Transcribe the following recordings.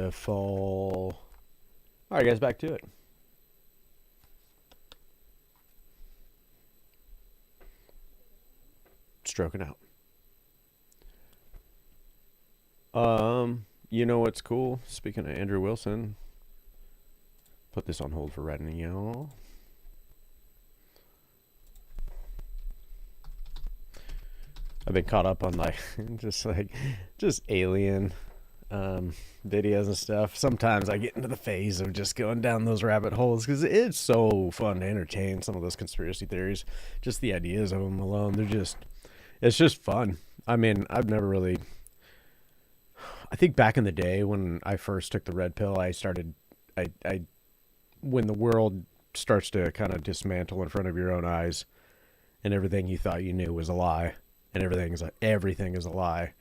Beautiful. All right, guys, back to it. Stroking out. You know what's cool? Speaking of Andrew Wilson, put this on hold for right now. I've been caught up on like just alien videos and stuff. Sometimes I get into the phase of just going down those rabbit holes because it's so fun to entertain some of those conspiracy theories. Just the ideas of them alone, it's just fun. I mean, I've never really. I think back in the day when I first took the red pill, I when the world starts to kind of dismantle in front of your own eyes, and everything you thought you knew was a lie, and everything is a lie.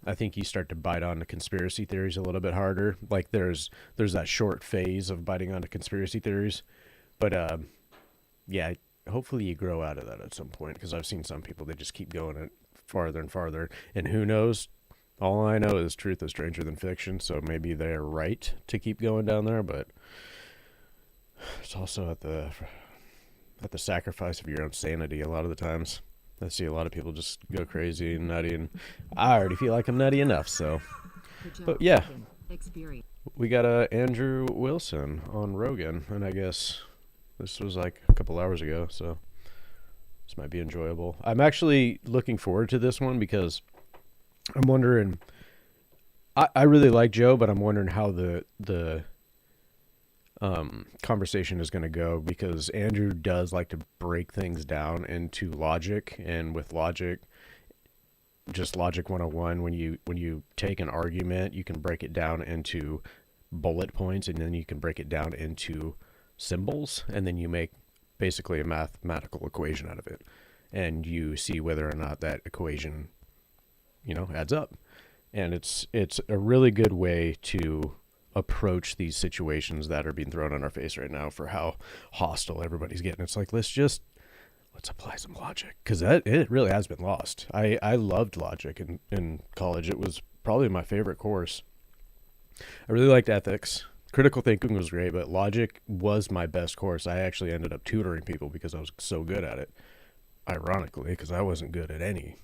I think you start to bite onto conspiracy theories a little bit harder. Like there's that short phase of biting onto conspiracy theories, but yeah, hopefully you grow out of that at some point because I've seen some people that just keep going it farther and farther, and who knows? All I know is truth is stranger than fiction, so maybe they're right to keep going down there, but it's also at the sacrifice of your own sanity a lot of the times. I see a lot of people just go crazy and nutty, and I already feel like I'm nutty enough, so. But yeah, we got Andrew Wilson on Rogan, and I guess this was like a couple hours ago, so this might be enjoyable. I'm actually looking forward to this one because I'm wondering. I really like Joe, but I'm wondering how the conversation is going to go because Andrew does like to break things down into logic, and with logic, just logic 101. When you take an argument, you can break it down into bullet points, and then you can break it down into symbols, and then you make basically a mathematical equation out of it, and you see whether or not that equation adds up. And it's a really good way to approach these situations that are being thrown in our face right now for how hostile everybody's getting. It's like, let's apply some logic, because it really has been lost. I loved logic in college. It was probably my favorite course. I really liked ethics. Critical thinking was great, but logic was my best course. I actually ended up tutoring people because I was so good at it, ironically, because I wasn't good at any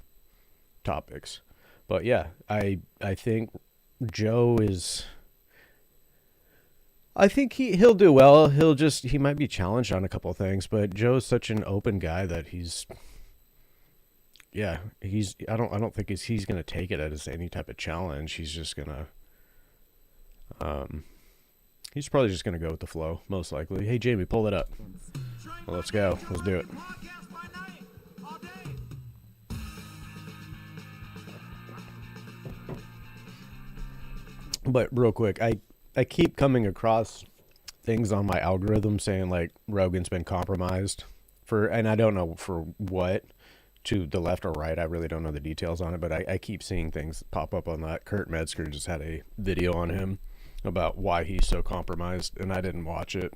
topics. But yeah, I think Joe is. I think he'll do well. He might be challenged on a couple of things, but Joe's such an open guy that I don't think he's going to take it as any type of challenge. He's just going to he's probably just going to go with the flow, most likely. Hey Jamie, pull it up. Well, let's go. Let's do it. But real quick, I keep coming across things on my algorithm saying like Rogan's been compromised and I don't know for what, to the left or right. I really don't know the details on it, but I keep seeing things pop up on that. Kurt Metzger just had a video on him about why he's so compromised, and I didn't watch it.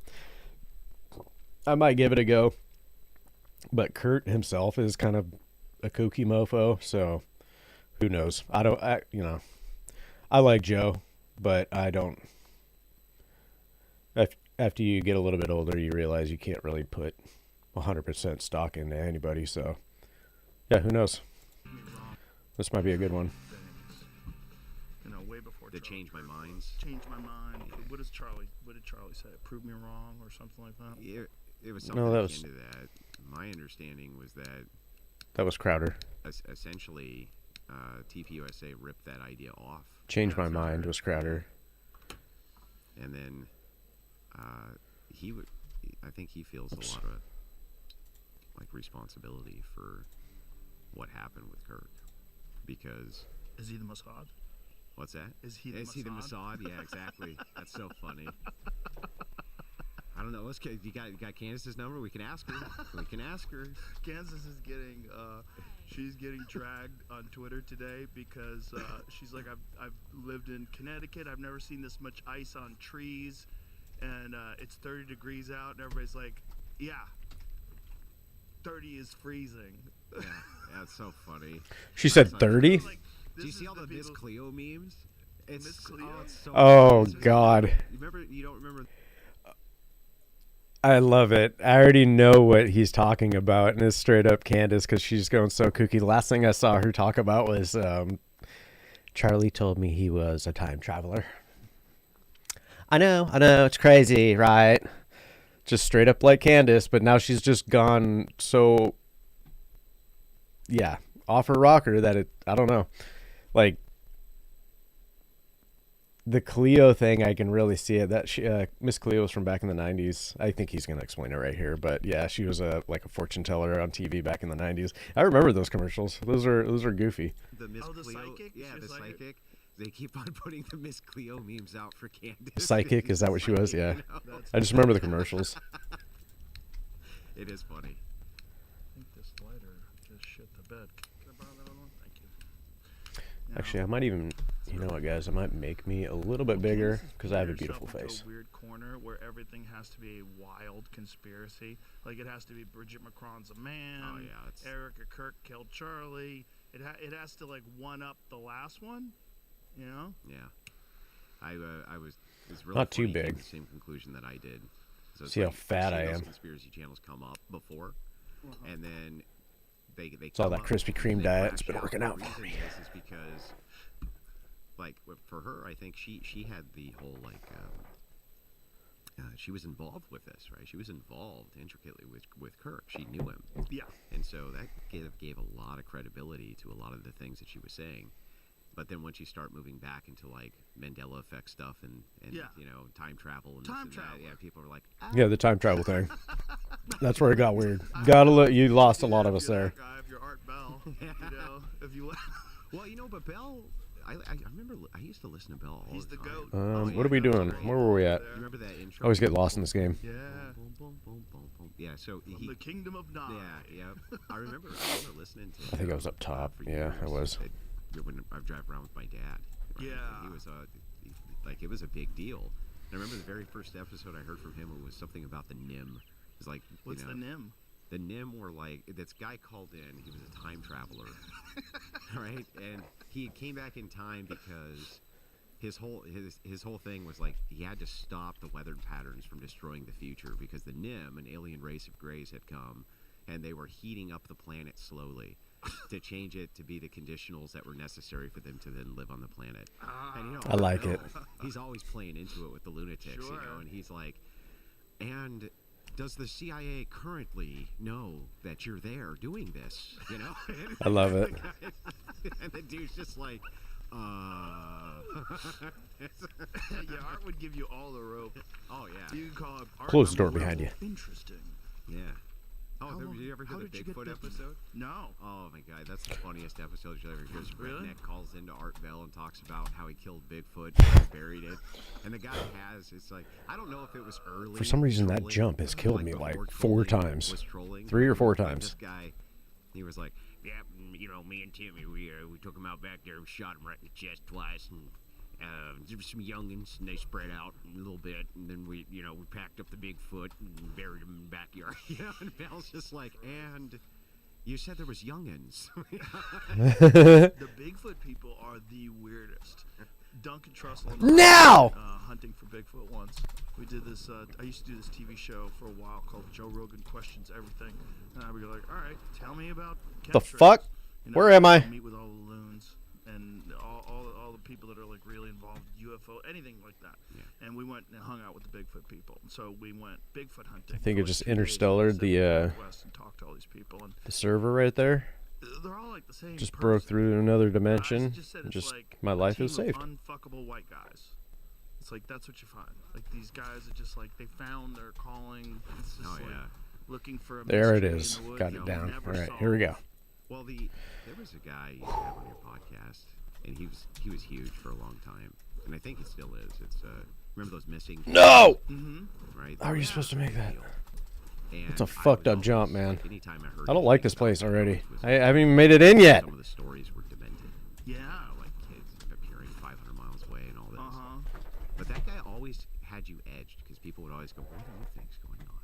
I might give it a go, but Kurt himself is kind of a kooky mofo, so who knows? I like Joe, but I don't. After you get a little bit older, you realize you can't really put 100% stock into anybody. So, yeah, who knows? This might be a good one. Way before to change my minds. Change my mind. What did Charlie say? Prove me wrong or something like that? Yeah, it was something into that. My understanding was that was Crowder. Essentially, TPUSA ripped that idea off. Change my mind was Crowder. And then I think he feels a lot of responsibility for what happened with Kirk, because is he the Mossad? What's that? Is he the Mossad? Yeah, exactly. That's so funny. I don't know. You got Candace's number? We can ask her. Kansas is getting she's getting dragged on Twitter today because she's like, I've lived in Connecticut. I've never seen this much ice on trees, and it's 30 degrees out, and everybody's like, yeah, 30 is freezing. Yeah, that's so funny. She said 30? Do you see all the Miss Cleo memes? It's Miss Cleo? oh, it's so Oh, funny. God. You don't remember? I love it. I already know what he's talking about, and it's straight up Candace because she's going so kooky. The last thing I saw her talk about was Charlie told me he was a time traveler. I know, it's crazy, right? Just straight up like Candace, but now she's just gone so, yeah, off her rocker that I don't know. Like, the Cleo thing, I can really see it. That she, Miss Cleo was from back in the '90s. I think he's gonna explain it right here, but yeah, she was a fortune teller on TV back in the '90s. I remember those commercials. Those are goofy. The Miss Oh, the Cleo, psychic? yeah, She the was psychic? psychic. They keep on putting the Miss Cleo memes out for Candace. Psychic, is that what she was? Psychic, Yeah. you know? That's I just remember the commercials. It is funny. I think this lighter just shit the bed. Can I borrow that other one? Thank you. Now, Actually, I might even, you know what, guys? I might make me a little bit bigger Candace because I have a put herself beautiful into face. A weird corner where everything has to be a wild conspiracy. Like it has to be Bridget Macron's a man. Oh, yeah, it's- Erica Kirk killed Charlie. It has to like one up the last one. You know. Yeah, I was really Not too funny. Came big. to the same conclusion that I did. So it's See how like, I've fat seen I those am. Conspiracy channels come up before, and then they It's all come that up Krispy and Kreme they diet. It's crash been out. working The out for reason me. is because, like, for her, I think she had the whole like. She was involved with this, right? She was involved intricately with Kirk. She knew him, Yeah. and so that gave a lot of credibility to a lot of the things that she was saying. But then once you start moving back into like Mandela effect stuff and Yeah. you know, time travel and Time this and that, travel. yeah, people are like, Yeah, the time travel thing. That's where it got weird. You lost a lot of us there. That guy, if you're Art Bell, you know, if you. well, you know, but Bell, I remember I used to listen to Bell all He's the the time. goat. What are we doing? Where were we at? You remember that intro? I always get lost in this game. Yeah. Boom, boom, boom, boom, boom. Yeah, so From he, the kingdom of Nod. yeah. I remember listening to. I think I was up top. for Yeah, I years. was. When I drive around with my dad. Right? Yeah. He was like it was a big deal. And I remember the very first episode I heard from him was something about the Nim. It was like What's you know, the Nim? The Nim were like this guy called in. He was a time traveler, right? And he came back in time because his whole thing was like he had to stop the weather patterns from destroying the future because the Nim, an alien race of Greys, had come and they were heating up the planet slowly to change it to be the conditionals that were necessary for them to then live on the planet. And, you know, I like it. He's always playing into it with the lunatics, you Sure. know, and he's like, and does the CIA currently know that you're there doing this? You know? I love it. And the dude's just like, Yeah, Art would give you all the rope. oh yeah, You can call it Art. Close the on door behind level. you. Interesting. yeah. Oh, How did long- you ever how hear the did you get Bigfoot Bigfoot? episode? No. Oh my god, that's the funniest episode you'll ever hear. This Really? redneck calls into Art Bell and talks about how he killed Bigfoot and buried it. And the guy it's like, I don't know if it was early. For some reason, that trolling, jump has killed me, before like, trolling 4 times. was trolling. 3 or 4 Like, times. This guy, he was like, yeah, you know, me and Timmy, we took him out back there, we shot him right in the chest twice, and there was some youngins, and they spread out a little bit, and then we packed up the Bigfoot and buried him in the backyard. You know, and Bell's just like, and you said there was youngins. The Bigfoot people are the weirdest. Duncan Trussell and I Now! went, hunting for Bigfoot once. We did this. I used to do this TV show for a while called Joe Rogan Questions Everything, and I would be like, "All right, tell me about The chemtrails." fuck? You know, Where am I? Meet with all the loons and all the people that are like really involved with UFO, anything like that. Yeah. And we went and hung out with the Bigfoot people. And so we went Bigfoot hunting. I think for, it like, just 2 days in interstellared the, Pacific Northwest and talked to all these people, and The server right there they're all like the same. just broke person. through another Guys, dimension. just said it's Just like my a life team is of saved. Unfuckable white guys. It's like that's what you find. Like these guys are just like they found their calling. It's just Oh, like yeah. looking for a There it mystery in is. the woods Got you'll it down. never All right, here we go. solve. Well, there was a guy you used to have on your podcast, and he was huge for a long time, and I think he still is. It's remember those missing? No! Right? How are you supposed to make that? And It's a I fucked was up jump, always, man. like, anytime I heard I don't like anything this about place it, already. was I haven't even made it in yet. Some of the stories were demented. Yeah. You know, like kids appearing 500 miles away and all this. Uh huh. But that guy always had you edged because people would always go, "What are the things going on?"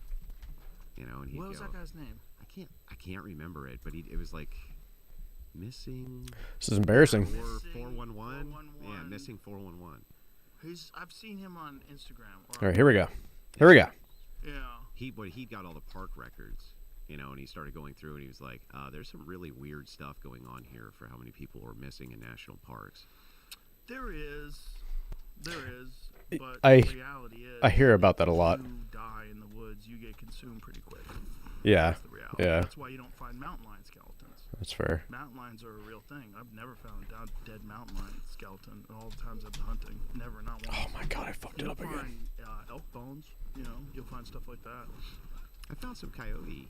You know, and he'd What was go, that guy's name? I can't remember it, but it was like Missing This is embarrassing. 411. Yeah, missing 411. I've seen him on Instagram. All right, here we go. Here we go. Yeah. He got all the park records, you know, and he started going through and he was like, there's some really weird stuff going on here for how many people are missing in national parks. There is, but I- the reality is, I hear about that a lot. If you die in the woods, you get consumed pretty quick. Yeah, That's the reality. yeah, That's why you don't find mountain lion skeletons. that's fair. Mountain lions are a real thing. I've never found a dead mountain lion skeleton in all the times I've been hunting. Never, not once. Oh my god, I fucked it You'll up again. find elk bones. You know, you'll find stuff like that. I found some coyote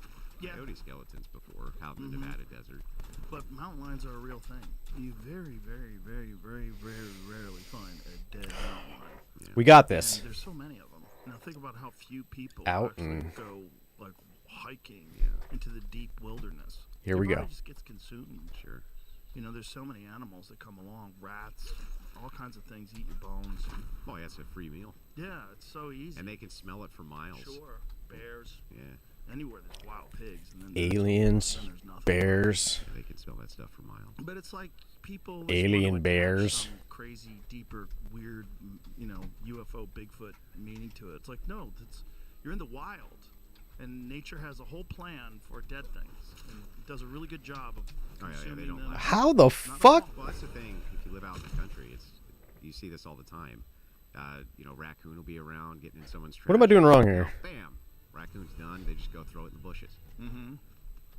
skeletons before out in the Nevada desert. But mountain lions are a real thing. You very, very, very, very, very rarely find a dead mountain lion. We got this. And there's so many of them. Now think about how few people Out actually and- go like hiking into the deep wilderness. Here we go. Everybody just gets consumed. Sure. You know, there's so many animals that come along. Rats, all kinds of things eat your bones. Oh, yeah, it's a free meal. Yeah, it's so easy. And they can smell it for miles. Sure. Bears. Yeah. Anywhere there's wild pigs. And then there's- Aliens, then there's nothing. bears. Yeah, they can smell that stuff for miles. But it's like people Alien want to attach bears. some crazy, deeper, weird, you know, UFO, Bigfoot meaning to it. It's like, no, you're in the wild, and nature has a whole plan for dead things, and it does a really good job of Oh, yeah, consuming they don't them. like How the fuck? Well, that's the thing. If you live out in the country, you see this all the time. You know, raccoon will be around getting in someone's trash. What am I doing wrong here? Bam! Raccoon's done. They just go throw it in the bushes. Mm-hmm.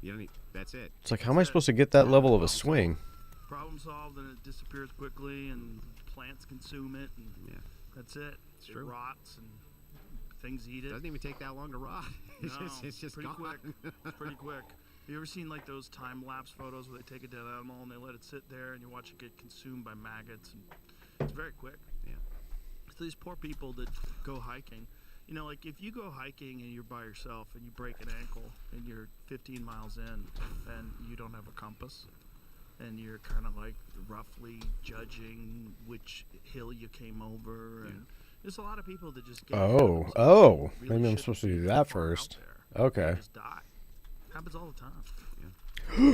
You don't need, that's it. It's like, how am I supposed to get that level of a swing? Problem solved, and it disappears quickly, and plants consume it, and Yeah. that's it. It's It true. rots, and things eat it. Doesn't even take that long to rot. It's No, just, it's just pretty gone. quick. It's pretty quick. You ever seen like those time lapse photos where they take a dead animal and they let it sit there and you watch it get consumed by maggots, and it's very quick. Yeah. So these poor people that go hiking, you know, like if you go hiking and you're by yourself and you break an ankle and you're 15 miles in and you don't have a compass and you're kind of like roughly judging which hill you came over, and there's a lot of people that just get Oh, themselves oh. really Maybe I'm shouldn't supposed to be do that that far out first. there. Okay. They just die. Happens all the time.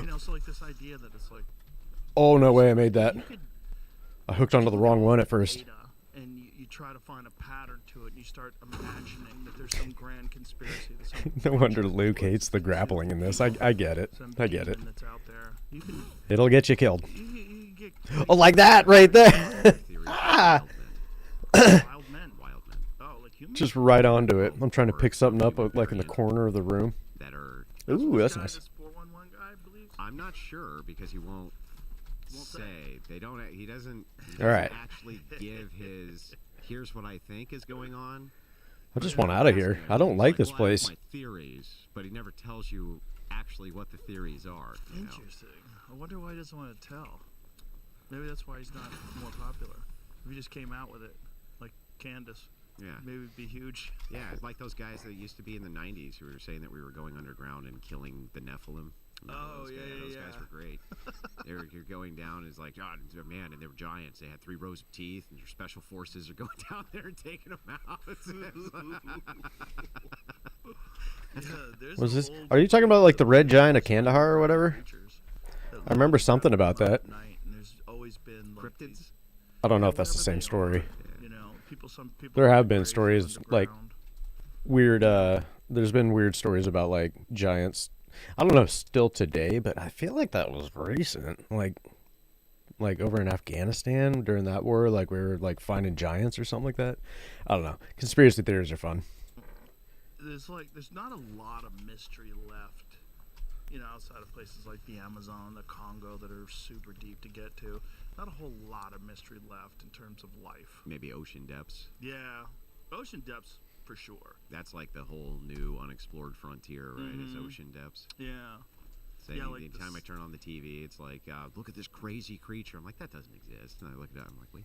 You know, so like this idea that it's like Oh, no way I made that. you could I hooked onto the wrong one at first. data and you try to find a pattern to it, and you start imagining that there's some grand conspiracy. That some No wonder bunch of Luke woods hates the consume grappling in this. I get it. some I get it. demon that's out there. You can It'll get you killed. you get Oh, like that right there. Theory of wild men. wild men Oh, like humans. Just right onto it. I'm trying to pick something up like in the corner of the room. that are. Ooh, that's Guy, nice. this 411 guy, I believe. I'm not sure because he won't say. They don't. He doesn't. He All right. doesn't actually give his. Here's what I think is going on. I just want out of here. I don't like this Well, I have place. my theories, but he never tells you actually what the theories are. You know? Interesting. I wonder why he doesn't want to tell. Maybe that's why he's not more popular. If he just came out with it, like Candace, Yeah. maybe it'd be huge. Yeah, it's like those guys that used to be in the 90s who were saying that we were going underground and killing the Nephilim. Remember Oh, those yeah, guys? yeah, Those guys yeah. were great. You're going down, it's like, oh, man, and they were giants. They had 3 rows of teeth, and your special forces are going down there and taking them out. Yeah, there's Was a this? whole Are you talking about like the red giant of Kandahar or whatever? creatures that I remember live something out about that. at night, and there's always been like Cryptids? these- I don't know if yeah, that's the whatever same they story. are, you know, some people. There have find been graves stories, like, underground. Weird. There's been weird stories about like giants. I don't know still today, but I feel like that was recent. Like over in Afghanistan during that war, like we were like finding giants or something like that. I don't know. Conspiracy theories are fun. There's not a lot of mystery left, you know, outside of places like the Amazon, the Congo, that are super deep to get to. Not a whole lot of mystery left in terms of life. Maybe ocean depths. Yeah, ocean depths for sure. That's like the whole new unexplored frontier, right? Is Mhm. ocean depths. Yeah. So Yeah, like anytime I this- turn on the TV, it's like, look at this crazy creature. I'm like, that doesn't exist. And I look at it, I'm like, wait,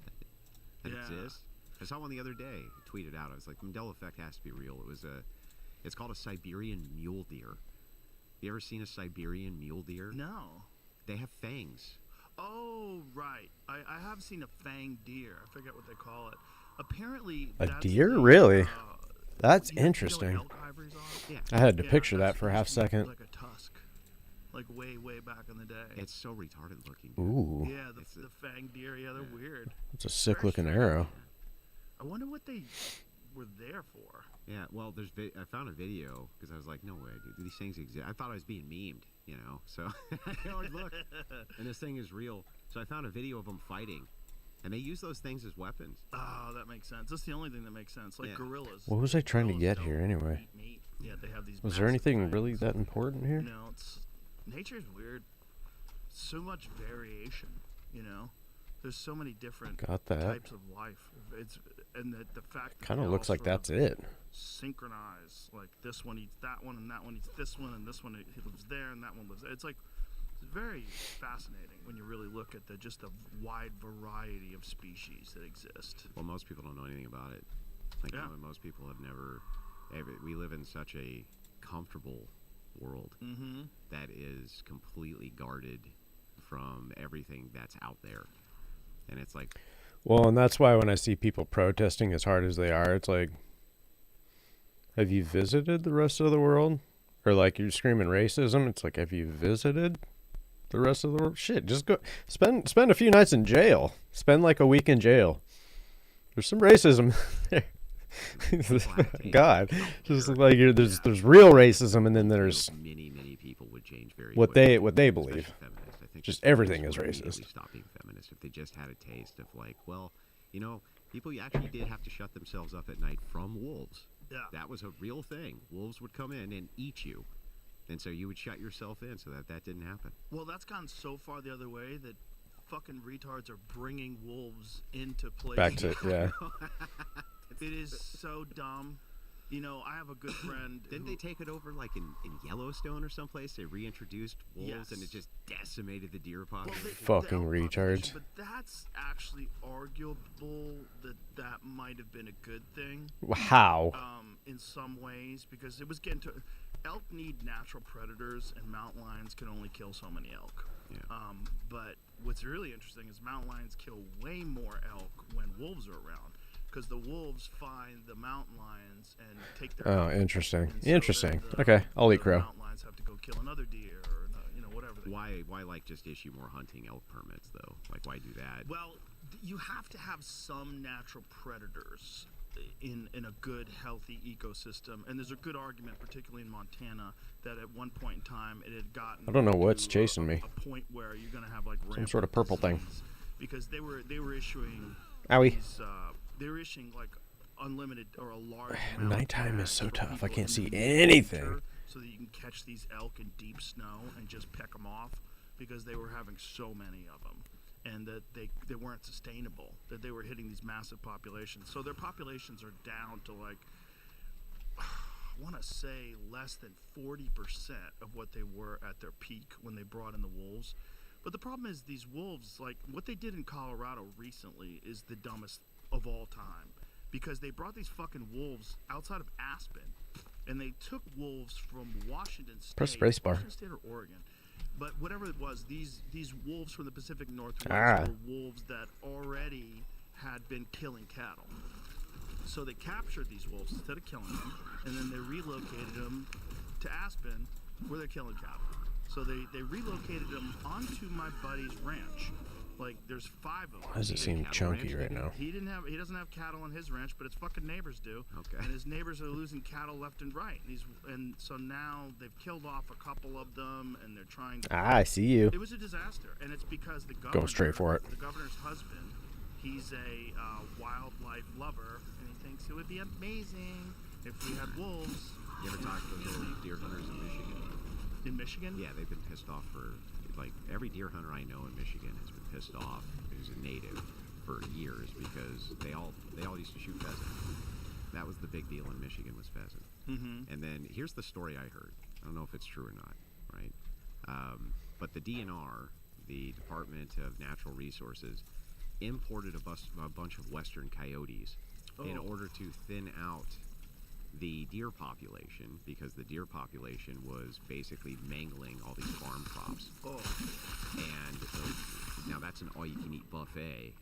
that Yeah. exists? I saw one the other day. I tweeted out. I was like, the Mandela effect has to be real. It's called a Siberian mule deer. You ever seen a Siberian mule deer? No. They have fangs. Oh, right. I have seen a fanged deer. I forget what they call it. Apparently, A that's deer? the, Really? That's you know what interesting. elk ivories are? Yeah. I had to Yeah, picture that that's for a half supposed to be second. Like a tusk. like way back in the day. It's so retarded looking. Ooh, Yeah, It's the fang deer. Yeah, they're weird. it's a sick looking arrow. I wonder what they were there for. Yeah, well, I found a video because I was like, no way, dude, these things exist. I thought I was being memed, you know. So I was like, look, and this thing is real. So I found a video of them fighting, and they use those things as weapons. Oh, that makes sense. That's the only thing that makes sense. Like Yeah. gorillas. What was I trying to Gorillas get here don't anyway? eat meat. Yeah, they have these. Was there massive anything really fangs. that important here? You know, nature's weird. So much variation. You know, there's so many different Got that. types of life. And the fact that Kind they of all looks like sort of that's it. synchronize. Like this one eats that one, and that one eats this one, and this one he lives there, and that one lives there. It's like it's very fascinating when you really look at just the wide variety of species that exist. Well, most people don't know anything about it. Like, Yeah. most people have never. We live in such a comfortable world Mm-hmm. that is completely guarded from everything that's out there, and it's like, Well, and that's why when I see people protesting as hard as they are, it's like, have you visited the rest of the world? Or like you're screaming racism, it's like, have you visited the rest of the world? Shit, just go spend a few nights in jail. Spend like a week in jail. There's some racism there. God, just like there's real racism, and then there's many people would change very what quickly, they believe. especially feminists. I think Just that everything feminists is would racist. immediately stop being feminist if they just had a taste of like, well, you know, people actually did have to shut themselves up at night from wolves. Yeah. That was a real thing. Wolves would come in and eat you, and so you would shut yourself in so that didn't happen. Well, that's gone so far the other way that fucking retards are bringing wolves into places. Back to yeah. It is so dumb. You know, I have a good friend. Didn't they take it over like in Yellowstone or someplace? They reintroduced wolves and it Yes. just decimated the deer Well, population. Fucking elk retards. population, But that's actually arguable that might have been a good thing How? in some ways, because it was getting to elk need natural predators, and mountain lions can only kill so many elk. Yeah. But what's really interesting is mountain lions kill way more elk when wolves are around, because the wolves find the mountain lions and take their Oh, elk. interesting. And so Interesting. then Okay, I'll eat the crow. mountain lions have to go kill another deer, or whatever. Why like just issue more hunting elk permits though? Like why do that? Well, you have to have some natural predators in a good, healthy ecosystem, and there's a good argument, particularly in Montana, that at one point in time it had gotten. I don't know what's to chasing me. A point where you're going to have like Some sort of purple thing. disease, because they were issuing. Owie. These, they were issuing like unlimited or a large amount. Nighttime of is so tags for tough. I people can't in see the anything. winter, so that you can catch these elk in deep snow and just peck them off, because they were having so many of them, and that they weren't sustainable, that they were hitting these massive populations. So their populations are down to like, I want to say less than 40% of what they were at their peak when they brought in the wolves. But the problem is these wolves, like what they did in Colorado recently is the dumbest of all time, because they brought these fucking wolves outside of Aspen, and they took wolves from Washington State, Press spacebar. Washington State or Oregon, but whatever it was, these wolves from the Pacific Northwest Ah. were wolves that already had been killing cattle. So they captured these wolves instead of killing them, and then they relocated them to Aspen, where they're killing cattle. So they relocated them onto my buddy's ranch. Like there's 5 of them. Why does it seem chunky right now? He doesn't have cattle on his ranch, but his fucking neighbors do. Okay. And his neighbors are losing cattle left and right. And so now they've killed off a couple of them, and they're trying to. Ah, I see you. It was a disaster, and it's because the governor. Go straight for it. The governor's husband, he's a wildlife lover, and he thinks it would be amazing if we had wolves. You ever talk to those deer hunters in Michigan? In Michigan? Yeah, they've been pissed off for like every deer hunter I know in Michigan has been pissed off who's a native for years because they all used to shoot pheasant. That was the big deal in Michigan was pheasant. Mm-hmm. And then here's the story I heard. I don't know if it's true or not, right? But the DNR, the Department of Natural Resources, imported a bunch of western coyotes in Oh. order to thin out the deer population, because the deer population was basically mangling all these farm crops. Oh. And now that's an all-you-can-eat buffet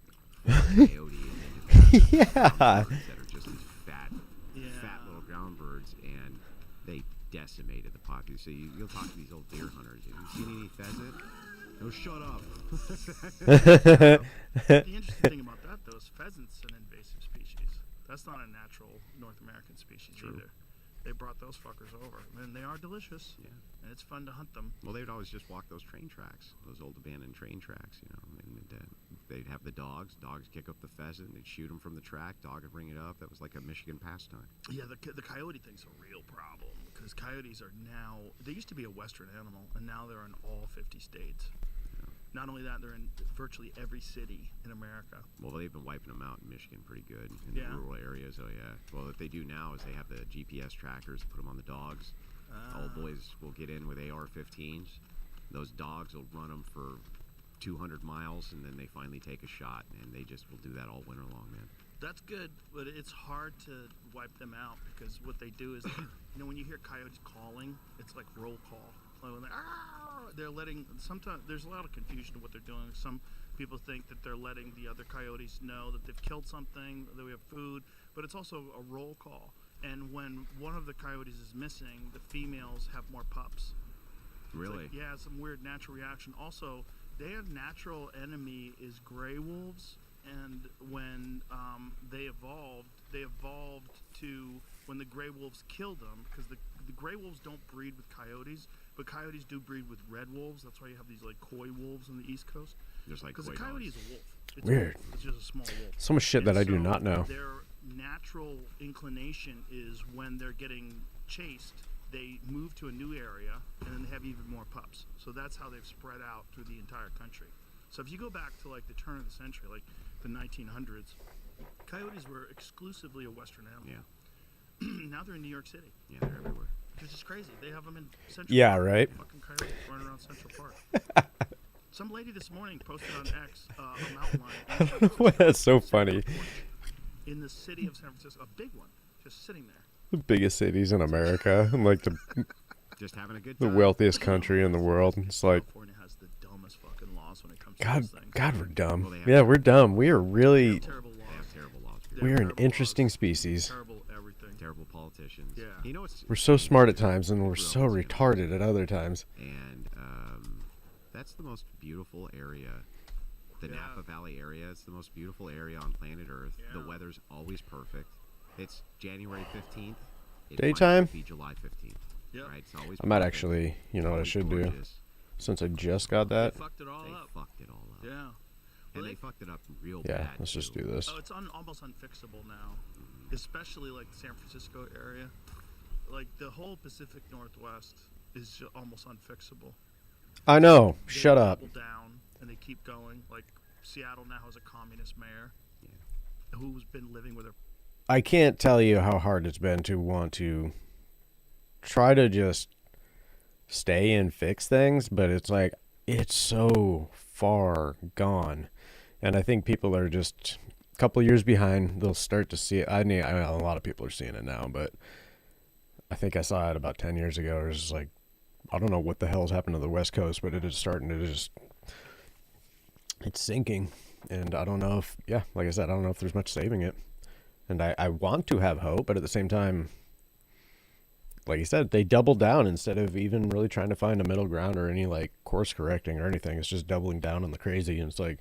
for coyote and Yeah. ground birds that are just these fat Yeah. little ground birds, and they decimated the talk to you. So you'll talk to these old deer hunters. Have you seen any pheasant? Oh, shut up. The interesting thing about that, though, is pheasant's an invasive species. That's not a natural North American species either. They brought those fuckers over, and they are delicious. Yeah. And it's fun to hunt them. Well, they would always just walk those train tracks, those old abandoned train tracks, you know. And they'd have the dogs. Dogs kick up the pheasant. They'd shoot them from the track. Dog would bring it up. That was like a Michigan pastime. Yeah, the coyote thing's a real problem because coyotes are now. They used to be a western animal, and now they're in all 50 states. Not only that, they're in virtually every city in America. Well, they've been wiping them out in Michigan pretty good in Yeah? the rural areas. Oh yeah. Well, what they do now is they have the GPS trackers, put them on the dogs. Old boys will get in with AR-15s. Those dogs will run them for 200 miles, and then they finally take a shot, and they just will do that all winter long, man. That's good, but it's hard to wipe them out because what they do is, when you hear coyotes calling, it's like roll call. Like when they're letting. Sometimes there's a lot of confusion of what they're doing. Some people think that they're letting the other coyotes know that they've killed something, that we have food, but it's also a roll call. And when one of the coyotes is missing, the females have more pups. Really? It's like, yeah, some weird natural reaction. Also, their natural enemy is gray wolves, and when they evolved to when the gray wolves killed them, because the gray wolves don't breed with coyotes, but coyotes do breed with red wolves. That's why you have these like coy wolves on the East Coast. Just like Because the coy coyote dogs. is a wolf. It's Weird. It's just a small wolf. So much shit that I do not know. Their natural inclination is when they're getting chased, they move to a new area, and then they have even more pups. So that's how they've spread out through the entire country. So if you go back to like the turn of the century, like the 1900s, coyotes were exclusively a Western animal. Yeah. Now they're in New York City. Yeah, they're everywhere. Which is crazy. They have them in Central Yeah, Park. right. Fucking coyotes running around Central Park. Some lady this morning posted on X a mountain lion That's so funny. in the city of San Francisco, a big one, just sitting there. The biggest cities in America, and like Just having a good the time. wealthiest country in the world. It's like, California has the dumbest fucking laws when it comes to God, these things. God, we're dumb. Well, they have Yeah, we're dumb. We are really, Terrible They laws. have terrible laws. They're we're an terrible interesting laws, species. Terrible everything. Terrible politicians. Yeah. You know what's We're so smart at times, and we're Real so interesting. retarded at other times. And that's the most beautiful area. The Yeah. Napa Valley area. It's the most beautiful area on planet Earth. The Yeah. weather's always perfect. It's January 15th. It Daytime? might be July 15th. Yep. Right? It's always I might perfect. actually, you know what I Always should do? gorgeous. Since I just got that. They fucked it all They up. fucked it all up. Yeah. And Well, they fucked it up real Yeah, bad. let's just too. do this. Oh, it's almost unfixable now, especially like the San Francisco area. Like the whole Pacific Northwest is almost unfixable. I know. They Shut up. double down and they keep going. Like Seattle now has a communist mayor who's been living with her. I can't tell you how hard it's been to want to try to just stay and fix things, but it's like it's so far gone, and I think people are just a couple years behind. They'll start to see it. I mean, a lot of people are seeing it now, but I think I saw it about 10 years ago. It was just like, I don't know what the hell's happened to the West Coast, but it is starting to just, it's sinking, and I don't know if, yeah, like I said, I don't know if there's much saving it. And I want to have hope, but at the same time, like you said, they double down instead of even really trying to find a middle ground or any like course correcting or anything. It's just doubling down on the crazy, and it's like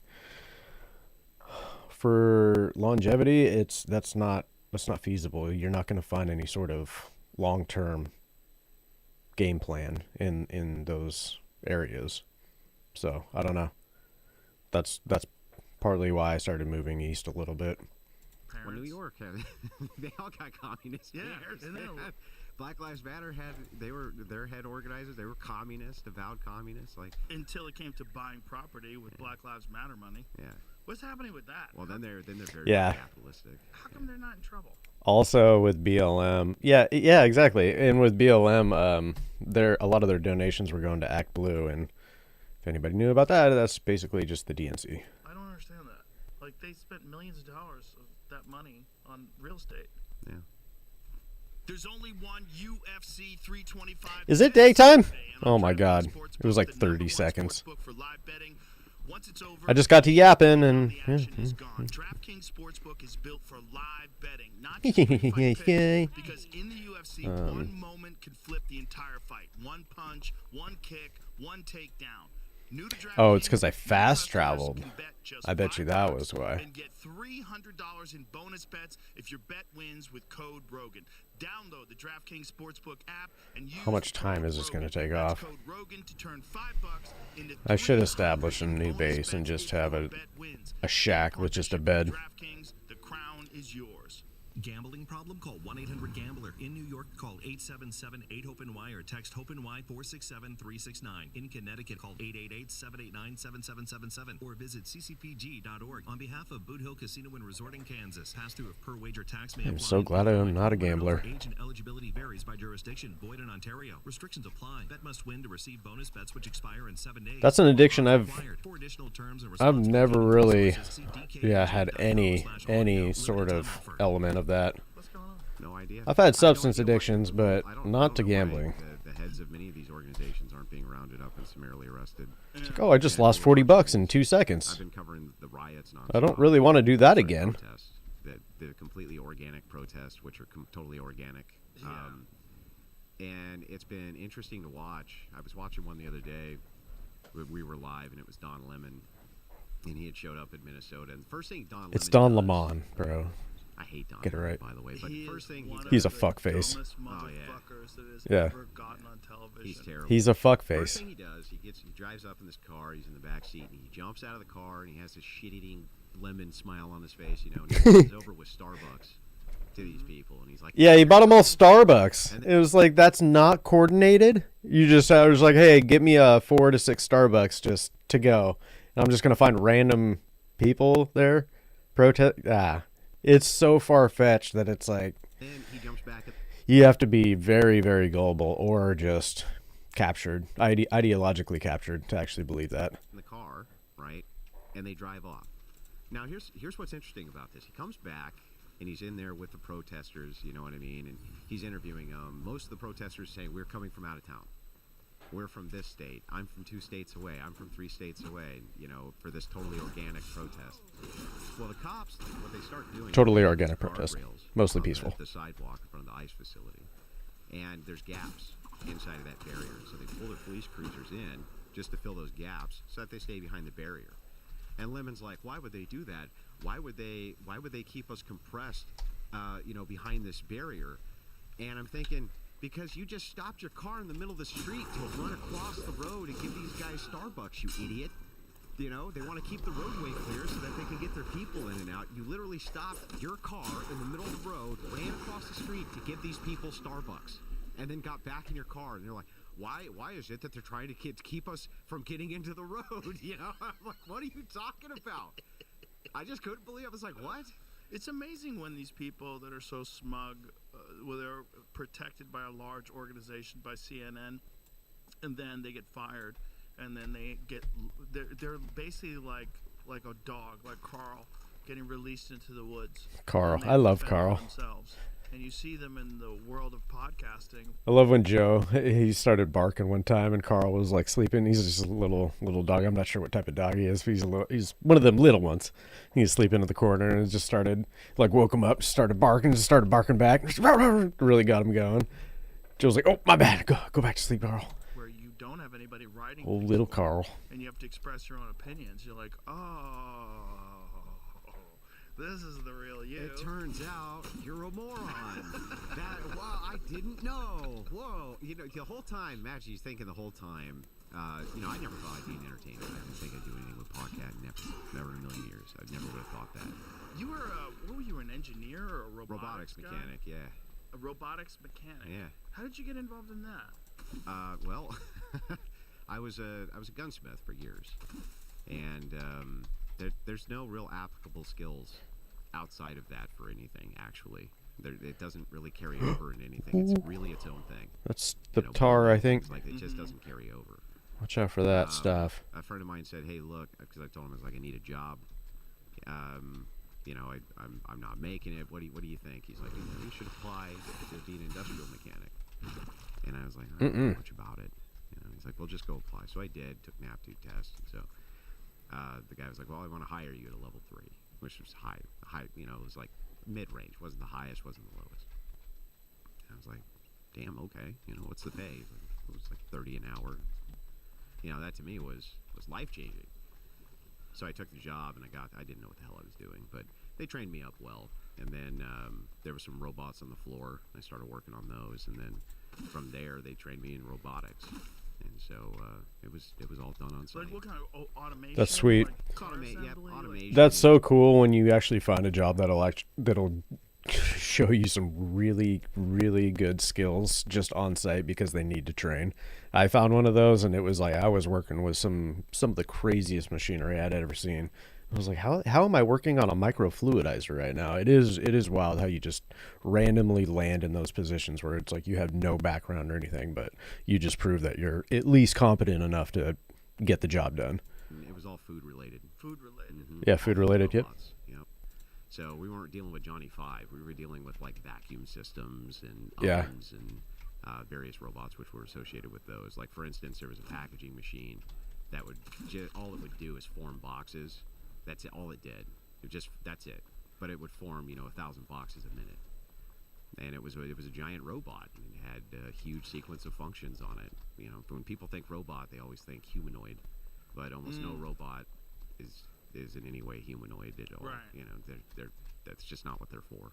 for longevity, that's not feasible. You're not going to find any sort of long-term game plan in those areas. So I don't know. That's partly why I started moving east a little bit. Well, New Parents. York had they all got communist Yeah, mayors. and They then- had- Black Lives Matter they were their head organizers. They were communists, avowed communists. Like, Until it came to buying property with Black Lives Matter money. yeah. What's happening with that? Well, then they're very Yeah. capitalistic. How come they're not in trouble? Also with BLM, yeah, exactly. And with BLM, a lot of their donations were going to Act Blue, and if anybody knew about that, that's basically just the DNC. I don't understand that. Like they spent millions of dollars of that money on real estate. Yeah. There's only one UFC 325. Is it daytime? Oh my God. It was like 30 seconds. For live betting, Once it's over, I just got to yapping and the action is gone. DraftKings Sportsbook is built for live betting, not just fight Yay. picks, because in the UFC, one moment can flip the entire fight. One punch, one kick, one takedown. New to Oh, it's 'cause I DraftKings, fast new customers traveled. can bet just I bet you that $5 was why. And get $300 in bonus bets if your bet wins with code Rogan. Download the DraftKings Sportsbook app and use How much time code is this gonna Rogan. take That's off? code Rogan to turn $5 into I should $300 establish a in new bonus base and bets just if have your a bet wins. shack with just a In bed. partnership with DraftKings, the crown is yours. Gambling problem? Call 1-800-GAMBLER. In New York, call 877-8-HOPE-NY or text HOPE-NY 467-369. In Connecticut, call 888-789-7777 or visit ccpg.org. On behalf of Boot Hill Casino and Resort in Kansas, pass-through of per-wager tax may I'm apply. so glad I'm not a gambler. Age and eligibility varies by jurisdiction. Void in Ontario. Restrictions apply. Bet must win to receive bonus bets which expire in 7 days. That's an addiction For additional terms and I've never really see DK had any audio. sort Limited of time offer. element of that. What's going on? No idea. I've had I have no substance idea why- addictions, but I don't- not I to don't know why gambling. The heads of many of these organizations aren't being rounded up and summarily arrested. Oh, I just lost $40 in 2 I've seconds. been covering the riots nonstop. I don't really want to do that Sorry, again. protests, the completely organic protests, which are totally organic. And it's been interesting to watch. I was watching one the other day. We were live, and it was Don Lemon, and he had showed up in Minnesota. And the first thing Don It's Lemon Don does- Lemon, bro. I hate Don Get it Lemon, right. by the way. But He first is thing he one does, He's a of the fuckface. dumbest Oh, yeah. motherfuckers that has Yeah. ever gotten on television. he's terrible. He's a First fuckface. thing he does, he drives up in this car. He's in the back seat, and he jumps out of the car, and he has this shit-eating lemon smile on his face, you know. And he comes over with Starbucks to these people, and he's like, Yeah, he bought them all Starbucks. It was like, that's not coordinated. I was like, hey, get me 4 to 6 Starbucks just to go. And I'm just going to find random people there. It's so far-fetched that it's like, Then he jumps back at you have to be very, very gullible or just captured, ideologically captured to actually believe that. in the car, right? And they drive off. Now, here's what's interesting about this. He comes back, and he's in there with the protesters, you know what I mean? And he's interviewing them. Most of the protesters say, we're coming from out of town. We're from this state. I'm from 2 states away. I'm from 3 states away, you know, for this totally organic protest. Well, the cops, what they start doing... Totally is organic there's protest. guardrails Mostly on peaceful. The sidewalk in front of the ICE facility. And there's gaps inside of that barrier. So they pull their police cruisers in just to fill those gaps so that they stay behind the barrier. And Lemon's like, why would they do that? Why would they keep us compressed, you know, behind this barrier? And I'm thinking, because you just stopped your car in the middle of the street to run across the road and give these guys Starbucks, you idiot. You know, they want to keep the roadway clear so that they can get their people in and out. You literally stopped your car in the middle of the road, ran across the street to give these people Starbucks, and then got back in your car. And you're like, why is it that they're trying to keep us from getting into the road? You know, I'm like, what are you talking about? I just couldn't believe it. I was like, what? It's amazing when these people that are so smug, where they're protected by a large organization, by CNN, and then they get fired, and then they're basically like a dog, like Carl, getting released into the woods. Carl. And they I love defend Carl. themselves. And you see them in the world of podcasting. I love when Joe, he started barking one time and Carl was like sleeping. He's just a little dog. I'm not sure what type of dog he is, but he's one of them little ones. He's sleeping in the corner and it just started, like, woke him up, started barking back. Really got him going. Joe's like, oh, my bad. Go back to sleep, Carl. Where you don't have anybody writing. Oh, for little you, Carl. And you have to express your own opinions. You're like, oh, this is the real you. It turns out you're a moron. Wow, I didn't know. Whoa. You know, the whole time, imagine he's thinking the whole time, you know, I never thought I'd be an entertainer. I didn't think I'd do anything with podcast. Never in a million years. I never would have thought that. You were, what were you, an engineer or a robotics guy? mechanic, yeah. A robotics mechanic? Yeah. How did you get involved in that? Well, I was a gunsmith for years. And there's no real applicable skills outside of that for anything, actually. It doesn't really carry over in anything. It's really its own thing. That's the You know, tar, I think. Like, it just doesn't carry over. Watch out for that stuff. A friend of mine said, "Hey, look," because I told him I was like, "I need a job. You know, I'm not making it. What do you think?" He's like, "You should apply to be an industrial mechanic." And I was like, "I don't know much about it." You know, he's like, "Well, just go apply." So I did. Took an aptitude test, and so the guy was like, well, I want to hire you at a level 3, which was high, you know, it was like mid-range, wasn't the highest, wasn't the lowest. And I was like, damn, okay, you know, what's the pay? It was like 30 an hour. You know, that to me was life-changing. So I took the job, and I didn't know what the hell I was doing, but they trained me up well. And then there were some robots on the floor. I started working on those, and then from there they trained me in robotics. And so it was all done on site. Like what kind of automation? That's sweet. Like car assembly, like- automation. That's so cool when you actually find a job that'll show you some really, really good skills just on site because they need to train. I found one of those, and it was like I was working with some of the craziest machinery I'd ever seen. I was like, how am I working on a microfluidizer right now? It is wild how you just randomly land in those positions where it's like you have no background or anything, but you just prove that you're at least competent enough to get the job done. It was all food related. Food related. Yeah, food related. Yep. Robots, yep. So we weren't dealing with Johnny Five. We were dealing with like vacuum systems and Yeah. ovens and various robots which were associated with those. Like for instance, there was a packaging machine that would all it would do is form boxes. That's it, all it did. That's it. But it would form 1,000 boxes a minute. And it was a giant robot, and it had a huge sequence of functions on it. When people think robot, they always think humanoid, but almost no robot is in any way humanoid at all. Right. They're that's just not what they're for.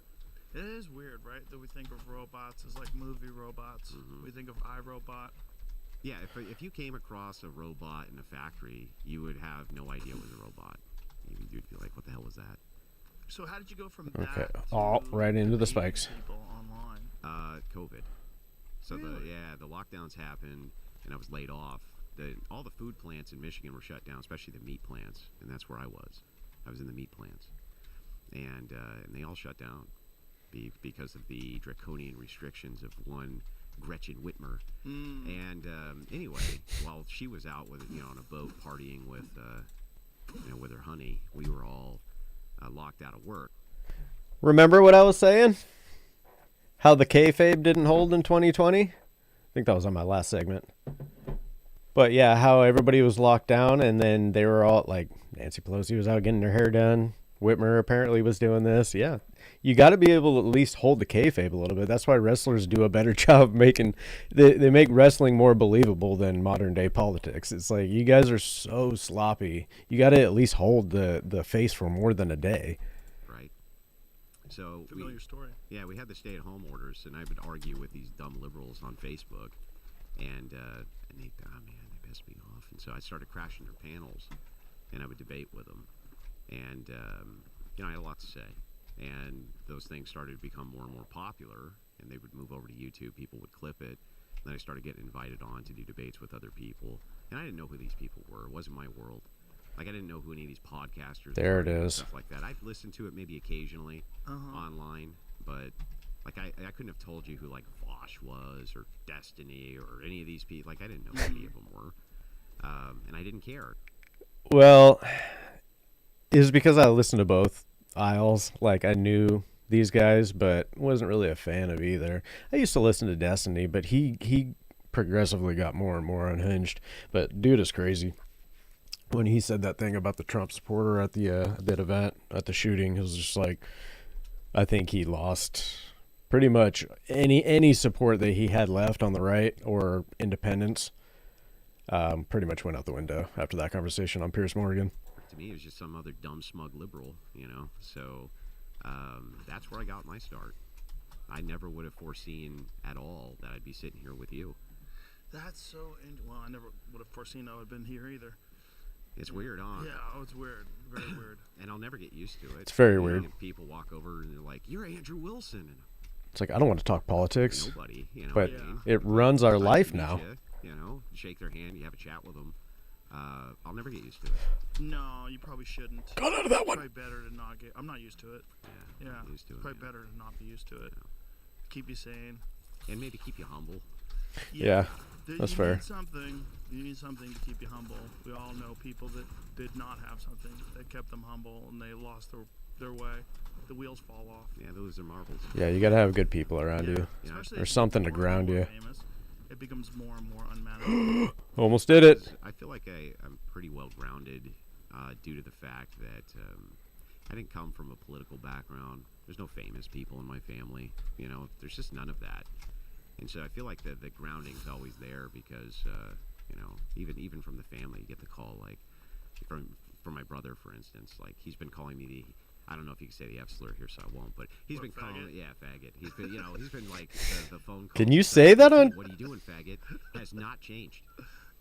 It is weird, right? That we think of robots as like movie robots. We think of iRobot. Yeah, if you came across a robot in a factory, you would have no idea it was a robot. You'd be like, what the hell was that? So how did you go from Okay. that Oh, to right into the meeting spikes. people online? COVID. So Really? the lockdowns happened, and I was laid off. All the food plants in Michigan were shut down, especially the meat plants, and that's where I was. I was in the meat plants, and they all shut down because of the draconian restrictions of one Gretchen Whitmer. And anyway, while she was out with on a boat partying with with her honey, we were all locked out of work. Remember what I was saying? How the kayfabe didn't hold in 2020? I think that was on my last segment. But yeah, how everybody was locked down, and then they were all like, Nancy Pelosi was out getting her hair done. Whitmer apparently was doing this. Yeah, you got to be able to at least hold the kayfabe a little bit. That's why wrestlers do a better job making. They make wrestling more believable than modern day politics. It's like you guys are so sloppy. You got to at least hold the face for more than a day. Right. So Familiar story. Yeah, we had the stay-at-home orders, and I would argue with these dumb liberals on Facebook, and they pissed me off. And so I started crashing their panels, and I would debate with them, and I had a lot to say. And those things started to become more and more popular, and they would move over to YouTube. People would clip it. And then I started getting invited on to do debates with other people, and I didn't know who these people were. It wasn't my world. Like I didn't know who any of these podcasters There were it and is. stuff like that. I'd listen to it maybe occasionally online, but like I couldn't have told you who like Vosh was or Destiny or any of these people. Like I didn't know who any of them were, and I didn't care. Well, it was because I listened to both aisles. Like I knew these guys, but wasn't really a fan of either. I used to listen to Destiny, but he progressively got more and more unhinged. But dude is crazy. When he said that thing about the Trump supporter at that event at the shooting, it was just like, I think he lost pretty much any support that he had left on the right or independence. Pretty much went out the window after that conversation on Piers Morgan. To me, it was just some other dumb, smug liberal, So that's where I got my start. I never would have foreseen at all that I'd be sitting here with you. That's so. Well, I never would have foreseen I would have been here either. It's weird, huh? Yeah, it's weird. Very weird. And I'll never get used to it. It's very weird. And people walk over and they're like, "You're Andrew Wilson." And It's like, I don't want to talk politics, nobody, but what I mean? it runs our Nice life to meet now. You shake their hand, you have a chat with them. I'll never get used to it. No, you probably shouldn't. Got out of that one. Probably better to not get. I'm not used to it. Yeah, Yeah, I'm used to it. probably yeah. better to not be used to it. Keep you sane. And maybe keep you humble. Yeah, that's you fair. Need something. You need something to keep you humble. We all know people that did not have something that kept them humble, and they lost their way. The wheels fall off. Yeah, those are marbles. Yeah, you got to have good people around you. Yeah. Especially Or as you something get to more and ground more you. famous, it becomes more and more unmanageable. Almost did it. I feel like I'm pretty well grounded due to the fact that I didn't come from a political background. There's no famous people in my family. You know, there's just none of that. And so I feel like the grounding's always there because, you know, even from the family, you get the call, like, from my brother, for instance. Like, he's been calling me I don't know if you can say the F slur here, so I won't, but he's been calling faggot? it, faggot. He's been, you know, he's been like, the phone call. Can you say that on? What are you doing, faggot? Has not changed.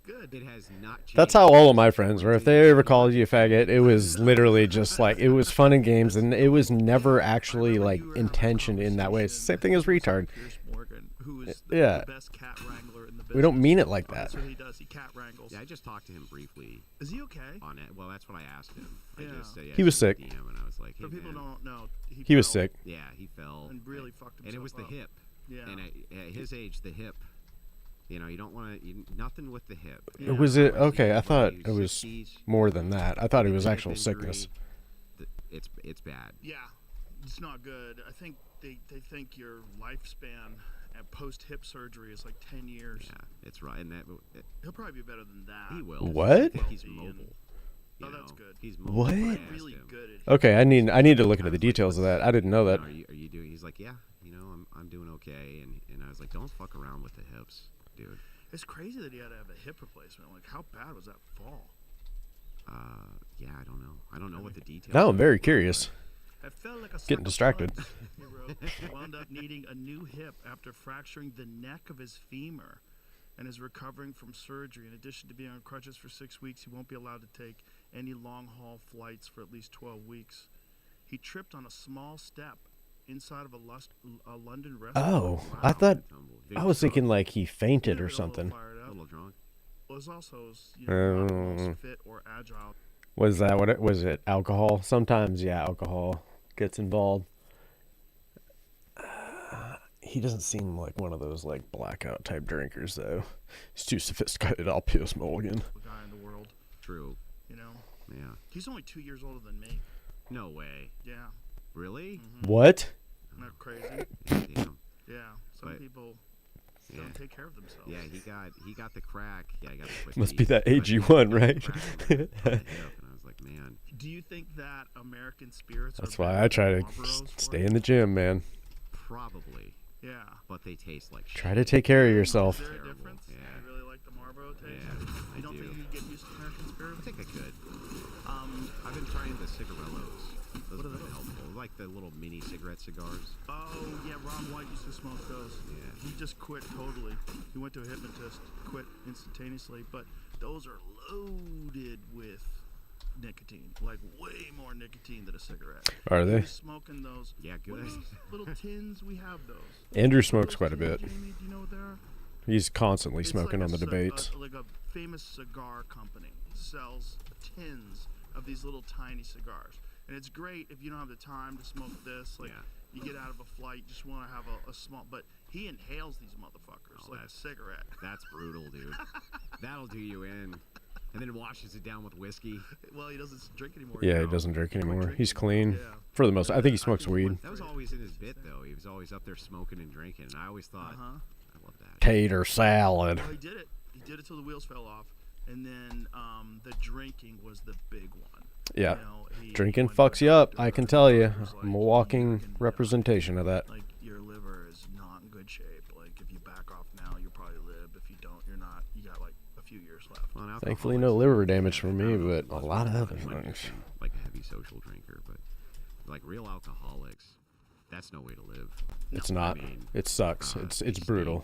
Good. It has not changed. That's how all of my friends were. If they ever called you a faggot, it was literally just like, it was fun and games, and it was never actually like intentioned in that way. It's the same thing as retard. Pierce Morgan, who is Yeah. the best cat wrangler in the business. We don't mean it like that. That's what he does. He cat wrangles. Yeah, I just talked to him briefly Is he okay? on it. Well, that's what I asked him. I Yeah. just He was sent sick. a DM and I was like, hey, For people who man. don't know, He was fell sick. Yeah, he fell. and really fucked himself And it was the up. hip. Yeah. And at his age, the hip. You know, you don't want to, nothing with the hip. Yeah. Was it okay? I Somebody thought it who's was 60s, more than that. I thought it was hip actual injury, sickness. It's bad. Yeah, it's not good. I think they think your lifespan at post hip surgery is like 10 years. Yeah, it's right. And that He'll probably be better than that. he will. What? I think he's Healthy mobile. Oh, you that's know? good. He's mobile. What? I He's asked really him. good at Okay, I need to look into the details of that. I didn't know that. Are you doing? He's like, yeah, you know, I'm doing okay. And I was like, don't fuck around with the hips, dude. It's crazy that he had to have a hip replacement. Like, how bad was that fall? Yeah, I don't know. I don't know what the details. Now I'm are, very but, curious. I felt like a Getting distracted. He wrote, wound up needing a new hip after fracturing the neck of his femur and is recovering from surgery. In addition to being on crutches for 6 weeks, he won't be allowed to take any long-haul flights for at least 12 weeks. He tripped on a small step inside of a London restaurant. Oh, Wow, I thought Maybe I was drunk, thinking like he fainted Maybe or a little something. fired a up. little drunk. Was also, you know, not the Oh. most fit or agile. Was that what it was? It alcohol? Sometimes, yeah, alcohol gets involved. He doesn't seem like one of those like blackout type drinkers though. He's too sophisticated. I'll Piers Morgan. The guy in the world, True. you know. Yeah. He's only 2 years older than me. No way. Yeah, Really? What? not crazy. Damn. Yeah, some But- people Yeah. don't take care of themselves. Yeah, he got the crack. Yeah, he got the quick Must be feet. that But he AG1, got the right? crack on the hip, and I was like, man, Do you think that American spirits? That's are why better I try than to Marlboros for stay you? in the gym, man. probably, Yeah. but they taste like Try shit. to take care of yourself. Is there a Terrible. difference? Yeah. You really like the Marlboro taste? Yeah, I You don't do. think you could get used to American I spirits? think I could. Um. I've been trying the cigarillos. Those What are have been those? helpful. Like the little mini cigarette cigars. Oh yeah, Ron White used to smoke those. Yeah. He just quit totally. He went to a hypnotist, quit instantaneously. But those are loaded with nicotine, like way more nicotine than a cigarette. Are He they? was smoking those. Yeah, What are good. those little tins? We have those. Andrew Those smokes quite a tins, bit. Jamie, do you know what they are? He's constantly It's smoking like on the debates. like a famous cigar company sells tins of these little tiny cigars, and it's great if you don't have the time to smoke this. Like Yeah. you get out of a flight, just want to have a small. But he inhales these motherfuckers Oh, like a that's- cigarette. That's brutal, dude. That'll do you in. And then washes it down with whiskey. Well, he doesn't drink anymore. Yeah, you he know. doesn't drink Quit anymore. drinking. He's clean Yeah. for the most. I think he I smokes think he weed. went That was always in his bit, though. He was always up there smoking and drinking. And I always thought, Uh-huh. I love that. Tater salad. Well, he did it. He did it till the wheels fell off, and then the drinking was the big one. Yeah. You know, he Drinking went to fucks the you up. doctor, I can and tell the you. doctor's I'm a like, walking "You can, representation of that. Like your liver is not in good shape. Like if you back off now, you'll probably live. If you don't, you're not. You got like a few years left. Well, an Thankfully, alcoholic- no liver damage for I me, don't know if but he a was, lot of but other he might have things. been, like a heavy social drinker, but like real alcoholics, that's no way to live. It's I not. mean, It sucks. they It's brutal.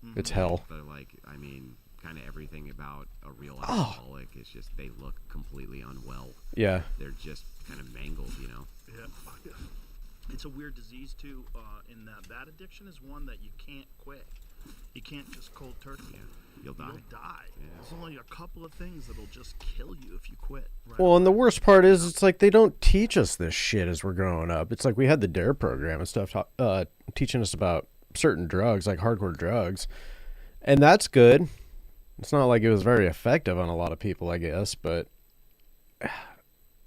stink, It's hell. But like, I mean, kind of everything about a real Oh. alcoholic is just they look completely unwell. Yeah. They're just kind of mangled, you know. Yeah. It's a weird disease too. In that addiction is one that you can't quit. You can't just cold turkey. Yeah, you'll die. You'll die. Yeah. There's only a couple of things that'll just kill you if you quit. Right Well, and the away. worst part is, it's like they don't teach us this shit as we're growing up. It's like we had the DARE program and stuff, teaching us about certain drugs, like hardcore drugs, and that's good. It's not like it was very effective on a lot of people, I guess, but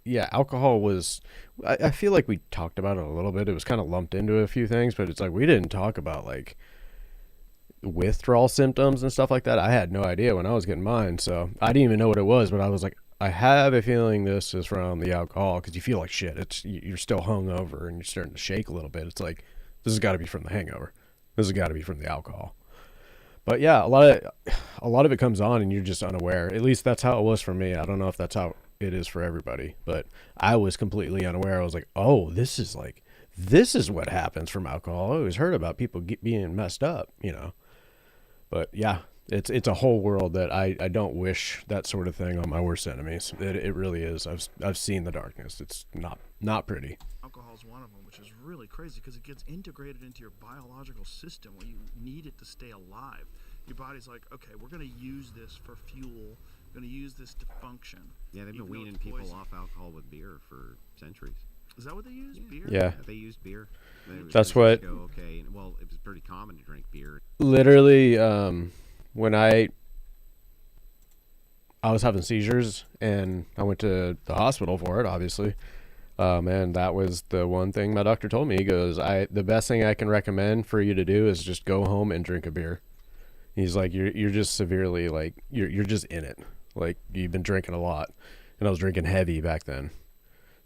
yeah, alcohol was. I feel like we talked about it a little bit. It was kind of lumped into a few things, but it's like we didn't talk about like withdrawal symptoms and stuff like that. I had no idea when I was getting mine, so I didn't even know what it was. But I was like, I have a feeling this is from the alcohol because you feel like shit. You're still hungover and you're starting to shake a little bit. It's like this has got to be from the hangover. This has got to be from the alcohol. But yeah, a lot of it comes on and you're just unaware. At least that's how it was for me. I don't know if that's how it is for everybody, but I was completely unaware. I was like, oh, this is what happens from alcohol. I always heard about people being messed up, you know. But yeah, it's a whole world that I don't wish that sort of thing on my worst enemies. It really is. I've seen the darkness. It's not pretty. Alcohol is one of them, which is really crazy because it gets integrated into your biological system when you need it to stay alive. Your body's like, okay, we're going to use this for fuel. We're going to use this to function. Yeah, they've been even though weaning it's people poison. off alcohol with beer for centuries. Is that what they use? Beer? Yeah. They used beer. That's Just what- Go, okay, well, it was pretty common to drink beer. Literally, when I was having seizures and I went to the hospital for it, obviously. And that was the one thing my doctor told me. He goes, the best thing I can recommend for you to do is just go home and drink a beer. He's like, you're just severely, like, you're just in it. Like, you've been drinking a lot. And I was drinking heavy back then.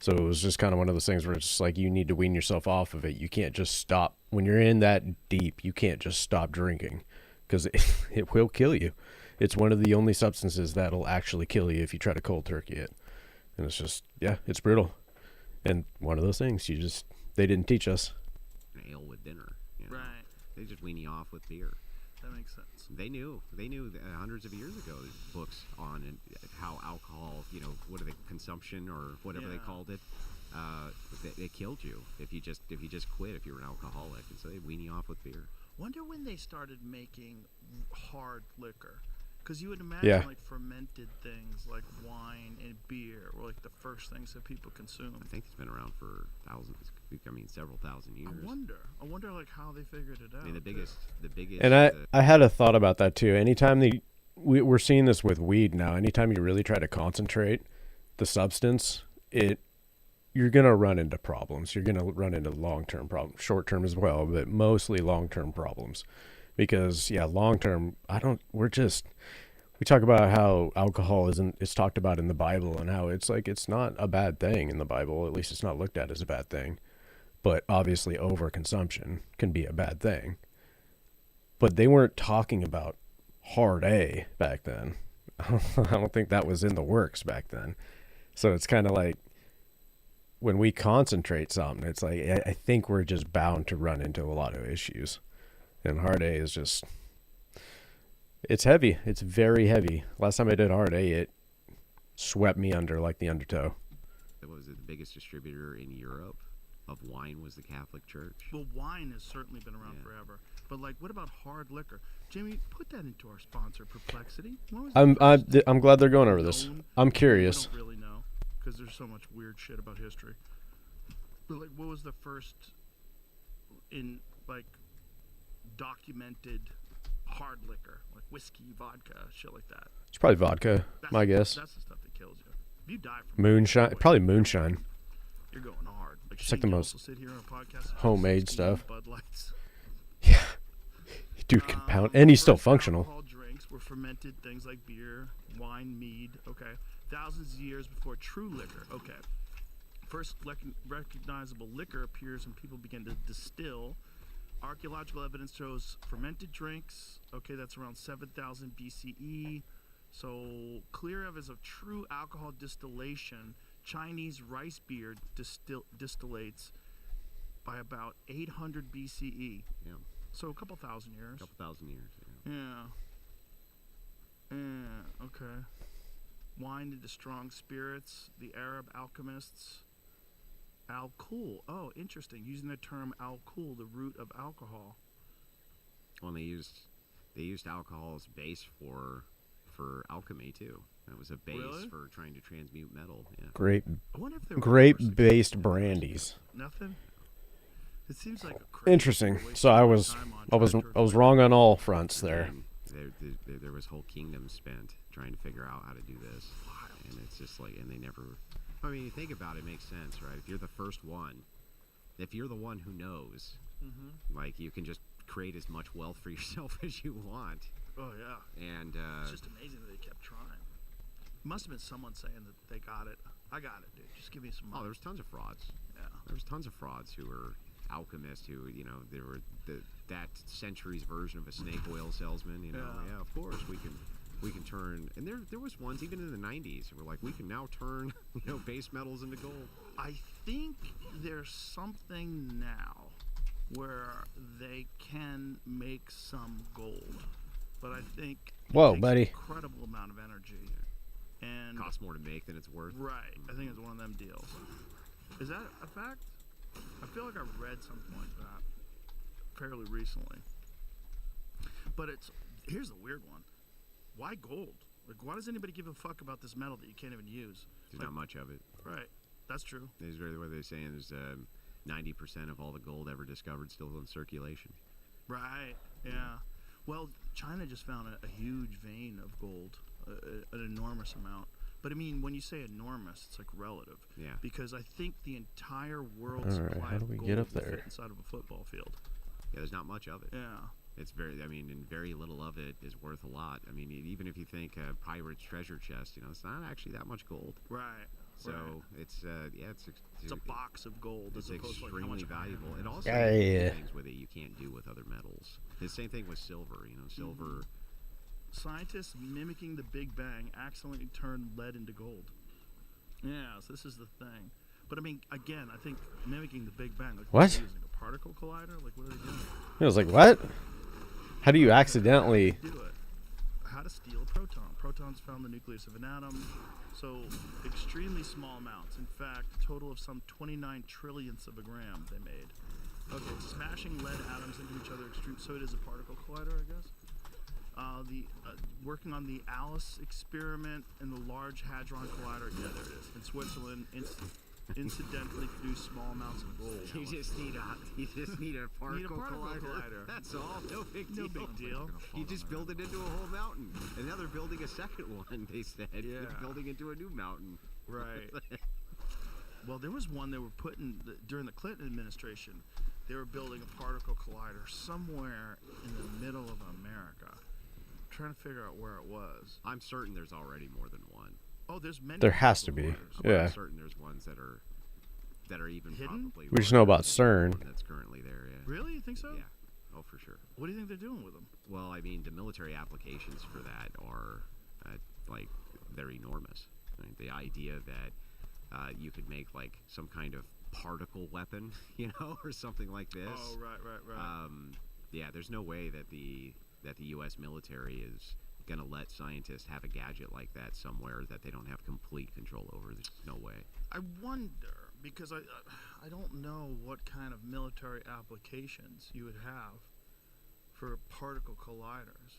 So it was just kind of one of those things where it's just like, you need to wean yourself off of it. You can't just stop. When you're in that deep, you can't just stop drinking because it will kill you. It's one of the only substances that'll actually kill you if you try to cold turkey it. And it's just, yeah, it's brutal. And one of those things they didn't teach us. Ale with dinner. You know? Right. They just wean you off with beer. That makes sense. They knew that hundreds of years ago, there's books on how alcohol, you know, what are they, consumption or whatever they Yeah. called it, it killed you if you just quit if you were an alcoholic, and so they wean you off with beer. Wonder when they started making hard liquor. Because you would imagine Yeah. like fermented things like wine and beer were like the first things that people consume. I think it's been around for several thousand years. I wonder like how they figured it out. I mean, the biggest. And I had a thought about that too. Anytime we're seeing this with weed now, anytime you really try to concentrate the substance, you're going to run into problems. You're going to run into long-term problems, short-term as well, but mostly long-term problems. Because yeah, long-term, we talk about how alcohol it's talked about in the Bible and how it's like, it's not a bad thing in the Bible. At least it's not looked at as a bad thing. But obviously overconsumption can be a bad thing. But they weren't talking about hard A back then. I don't think that was in the works back then. So it's kind of like when we concentrate something, it's like, I think we're just bound to run into a lot of issues. And hard A is just, it's heavy. It's very heavy. Last time I did hard A, it swept me under like the undertow. That was the biggest distributor in Europe of wine was the Catholic Church. Well, wine has certainly been around forever. But like, what about hard liquor? Jamie, put that into our sponsor, Perplexity. When was the first I'm glad they're going over this. known- I'm curious. We don't really know because there's so much weird shit about history. But like, what was the first in like documented hard liquor, like whiskey, vodka, shit like that? It's probably vodka, my guess. That's the stuff that kills you. If you die from Moonshine, poison, probably moonshine. you're going hard. Like It's like Shane the Gillis most will sit here on a podcast and homemade 16 stuff. Bud Lights. Dude can pound, and he's still First functional. Alcohol drinks were fermented things like beer, wine, mead. Okay, thousands of years before true liquor. Okay, first recognizable liquor appears when people begin to distill. Archaeological evidence shows fermented drinks. Okay, that's around 7,000 BCE. So clear evidence of true alcohol distillation. Chinese rice beer distillates by about 800 BCE. Yeah, So a couple thousand years. a couple thousand years. Yeah. Yeah. Okay. Wine into strong spirits. The Arab alchemists. Alcohol. Oh, interesting. Using the term alcohol, the root of alcohol. Well, and they used alcohol as base for alchemy too. That was a base Really? for trying to transmute metal. Yeah. I wonder if they were more Grape-based successful. brandies. Nothing. It seems like a crazy Interesting. waste So of I our was time on I was trying to I was avoid- wrong on all fronts there. And there was whole kingdoms spent trying to figure out how to do this, and it's just like, and they never. I mean, you think about it, it makes sense, right? If you're the first one, if you're the one who knows, like you can just create as much wealth for yourself as you want, Oh yeah. and It's just amazing that they kept trying. Must have been someone saying that they got it. I got it, dude. Just give me some Oh, money. there's tons of frauds. Yeah. There was tons of frauds who were alchemists who, they were that century's version of a snake oil salesman. Yeah. Of course we can turn. And there was ones even in the 90s who were like, we can now turn base metals into gold. I think there's something now where they can make some gold, but I think it Whoa, takes buddy. an incredible amount of energy, and Costs more to make than it's worth. right. I think it's one of them deals. Is that a fact? I feel like I read something like that fairly recently. But here's the weird one. Why gold? Like, why does anybody give a fuck about this metal that you can't even use? There's Like, not much of it. right. That's true. There's really what they're saying is 90% of all the gold ever discovered still in circulation. Right. Yeah. Well, China just found a huge vein of gold, an enormous amount. But I mean, when you say enormous, it's like relative. Yeah. Because I think the entire world's All right, supply how do of we gold get up will fit there? inside of a football field. Yeah, there's not much of it. Yeah. It's and very little of it is worth a lot. I mean, even if you think a pirate's treasure chest, it's not actually that much gold. Right. So right. it's It's a box of gold It's as opposed to like how extremely much valuable. iron And it is. also Yeah, you can do yeah. things with it you can't do with other metals. The same thing with silver. Silver. Scientists mimicking the Big Bang accidentally turned lead into gold. Yeah, so this is the thing. But I mean, again, I think mimicking the Big Bang, like What? are they using a particle collider? Like, what are they doing? I was like, what? How do you accidentally? Do it. How to steal a proton. Protons found in the nucleus of an atom, so extremely small amounts. In fact, a total of some 29 trillionths of a gram they made. Okay, smashing lead atoms into each other extreme. So it is a particle collider, I guess. Working on the ALICE experiment and the Large Hadron Collider. Yeah, there it is. In Switzerland, incidentally produced small amounts of gold. You just need a particle, collider. That's all. No big deal. No big deal. You just build it into a whole mountain. And now they're building a second one. They said Yeah. they're building into a new mountain. Right. Well, there was one they were putting during the Clinton administration. They were building a particle collider somewhere in the middle of America. I'm trying to figure out where it was. I'm certain there's already more than one. Oh, there's many. There has to particle be. colliders. But Yeah. I'm certain there's ones that are even Hidden? probably. We just know about larger than the CERN. one that's currently there. Yeah. Really? You think so? Yeah. Oh, for sure. What do you think they're doing with them? Well, I mean, the military applications for that are they're enormous. I mean, the idea that you could make like some kind of particle weapon, or something like this. Oh, right. Yeah, there's no way that the U.S. military is going to let scientists have a gadget like that somewhere that they don't have complete control over. There's no way. I wonder because I don't know what kind of military applications you would have for particle colliders.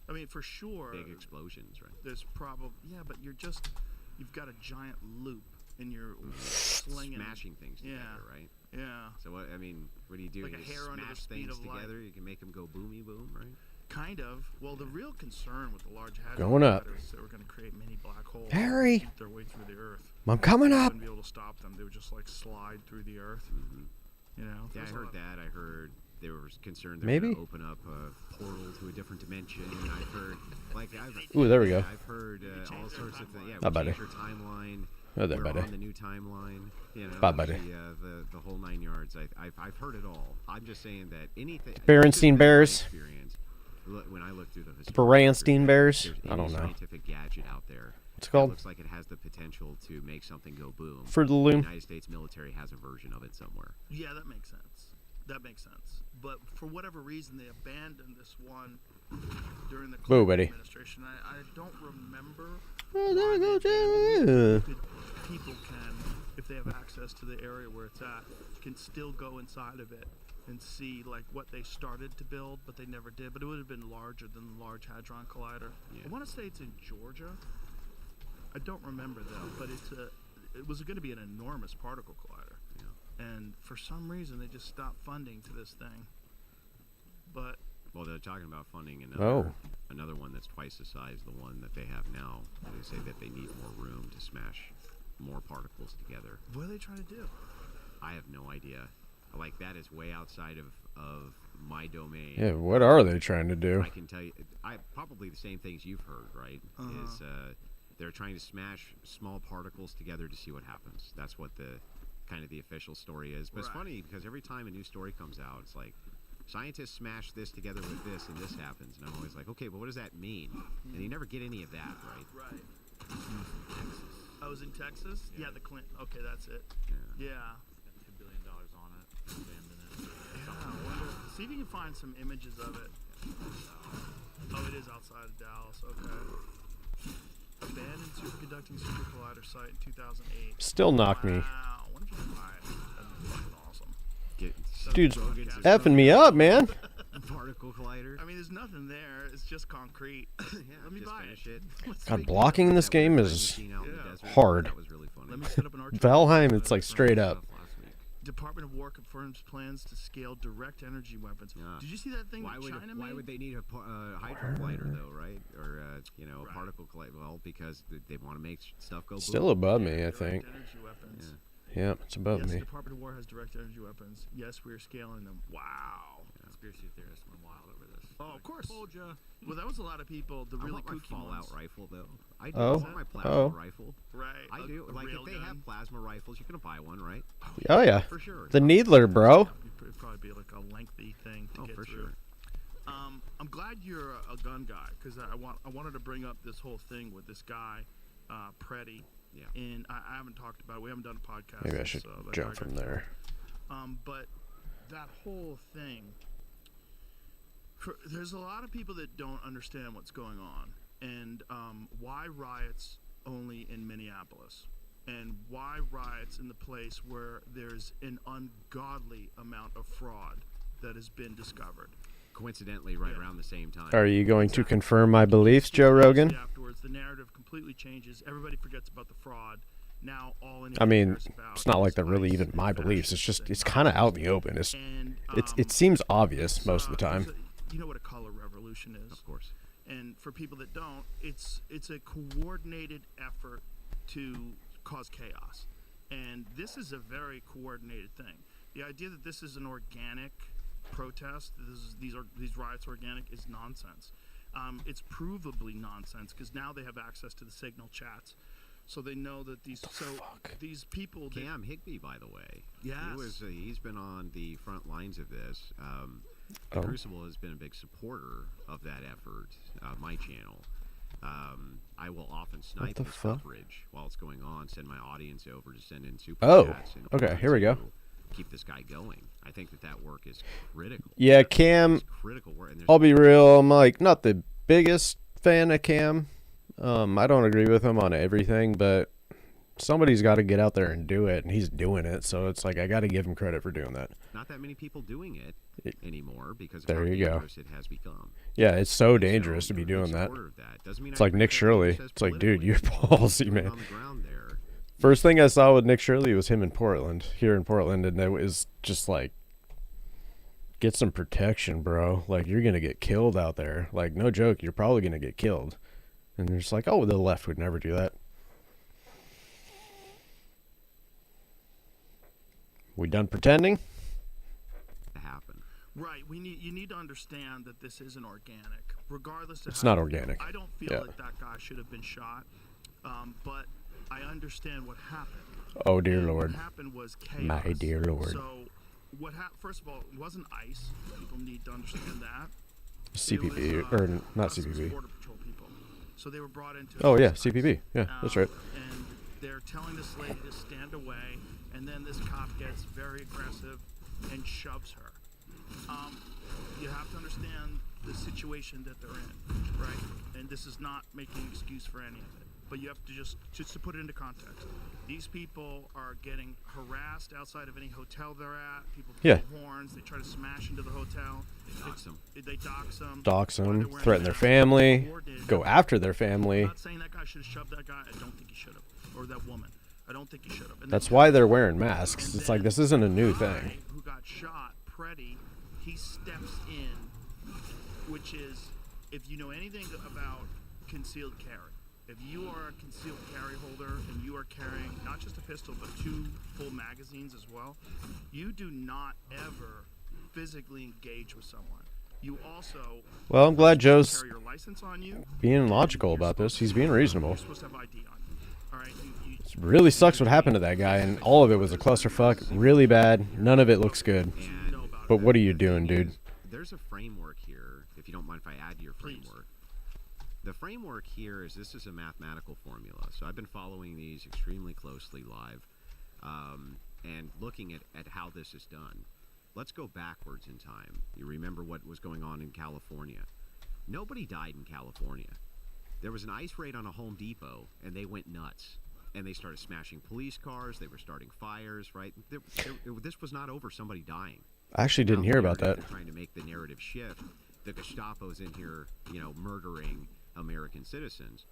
I mean, for sure. Big explosions, right? There's probably but you've got a giant loop and you're slinging Smashing things together, right? Yeah. So what do you do? Like a You hair under the smash speed things of light. together. You can make them go boomy boom, right? Kind of. Well, the real concern with the Large Hadron Going up. Colliders is that we're going to create mini black holes Harry! that eat their way through the Earth. I'm coming You up. wouldn't be able to stop them. They would just like slide through the Earth. You know. Yeah, There's I a heard lot- that. I heard they were concerned they Maybe? were going to open up a portal to a different dimension. I've heard, Ooh, there we go. I've heard all changed their sorts of things. Yeah, Bye, we buddy. changed your timeline. Oh, there, we're buddy. on the new timeline. Bye, buddy. The whole 9 yards. I've heard it all. I'm just saying that anything. Berenstein this has been my Bears? experience. When I look through the Berenstein Bears? there's I don't any know. scientific gadget out there. What's it that called? looks like it has the potential to make something go boom. Fruit of the The Loom? United States military has a version of it somewhere. Yeah, that makes sense. But for whatever reason, they abandoned this one during the Whoa, Clinton buddy. administration. I don't remember. Oh, there why we go, they abandoned it. Jay. People can, if they have access to the area where it's at, can still go inside of it and see like what they started to build, but they never did. But it would have been larger than the Large Hadron Collider. Yeah. I want to say it's in Georgia. I don't remember though, but it was going to be an enormous particle collider. Yeah. And for some reason, they just stopped funding to this thing. But Well, they're talking about funding Oh. another one that's twice the size of the one that they have now. They say that they need more room to smash more particles together. what are they trying to do? I have no idea. Like, that is way outside of my domain. Yeah, what are they trying to do? I can tell you, probably the same things you've heard, right? Uh-huh. Is They're trying to smash small particles together to see what happens. That's what the kind of the official story is. But it's Right. funny because every time a new story comes out, it's like scientists smash this together with this, and this happens. And I'm always like, okay, but what does that mean? And you never get any of that, right? Right. I was in Texas. Yeah, the Clinton. Okay, that's it. Yeah. Yeah. $2 billion on it. Abandoned it. I wonder. See if you can find some images of it. Oh, it is outside of Dallas. Okay. Abandoned superconducting super collider site in 2008. Still knock me. Wow. I wonder if you can buy it. That'd be fucking awesome. Get Dude's Rogan's effing me up, man. particle collider. I mean, there's nothing there. It's just concrete. Yeah, Let me just buy finish it. it. Let's God, make it. blocking in this That game weird is machine out in the Yeah. desert, hard. That was really funny. Let me set up an archer. Valheim, it's like straight up. Last week. Department of War confirms plans to scale direct energy weapons. Yeah. Did you see that thing Why that would China why made? would they need a hydro collider though, right? Or you know, a Right. particle collider? Well, because they want to make stuff go. Still boom. above me, I Direct think. energy weapons. Yeah. Yeah, it's above Yes, the me. Department of War has direct energy weapons. Yes, we are scaling them. Wow. Conspiracy theorists went wild over this. Oh, of course. Told ya. Well, that was a lot of people. The I really want my kooky Fallout ones. rifle though. I do. Oh. I want my plasma Oh. rifle. Right. I do. A Like rail if they gun. have plasma rifles, you're gonna buy one, right? Oh yeah, For sure. the Needler, bro. It'd probably be like a lengthy thing to Oh, get for through. sure. I'm glad you're a gun guy because I wanted to bring up this whole thing with this guy, Preddy. Yeah. And I haven't talked about it. We haven't done a podcast. Maybe I since, should that jump guy from got there. But that whole thing, there's a lot of people that don't understand what's going on, and why riots only in Minneapolis, and why riots in the place where there's an ungodly amount of fraud that has been discovered. Coincidentally, right Yeah. around the same time. Are you going to confirm my beliefs, Joe Rogan? Afterwards, the narrative completely changes. Everybody forgets about the fraud. Now all anyone I mean, cares about it's not like is they're really ICE even and my beliefs. It's just it's kind of out in the open. It's And, it seems obvious most of the there's time. you know what a color revolution is. Of course. And for people that don't, it's a coordinated effort to cause chaos. And this is a very coordinated thing. The idea that this is an organic protest, these riots organic, is nonsense. It's provably nonsense because now they have access to the signal chats, so they know that these these people. Cam Higby, by the way. Yes. He's been on the front lines of this. Oh. Crucible has been a big supporter of that effort. My channel. I will often snipe the his fuck? coverage while it's going on. Send my audience over to send in super Oh, chats in okay, order here we go. to Keep this guy going. I think that work is critical. Yeah, Cam. It's critical work. And there's I'll be real. I'm like not the biggest fan of Cam. I don't agree with him on everything, but somebody's got to get out there and do it, and he's doing it. So it's like I got to give him credit for doing that. not that many people doing it anymore because of There how you go. dangerous it has become. Yeah, it's so dangerous to So, be I'm a big doing that. supporter of that. Doesn't mean It's I like Nick agree with everything Shirley. he says It's like, dude, you're politically. ballsy, Doing it man. on the ground there. First thing I saw with Nick Shirley was him in Portland, here in Portland, and it was just like, get some protection, bro. Like, you're going to get killed out there. Like, no joke, you're probably going to get killed. And they're just like, oh, the left would never do that. We done pretending? To happen. Right. You need to understand that this isn't organic, regardless of. It's how not you feel. organic. I don't feel Yeah. like that guy should have been shot, but I understand what happened. Oh, dear And Lord. What happened was chaos. My dear Lord. So, first of all, it wasn't ICE. People need to understand that. CPP, It was, or not Customs and CPP. Border Patrol people. So they were brought into. Oh, yeah, ICE. CPP. Yeah, that's right. And they're telling this lady to stand away, and then this cop gets very aggressive and shoves her. You have to understand the situation that they're in, right? And this is not making an excuse for any of it. But you have to just to put it into context. These people are getting harassed outside of any hotel they're at. People blow Yeah. horns. They try to smash into the hotel. Dox 'em. They dox them. Dox them, threaten their family, go after their I'm family. not saying that guy should have shoved that guy. I don't think he should have. Or that woman. I don't think he should have. And That's then- why they're wearing masks. and It's like, then this isn't a new the thing. guy who got shot, Preddy, he steps in, which is, if you know anything about concealed carry, if you are a concealed carry holder and you are carrying not just a pistol but 2 full magazines as well, you do not ever physically engage with someone. You also Well, I'm glad Joe's carry your license on you. being logical about this. He's being reasonable. You're supposed to have ID on you. All right. It really sucks what happened to that guy, and all of it was a clusterfuck. Really bad. None of it looks good. You know about But it. what are you doing, dude? There's a framework here, if you don't mind if I add to your Please. framework. The framework here is this is a mathematical formula. So I've been following these extremely closely live and looking at how this is done. Let's go backwards in time. You remember what was going on in California. Nobody died in California. There was an ice raid on a Home Depot, and they went nuts. And they started smashing police cars. They were starting fires, right? This was not over somebody dying. I actually didn't Now hear the about that. narrative, they're trying to make the narrative shift. The Gestapo's in here, murdering American citizens.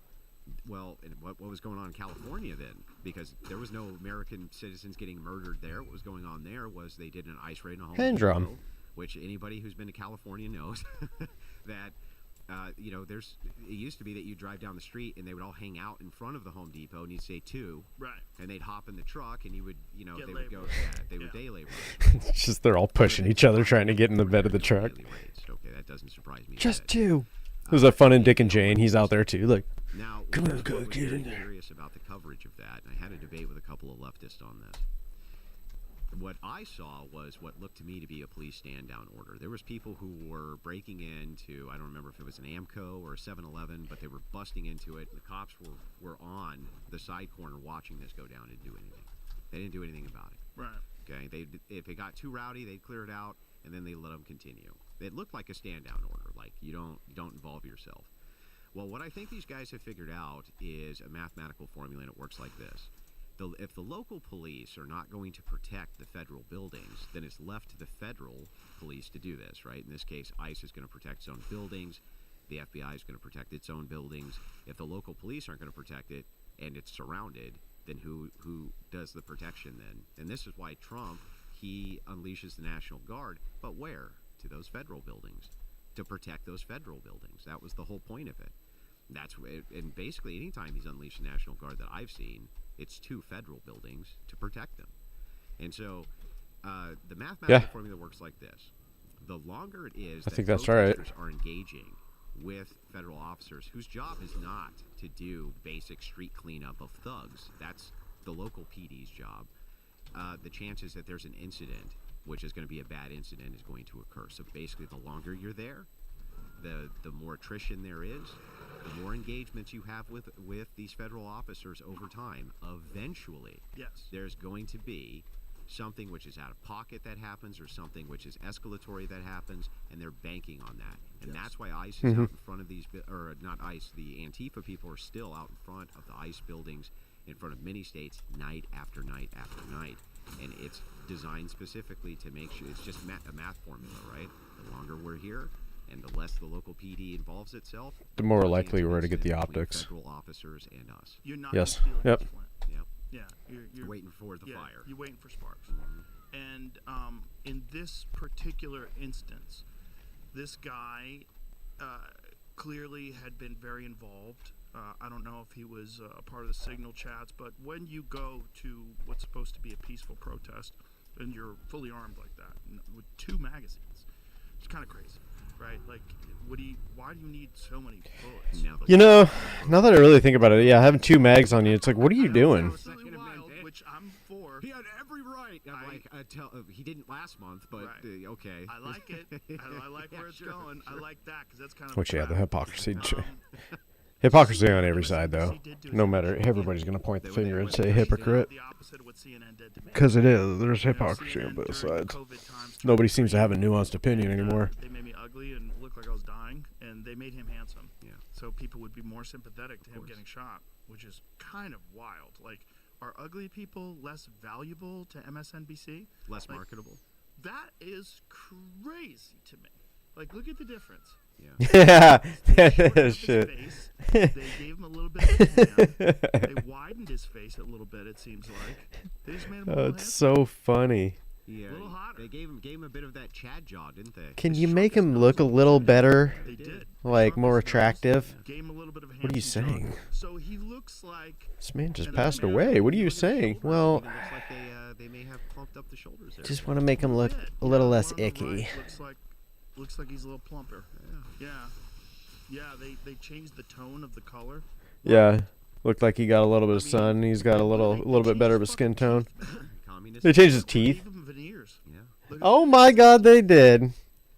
Well, and what was going on in California then? Because there was no American citizens getting murdered there. What was going on there was they did an ice raid in a Home Hand drum. Depot, which anybody who's been to California knows that. It used to be that you drive down the street and they would all hang out in front of the Home Depot and you'd say two, Right. and they'd hop in the truck and you would, Get they would go, labored. they would Yeah. day labor. It's just they're all pushing each other trying to get in the bed of the truck. Daily rates. Okay, that doesn't surprise me. Just that. two. There's that fun in Dick and Jane. He's out there too. Like, Now, Come on, here's go, what was get very in there. curious about the coverage of that, and I had a debate with a couple of leftists on this. What I saw was what looked to me to be a police stand-down order. There was people who were breaking into, I don't remember if it was an Amco or a 7-Eleven, but they were busting into it, and the cops were on the side corner watching this go down and didn't do anything. They didn't do anything about it. Right. Okay, if it got too rowdy, they'd clear it out, and then they let them continue. It looked like a stand-down order, like you don't involve yourself. Well, what I think these guys have figured out is a mathematical formula, and it works like this. If the local police are not going to protect the federal buildings, then it's left to the federal police to do this, right? In this case, ICE is going to protect its own buildings. The FBI is going to protect its own buildings. If the local police aren't going to protect it and it's surrounded, then who does the protection then? And this is why Trump, he unleashes the National Guard, but where? To those federal buildings, to protect those federal buildings. That was the whole point of it. And basically, anytime he's unleashed the National Guard that I've seen, it's to federal buildings to protect them. And so the mathematical formula works like this. The longer it is that think that's right. protesters are engaging with federal officers whose job is not to do basic street cleanup of thugs. That's the local PD's job. The chances that there's an incident, which is going to be a bad incident, is going to occur. So basically, the longer you're there, the more attrition there is, the more engagements you have with these federal officers over time. Eventually, Yes. there's going to be something which is out of pocket that happens, or something which is escalatory that happens, and they're banking on that. And that's why ICE is out in front of these, or not ICE, the Antifa people are still out in front of the ICE buildings in front of many states night after night after night. And it's designed specifically to make sure, it's just a math formula, right? The longer we're here, and the less the local PD involves itself, the more the likely we're to get incidents the between optics. Federal officers and us. You're not Yes. gonna steal Yep. this, Flint. Yep. Yeah. You're Waiting for the fire. You're waiting for sparks. And in this particular instance, this guy clearly had been very involved. I don't know if he was a part of the signal chats, but when you go to what's supposed to be a peaceful protest and you're fully armed like that with 2 magazines, it's kind of crazy, right? Like, why do you need so many bullets? Now the You know, now that I really think about it, yeah, having 2 mags on you, it's like, what are you I know doing? that sounds really wild, which I'm for. He had every right. He didn't last month, but Right. okay. I like it. I like Yeah, where it's sure, going. I sure. like that because that's kind of Which, yeah, the crap. hypocrisy. Um, Hypocrisy on every side, though. MSNBC did do No some matter, interesting everybody's going to point the They were finger there and with say the- hypocrite. The opposite of what CNN did to me. Because it is. There's You know, hypocrisy on CNN both during sides. COVID times Nobody tried to seems to create- have a nuanced opinion anymore. They made me ugly and look like I was dying, and they made him handsome. Yeah. So people would be more sympathetic to him course. getting shot, which is kind of wild. Like, are ugly people less valuable to MSNBC? Less Like, marketable. That is crazy to me. Like, look at the difference. Yeah. Yeah, They that shortened is up his shit. face. They gave him a little bit of a tan. They widened his face a little bit, it seems like. They just made him a Oh, little it's handsome. so funny. Yeah. little hotter. They gave him a bit of that Chad jaw, didn't they? Can They you shrunk make his him nose look a little little bit. better? They did. Like, Shrunk more his nose, attractive? Gave him a little bit of a What are you handsome jaw. saying? So he looks like This man just And passed then away. What are you look at his saying? shoulder. Well, Even looks like they may have plumped up the shoulders there. just want to make him look bit. a little Yeah, less one on the icky. right looks like Looks like he's a little plumper. Yeah. They changed the tone of the color. Yeah, looked like he got a little bit of sun. He's got a little bit better of a skin tone. They changed his teeth. Even veneers. Yeah. Look at Oh that. my God, they did.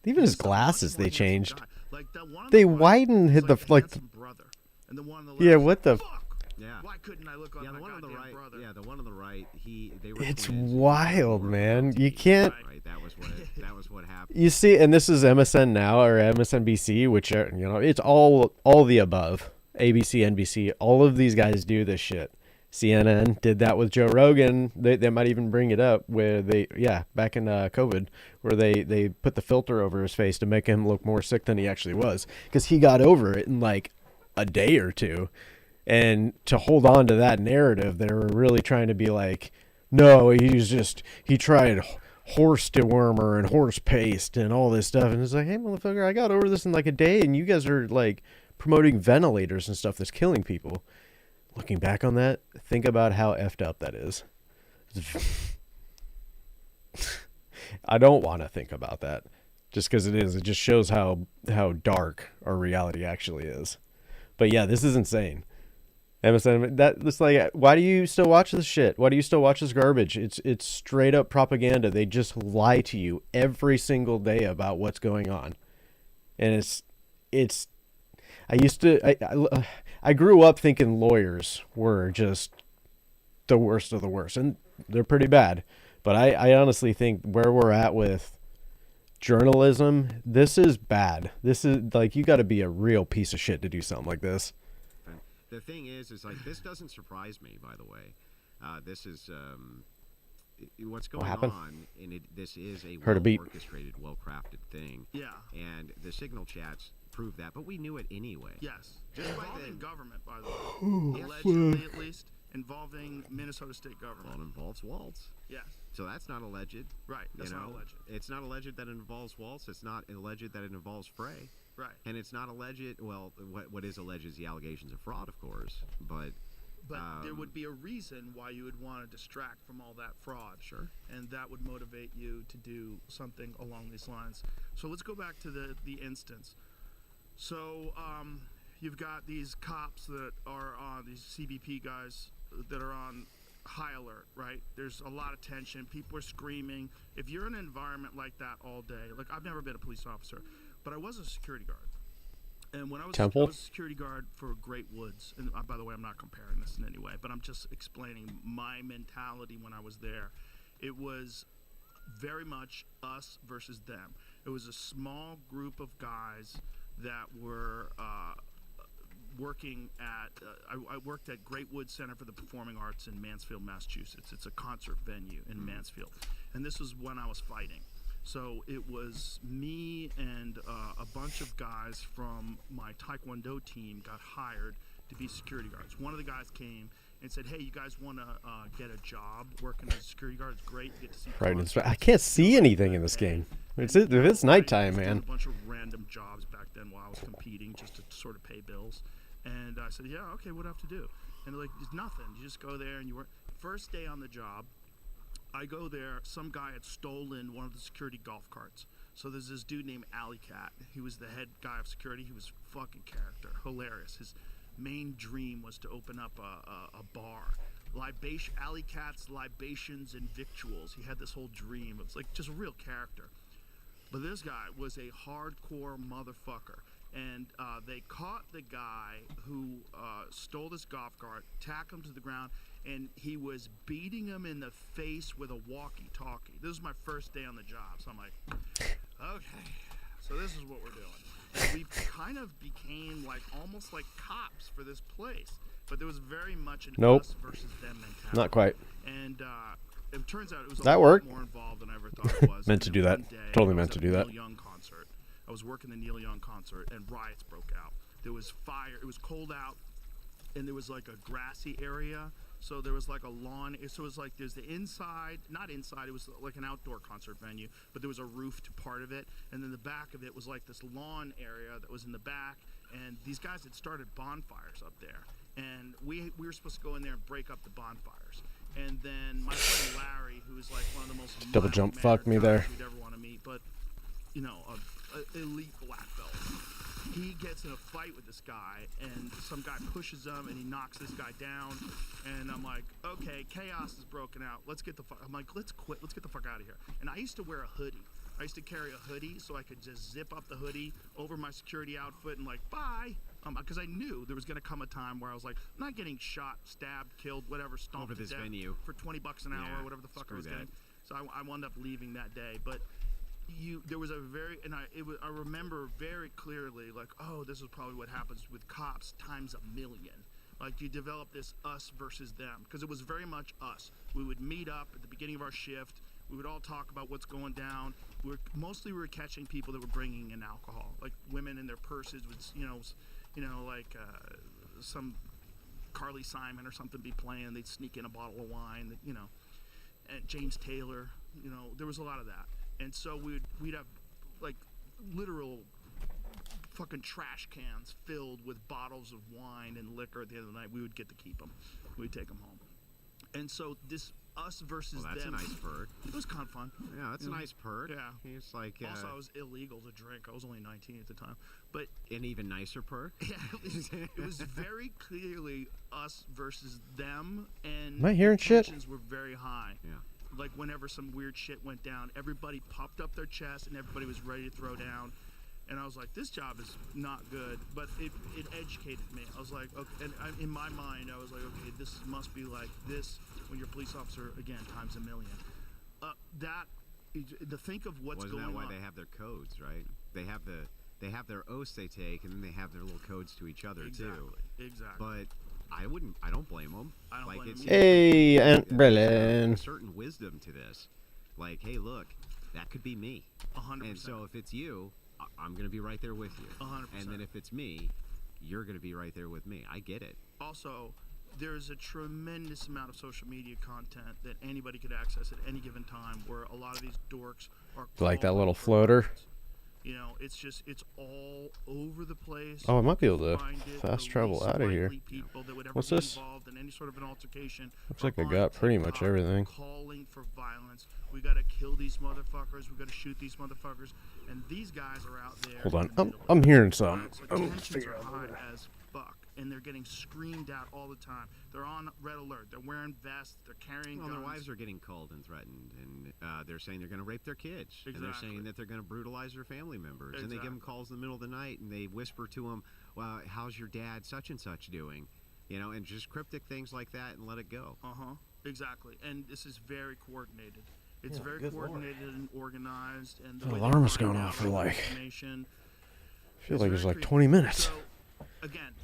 Even his He's so glasses much more they handsome changed. guy. Like that one on They the right widened is hit the a like. handsome brother. And the one on the left Yeah, is what the? fuck. Yeah. Why couldn't I look on Yeah, my the one on the goddamn right. brother? Yeah, the one on the right. They were. It's twins. wild, They were man. about to You be, can't. Right. That was what happened. You see, and this is MSN now or MSNBC, which are, it's all the above. ABC, NBC, all of these guys do this shit. CNN did that with Joe Rogan. They might even bring it up where back in COVID, where they put the filter over his face to make him look more sick than he actually was, because he got over it in like a day or two. And to hold on to that narrative, they were really trying to be like, no, he tried horse dewormer and horse paste and all this stuff. And it's like, hey, motherfucker, I got over this in like a day, and you guys are like promoting ventilators and stuff that's killing people. Looking back on that, think about how effed up that is. I don't want to think about that, just because it is. It just shows how dark our reality actually is. But yeah, this is insane. MSN, that's like, why do you still watch this shit? Why do you still watch this garbage? It's straight up propaganda. They just lie to you every single day about what's going on, and it's. I grew up thinking lawyers were just the worst of the worst, and they're pretty bad. But I honestly think where we're at with journalism, this is bad. This is like, you got to be a real piece of shit to do something like this. The thing is like, this doesn't surprise me. By the way, this is what's going happened? on, and this is a Heard a beep. orchestrated, well-crafted thing. Yeah. And the signal chats prove that, but we knew it anyway. Yes. Involving government, by the way. Allegedly, at least, involving Minnesota state Well, government. it involves Waltz, Yes. so that's not alleged. Right. That's you know? not alleged. It's not alleged that it involves Waltz. It's not alleged that it involves Frey. Right. And it's not alleged. Well, what is alleged is the allegations of fraud, of course. But But there would be a reason why you would want to distract from all that fraud. Sure. And that would motivate you to do something along these lines. So let's go back to the instance. So you've got these cops that are on, these CBP guys that are on high alert, right? There's a lot of tension. People are screaming. If you're in an environment like that all day, like, I've never been a police officer, but I was a security guard. And when I was Temple? a security guard for Great Woods, and by the way, I'm not comparing this in any way, but I'm just explaining my mentality when I was there. It was very much us versus them. It was a small group of guys that were working at, I worked at Great Woods Center for the Performing Arts in Mansfield, Massachusetts. It's a concert venue in Mansfield. And this was when I was fighting. So it was me and a bunch of guys from my Taekwondo team got hired to be security guards. One of the guys came and said, hey, you guys want to get a job working as a security guard? It's great. You get to see Right. concerts. I can't see anything in this game. If it's nighttime, I did man. a bunch of random jobs back then while I was competing just to sort of pay bills. And I said, yeah, okay, what do I have to do? And they're like, it's nothing. You just go there and you work. First day on the job, I go there, some guy had stolen one of the security golf carts. So there's this dude named Alley Cat. He was the head guy of security. He was fucking character, hilarious. His main dream was to open up a bar. Alley Cat's Libations and Victuals. He had this whole dream. It was like just a real character. But this guy was a hardcore motherfucker. And they caught the guy who stole this golf cart, tacked him to the ground, and he was beating him in the face with a walkie-talkie. This was my first day on the job, so I'm like, okay, so this is what we're doing. And we kind of became like almost like cops for this place, but there was very much an Nope. us versus them mentality. Not quite. And it turns out it was a That lot worked. more involved than I ever thought it was. Meant to And do then that. one day, Totally I meant was to at do the that. Neil Young concert. I was working the Neil Young concert, and riots broke out. There was fire. It was cold out, and there was like a grassy area. So there was like a lawn. So it was like there's the inside, not inside. It was like an outdoor concert venue, but there was a roof to part of it, and then the back of it was like this lawn area that was in the back. And these guys had started bonfires up there, and we were supposed to go in there and break up the bonfires. And then my friend Larry, who is like one of the most Double jump fucked me mild-mannered there. guys you'd ever want to meet, but you know, elite black belt. He gets in a fight with this guy, and some guy pushes him, and he knocks this guy down. And I'm like, okay, chaos is broken out. Let's get the fuck. I'm like, let's quit. Let's get the fuck out of here. And I used to wear a hoodie. I used to carry a hoodie so I could just zip up the hoodie over my security outfit and like, bye. Because I knew there was going to come a time where I was like, I'm not getting shot, stabbed, killed, whatever, stomped Over to this death venue. for $20 an hour Yeah, or whatever the fuck I screw was that. getting. So I wound up leaving that day. But there was a very, and I remember very clearly, like, oh, this is probably what happens with cops times a million. Like, you develop this us versus them, because it was very much us. We would meet up at the beginning of our shift. We would all talk about what's going down. We were catching people that were bringing in alcohol, like women in their purses with, like some Carly Simon or something be playing. They'd sneak in a bottle of wine, and James Taylor. There was a lot of that. And so we'd have like literal fucking trash cans filled with bottles of wine and liquor at the end of the night. We would get to keep them. We'd take them home. And so this us versus Well, that's them. a nice perk. It was kind of fun. Yeah, that's a nice perk. Yeah. It's like Also, I was illegal to drink. I was only 19 at the time. But an even nicer perk. yeah, it was very clearly us versus them. And Am I hearing the shit? tensions were very high. Yeah. Like whenever some weird shit went down, everybody popped up their chest and everybody was ready to throw down. And I was like, this job is not good, but it educated me. I was like, okay, and in my mind, I was like, okay, this must be like this when you're a police officer, again, times a million. To think of what's Wasn't going that why on. they have their codes, right? They have their oaths they take, and then they have their little codes to each other too. Exactly. But I don't blame them. I don't blame 'em it's either. Hey, Aunt there's a Brilliant. certain wisdom to this. Like, hey, look, that could be me. 100%. And so if it's you, I'm going to be right there with you. 100%. And then if it's me, you're going to be right there with me. I get it. Also, there's a tremendous amount of social media content that anybody could access at any given time, where a lot of these dorks are Like that calling little for floater? violence. It's all over the place. Oh, I might be able to Find it. fast The travel least out of here. likely people that would ever What's be this? involved in any sort of an altercation Looks are like I on got pretty much TikTok everything. calling for violence. We got to kill these motherfuckers. We got to shoot these motherfuckers. And these guys are out there. Hold on. in the middle of I'm it. hearing some. So I'm tensions figure are out high where. as fuck, and they're getting screamed at all the time. They're on red alert. They're wearing vests. They're carrying Well, guns. their wives are getting called and threatened, and they're saying they're going to rape their kids, and they're Exactly. saying that they're going to brutalize their family members, and they give them Exactly. calls in the middle of the night, and they whisper to them, "Well, how's your dad, such and such, doing?" And just cryptic things like that, and let it go. Exactly. And this is very coordinated. It's Yeah, very good lord. coordinated and organized. And the The way they alarm is find going out off for all the like- information I feel is like it's very like creepy. 20 minutes. So, again,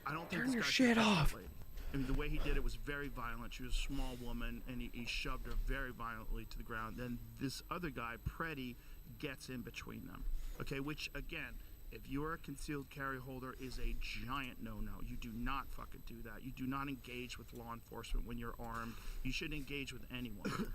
I don't think Turn this your guy shit took that off. lightly. I mean, the way he did it was very violent. She was a small woman, and he shoved her very violently to the ground. Then this other guy, Preddy, gets in between them. Okay, which, again, if you're a concealed carry holder, is a giant no-no. You do not fucking do that. You do not engage with law enforcement when you're armed. You shouldn't engage with anyone.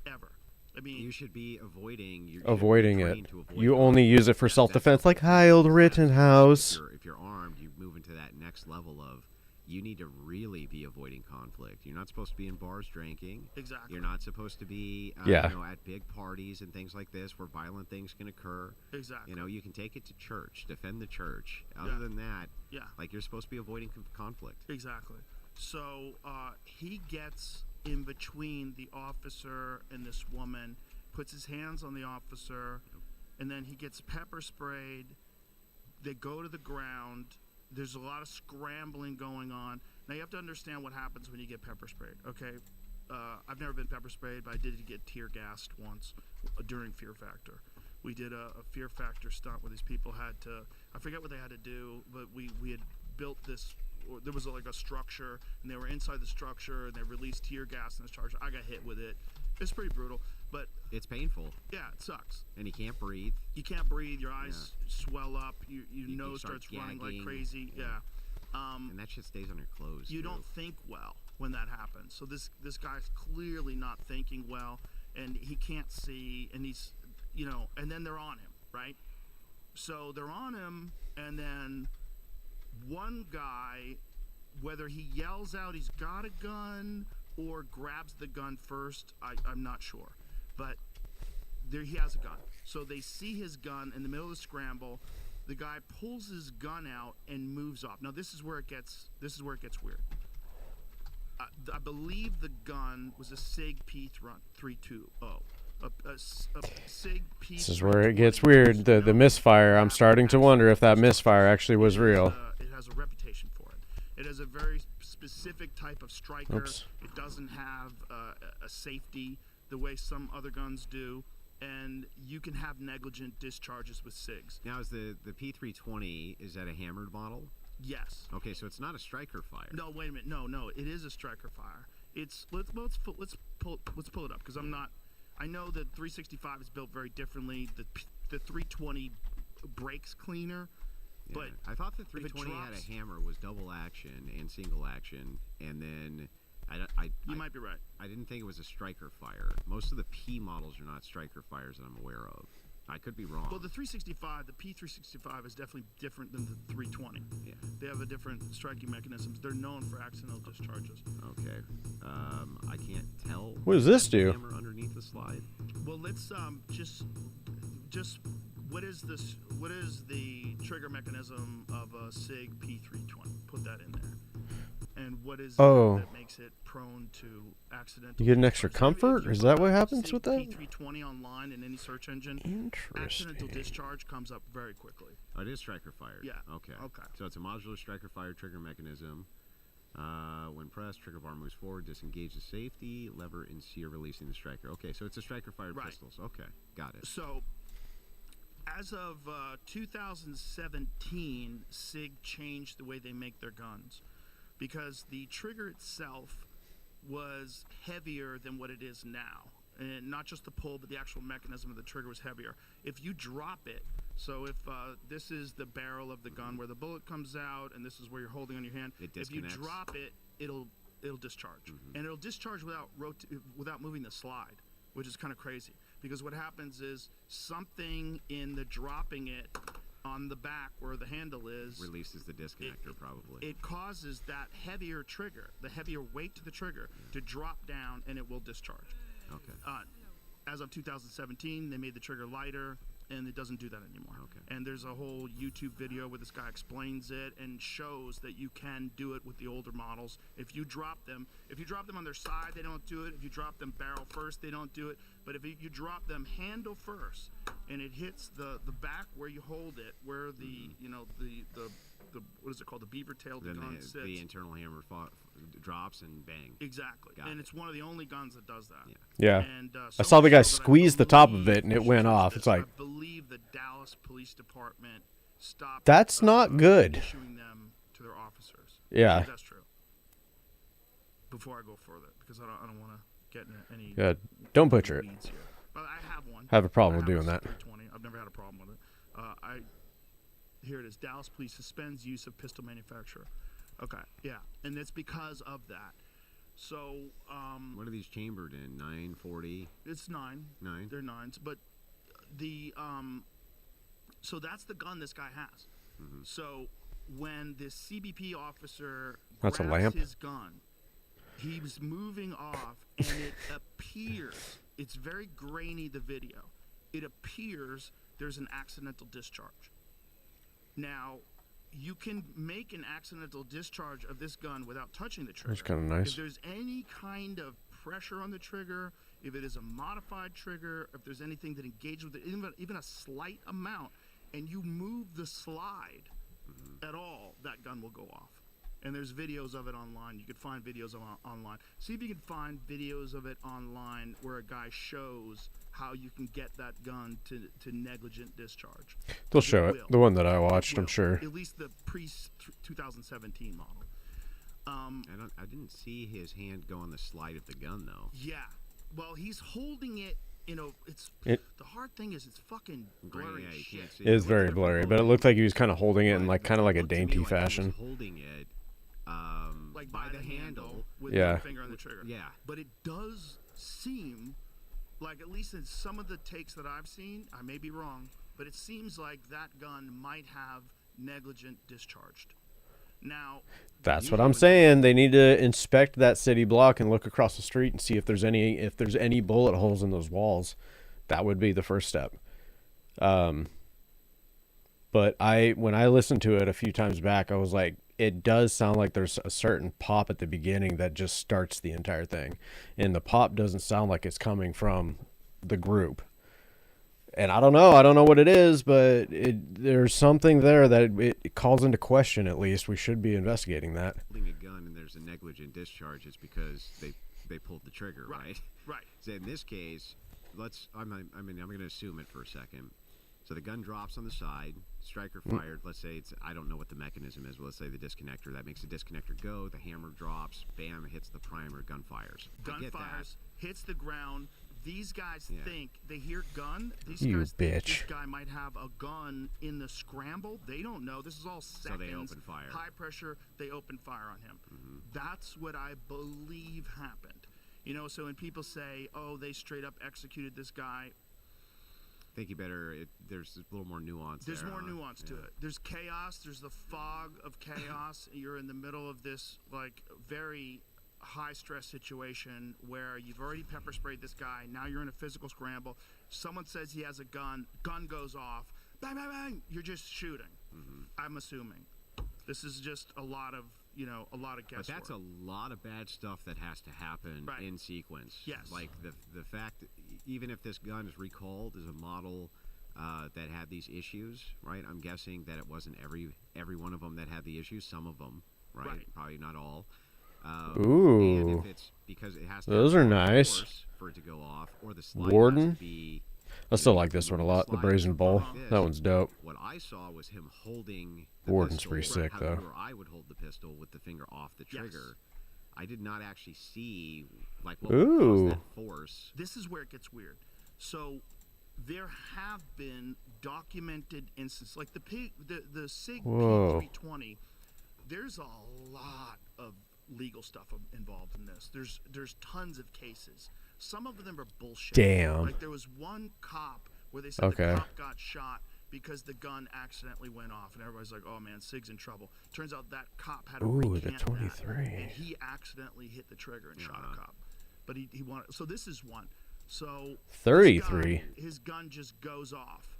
Ever. I mean, You should be avoiding. You should be Avoiding trained it. to avoid You only conflict. use it for That's self-defense, the like hi, old defense. Rittenhouse. If you're armed, you move into that next level of. You need to really be avoiding conflict. You're not supposed to be in bars drinking. exactly. You're not supposed to be, Yeah. at big parties and things like this where violent things can occur. Exactly. You can take it to church, defend the church. Other Yeah. than that, Yeah. like you're supposed to be avoiding conflict. Exactly. So he gets in between the officer and this woman, puts his hands on the officer, and then he gets pepper sprayed. They go to the ground. There's a lot of scrambling going on. Now you have to understand what happens when you get pepper sprayed, okay? I've never been pepper sprayed, but I did get tear gassed once during Fear Factor. We did a Fear Factor stunt where these people had to, I forget what they had to do, but we had built this, or there was like a structure, and they were inside the structure, and they released tear gas in the structure. I got hit with it. It's pretty brutal, but It's painful, yeah, it sucks. and you can't breathe. You can't breathe. Your eyes swell up. Your You nose start starts running like gagging. crazy. Yeah. And that shit stays on your clothes. You too. don't think well when that happens. So this guy's clearly not thinking well, and he can't see, and he's, and then they're on him, right? So they're on him, and then one guy, whether he yells out he's got a gun or grabs the gun first, I'm not sure, but there he has a gun. So they see his gun in the middle of the scramble. The guy pulls his gun out and moves off. Now this is where it gets weird. I believe the gun was a SIG P320. A SIG P320. This is where it gets weird. The misfire. I'm starting to wonder if that misfire actually was real. It has a reputation for it. It has a very specific type of striker. Oops. It doesn't have a safety the way some other guns do, and you can have negligent discharges with SIGs. Now, is the P320, is that a hammered model? Yes. Okay, so it's not a striker fire. No, wait a minute. No, it is a striker fire. It's let's pull it up because I know that 365 is built very differently. The 320 breaks cleaner, Yeah. but I thought the it 320 had drops- a hammer, was double action and single action, and then you might be right. I didn't think it was a striker fire. Most of the P models are not striker fires that I'm aware of. I could be wrong. Well, the 365, the P365 is definitely different than the 320. Yeah. They have a different striking mechanisms. They're known for accidental discharges. Okay. I can't tell. What does this the do? Hammer underneath the slide. Well, let's just what is this? What is the trigger mechanism of a SIG P320? Put that in there. And what is Oh. it that makes it prone to accidental? You get an extra discharge? If comfort? you Is that put what happens SIG with that? P320 online in any search engine, accidental Interesting. discharge comes up very quickly. Oh, it is striker fire. Yeah. Okay. Okay. So it's a modular striker fire trigger mechanism. When pressed, trigger bar moves forward, disengage the safety lever in sear, releasing the striker. Okay, so it's a striker fired Right. pistols. Okay, got it. So, as of 2017, SIG changed the way they make their guns because the trigger itself was heavier than what it is now. And not just the pull, but the actual mechanism of the trigger was heavier. If you drop it, so if this is the barrel of the gun where the bullet comes out, and this is where you're holding on your hand, It if you disconnects. drop it, it'll discharge, and it'll discharge without moving the slide, which is kind of crazy. Because what happens is something in the dropping it on the back where the handle is, Releases the disconnector, probably. it causes that heavier trigger, the heavier weight to the trigger, to drop down, and it will discharge. Okay. As of 2017, they made the trigger lighter, and it doesn't do that anymore. Okay. And there's a whole YouTube video where this guy explains it and shows that you can do it with the older models. If you drop them on their side, they don't do it. If you drop them barrel first, they don't do it. But if you drop them handle first, and it hits the back where you hold it, where the the what is it called, the beaver tail the Then gun sits. the internal hammer drops and bang. Exactly. Got and it. it's one of the only guns that does that. Yeah. And, I saw the so guy much so that I squeeze the top of believe- it and it went off. It's like, I believe the Dallas Police Department stopped. That's not good. Issuing them to their officers. Yeah. That's true. Before I go further, because I don't want to get into any. yeah, don't butcher it. weeds here. But I have one. Have a problem I with have doing a that. 320. I've never had a problem with it. Here it is. Dallas Police suspends use of pistol manufacturer. Okay, yeah, and it's because of that. So What are these chambered in? 940? it's 9. 9? They're 9s, but the so that's the gun this guy has. Mm-hmm. So when the CBP officer That's a grabs lamp? his gun, he was moving off, and it appears, it's very grainy, the video. It appears there's an accidental discharge. Now, you can make an accidental discharge of this gun without touching the trigger. That's kinda nice. If there's any kind of pressure on the trigger, if it is a modified trigger, if there's anything that engages with it, even a slight amount, and you move the slide at all, that gun will go off. And there's videos of it online. You could find videos of it online. See if you can find videos of it online where a guy shows how you can get that gun to negligent discharge. They'll show it. will. The one that I watched, I'm Will. sure. At least the pre-2017 model. I didn't see his hand go on the slide of the gun, though. Yeah. Well, he's holding it. It- The hard thing is it's fucking blurry Yeah, as you shit. can't see It is very blurry, but it looked like he was kind of holding it in like kind of like a Looked to me dainty like he was fashion. holding it Like by the handle. with Yeah. your finger on the trigger. Yeah. But it does seem like, at least in some of the takes that I've seen, I may be wrong, but it seems like that gun might have negligent discharged. Now, That's what I'm saying. They need to inspect that city block and look across the street and see if there's any bullet holes in those walls. That would be the first step. But when I listened to it a few times back, I was like, it does sound like there's a certain pop at the beginning that just starts the entire thing. And the pop doesn't sound like it's coming from the group. And I don't know what it is, but there's something there that it calls into question. At least we should be investigating that. Holding a gun and there's a negligent discharge, it's because they pulled the trigger, right? Right. So in this case, I'm going to assume it for a second. So the gun drops on the side, striker fired. Let's say I don't know what the mechanism is. But let's say the disconnector. That makes the disconnector go. The hammer drops. Bam! It hits the primer. Gun fires. Gun fires, hits the ground. These guys Yeah. think they hear gun. These You guys think bitch. this guy might have a gun in the scramble. They don't know. This is all seconds. they open fire. High pressure. They open fire on him. That's what I believe happened. You know, so when people say, "Oh, they straight up executed this guy," I think there's a little more nuance. there's there, more huh? nuance to Yeah. it. There's chaos. There's the fog of chaos. You're in the middle of this like very high stress situation where you've already pepper sprayed this guy. Now you're in a physical scramble. Someone says he has a gun. Gun goes off. Bang, bang, bang. You're just shooting. I'm assuming. This is just a lot of But guesswork. that's a lot of bad stuff that has to happen Right. in sequence. Yes. Like the fact that even if this gun is recalled as a model that had these issues, right? I'm guessing that it wasn't every one of them that had the issues. Some of them, right? Right. Probably not all. Ooh. And if it's because it has to Those have are a nice. force for it to go off, or the slide Warden? has to be. I still like this one a lot. The Brazen Bull. This. That one's dope. What I saw was him holding the Warden's pistol, pretty sick, how though. you or I would hold the pistol with the finger off the Yes. trigger. I did not actually see like what would Ooh. cause that force. This is where it gets weird. So there have been documented instances like the SIG Whoa. P320. There's a lot of legal stuff involved in this. There's tons of cases. Some of them are bullshit. Damn. Like there was one cop where they said Okay. the cop got shot because the gun accidentally went off, and everybody's like, "Oh man, SIG's in trouble." Turns out that cop had to Ooh, the recant that, 23. and he accidentally hit the trigger and shot a cop. But he wanted. So this is one. So 33. his gun just goes off.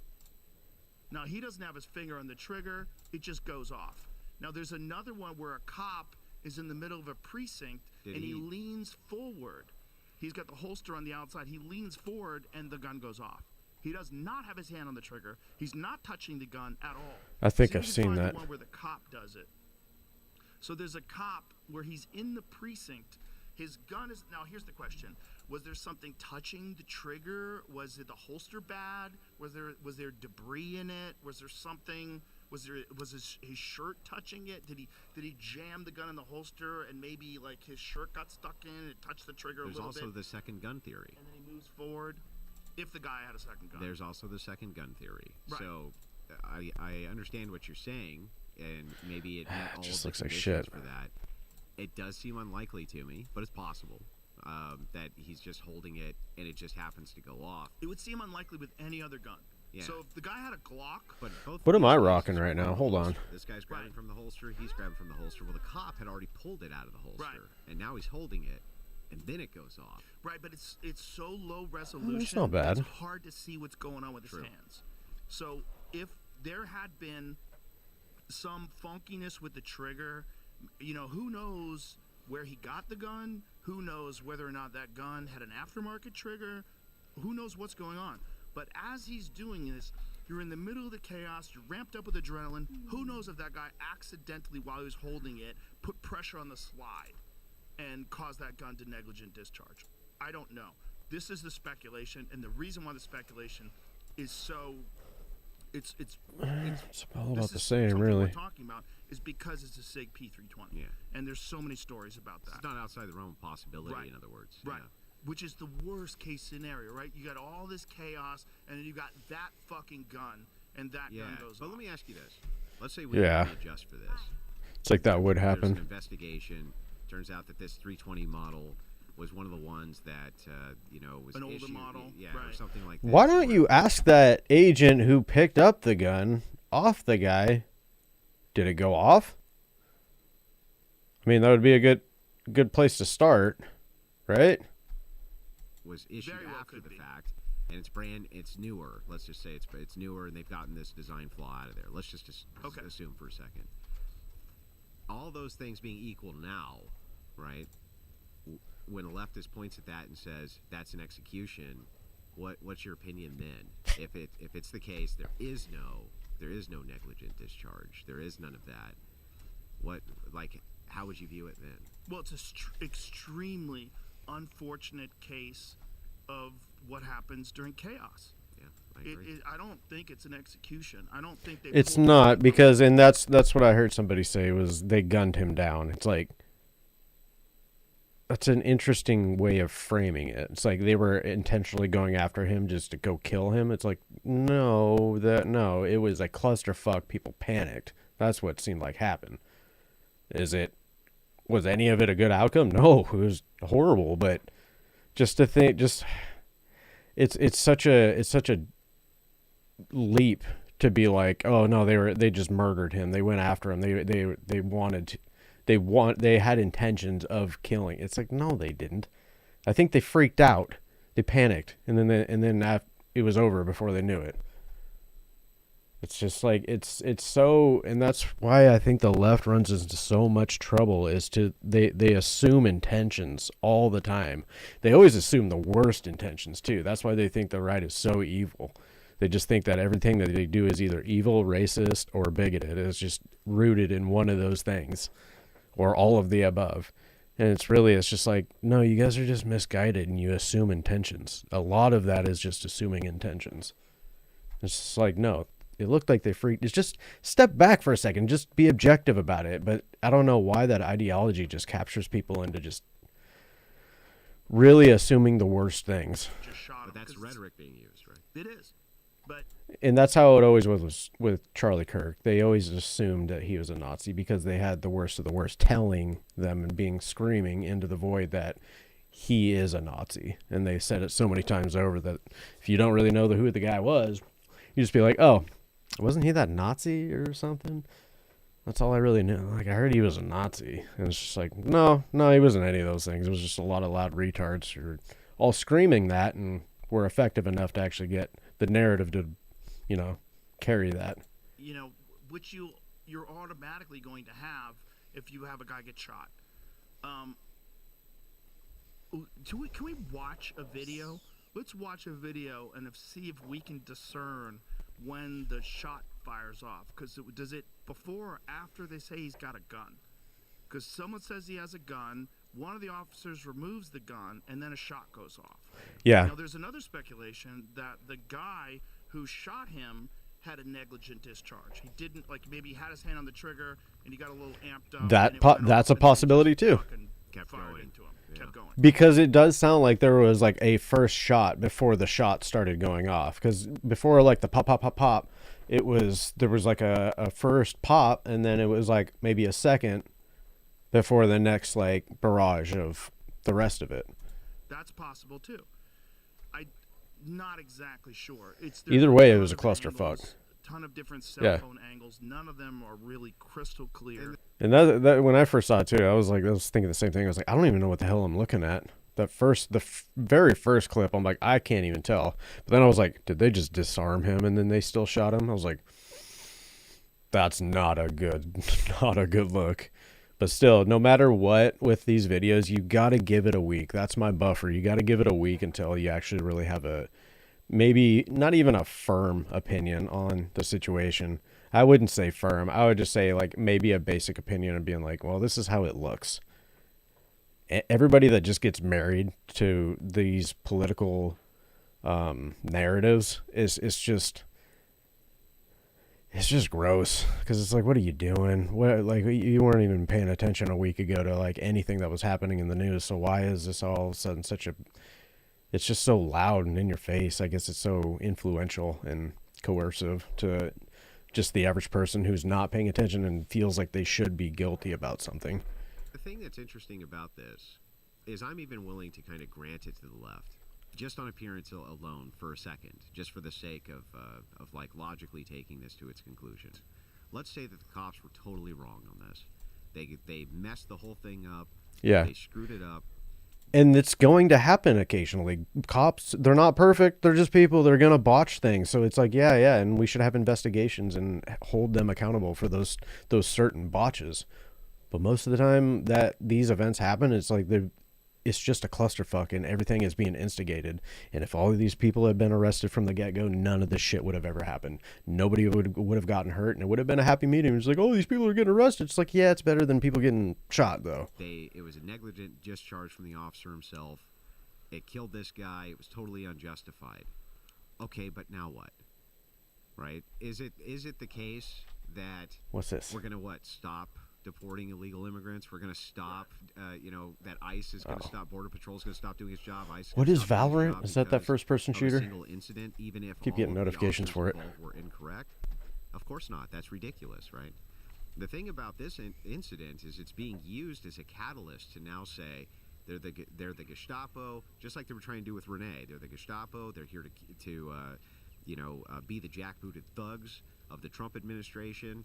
Now he doesn't have his finger on the trigger; it just goes off. Now there's another one where a cop is in the middle of a precinct Did and he he- leans forward. He's got the holster on the outside. He leans forward and the gun goes off. He does not have his hand on the trigger. He's not touching the gun at all. I think See if I've you can seen find that. The one where the cop does it. So there's a cop where he's in the precinct. His gun is now. Here's the question: was there something touching the trigger? Was it the holster bad? Was there debris in it? Was there something? Was his shirt touching it? Did he jam the gun in the holster and maybe like his shirt got stuck in and it touched the trigger There's a little also bit? the second gun theory. And then he moves forward. If the guy had a second gun. There's also the second gun theory. Right. So I understand what you're saying, and maybe it met all Just of the looks like conditions shit. for that. It does seem unlikely to me, but it's possible that he's just holding it and it just happens to go off. It would seem unlikely with any other gun. Yeah. So if the guy had a Glock, But both What of am I these rocking cases right now? were Hold on. holster. This guy's grabbing Right. from the holster. He's grabbing from the holster. Well, the cop had already pulled it out of the holster, Right. and now he's holding it, and then it goes off. right? But it's so low resolution. not bad. It's hard to see what's going on with True. his hands. So if there had been some funkiness with the trigger, who knows where he got the gun? Who knows whether or not that gun had an aftermarket trigger? Who knows what's going on? But as he's doing this, you're in the middle of the chaos, you're ramped up with adrenaline. Who knows if that guy accidentally, while he was holding it, put pressure on the slide and caused that gun to negligent discharge? I don't know. This is the speculation, and the reason why the speculation is so it's It's this all about the is same, something really. we're talking about is because it's a SIG P320. Yeah. And there's so many stories about that. It's not outside the realm of possibility, Right. in other words. Right. Yeah. Which is the worst case scenario, right? You got all this chaos, and then you got that fucking gun, and that Yeah, gun goes but off. let me ask you this. Let's say we Yeah. adjust for this. It's like that would There's an happen. investigation. Turns out that this 320 model was one of the ones that, was An older issued, model, yeah, or right. something like that. Why don't you ask that agent who picked up the gun off the guy? Did it go off? I mean, that would be a good place to start, right? was issued Very well after could the be. fact. and it's newer. Let's just say it's newer, and they've gotten this design flaw out of there. Let's just Okay. assume for a second. All those things being equal now, right? When a leftist points at that and says that's an execution, what's your opinion then? If it's the case, there is no negligent discharge. There is none of that. How would you view it then? Well, it's an extremely unfortunate case of what happens during chaos. Yeah, I agree. I don't think it's an execution. I don't think they. It's pulled not the- because, and that's what I heard somebody say was they gunned him down. It's like that's an interesting way of framing it. It's like they were intentionally going after him just to go kill him. It's like no, it was a clusterfuck. People panicked. That's what seemed like happened. Was any of it a good outcome? No, it was horrible. But just to think, it's such a leap to be like, oh no, they just murdered him. They went after him. They had intentions of killing. It's like no, they didn't. I think they freaked out. They panicked, and then it was over before they knew it. It's just like it's so, and that's why I think the left runs into so much trouble. They assume intentions all the time. They always assume the worst intentions too. That's why they think the right is so evil. They just think that everything that they do is either evil, racist, or bigoted. It's just rooted in one of those things, or all of the above. And it's just like, no, you guys are just misguided, and you assume intentions. A lot of that is just assuming intentions. It's just like, no. It looked like they freaked. It's just step back for a second. Just be objective about it. But I don't know why that ideology just captures people into just really assuming the worst things. Just shot him, But that's 'cause it's- rhetoric being used, right? It is, but And that's how it always was with Charlie Kirk. They always assumed that he was a Nazi because they had the worst of the worst telling them and screaming into the void that he is a Nazi. And they said it so many times over that if you don't really know who the guy was, you just be like, oh, wasn't he that Nazi or something? That's all I really knew. Like, I heard he was a Nazi. And it's just like, no, he wasn't any of those things. It was just a lot of loud retards who were all screaming that and were effective enough to actually get the narrative to, carry that. which you're automatically going to have if you have a guy get shot. Can we watch a video? Let's watch a video and see if we can discern when the shot fires off. Because does it before or after they say he's got a gun? Because someone says he has a gun, one of the officers removes the gun, and then a shot goes off. Yeah. Now, there's another speculation that the guy who shot him had a negligent discharge. He didn't, maybe he had his hand on the trigger, and he got a little amped up. That and it went that's off, a and then he possibility, just too. fucking Kept fired going. into him. Yeah. Kept going. Because it does sound like there was a first shot before the shot started going off. Because before the pop, pop, pop, pop, there was a first pop, and then it was maybe a second before the next barrage of the rest of it. That's possible too. I'm not exactly sure. Either way, it was a clusterfuck. Ton of different cell Yeah. phone angles. None of them are really crystal clear. And that when I first saw it too, I was thinking the same thing. I was like, I don't even know what the hell I'm looking at. The very first clip, I'm like, I can't even tell. But then I was like, did they just disarm him and then they still shot him? I was like, that's not a good look. But still, no matter what with these videos, you got to give it a week. That's my buffer. You got to give it a week until you actually really have maybe not even a firm opinion on the situation. I wouldn't say firm. I would just say maybe a basic opinion of being like, well, this is how it looks. Everybody that just gets married to these political narratives is just gross, because it's like, what are you doing? What, you weren't even paying attention a week ago to anything that was happening in the news. So why is this all of a sudden it's just so loud and in your face? I guess it's so influential and coercive to just the average person who's not paying attention and feels like they should be guilty about something. The thing that's interesting about this is I'm even willing to kind of grant it to the left, just on appearance alone for a second, just for the sake of logically taking this to its conclusion. Let's say that the cops were totally wrong on this. They messed the whole thing up. Yeah. They screwed it up. And it's going to happen occasionally. Cops, they're not perfect. They're just people. They're going to botch things. So it's like, yeah, and we should have investigations and hold them accountable for those certain botches. But most of the time that these events happen, it's like it's just a clusterfuck and everything is being instigated. And if all of these people had been arrested from the get-go, none of this shit would have ever happened. Nobody would have gotten hurt, and it would have been a happy meeting. It's like, oh, these people are getting arrested. It's like, yeah, it's better than people getting shot, though. It was a negligent discharge from the officer himself. It killed this guy. It was totally unjustified. Okay, but now what? Right? Is it the case that What's this? we're gonna stop deporting illegal immigrants? We're gonna stop, that ICE is gonna stop, Border Patrol is gonna stop doing its job. ICE. What is stop doing its Valorant? job Is that because first-person of a shooter? single incident, even if Keep all getting of the notifications officers for it. involved were incorrect? Of course not. That's ridiculous, right? The thing about this incident is it's being used as a catalyst to now say they're the Gestapo, just like they were trying to do with Renee. They're the Gestapo. They're here to be the jackbooted thugs of the Trump administration.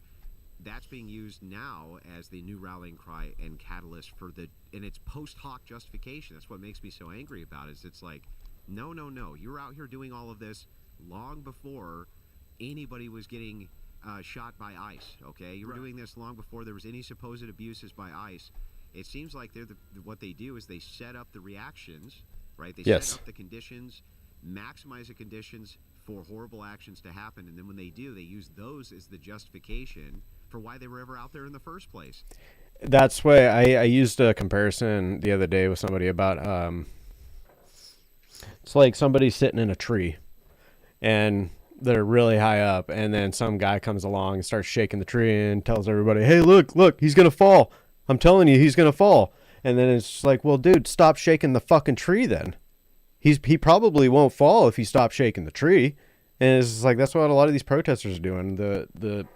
That's being used now as the new rallying cry and catalyst and it's post hoc justification. That's what makes me so angry about it. Is it's like, no. You're out here doing all of this long before anybody was getting shot by ICE. Okay, you were doing this long before there was any supposed abuses by ICE. It seems like what they do is they set up the reactions, right? They set up the conditions, maximize the conditions for horrible actions to happen, and then when they do, they use those as the justification for why they were ever out there in the first place. That's why I used a comparison the other day with somebody about it's like somebody sitting in a tree and they're really high up, and then some guy comes along and starts shaking the tree and tells everybody, hey, look, he's gonna fall. I'm telling you, he's gonna fall. And then it's like, well, dude, stop shaking the fucking tree then. He probably won't fall if you stop shaking the tree. And it's like, that's what a lot of these protesters are doing. The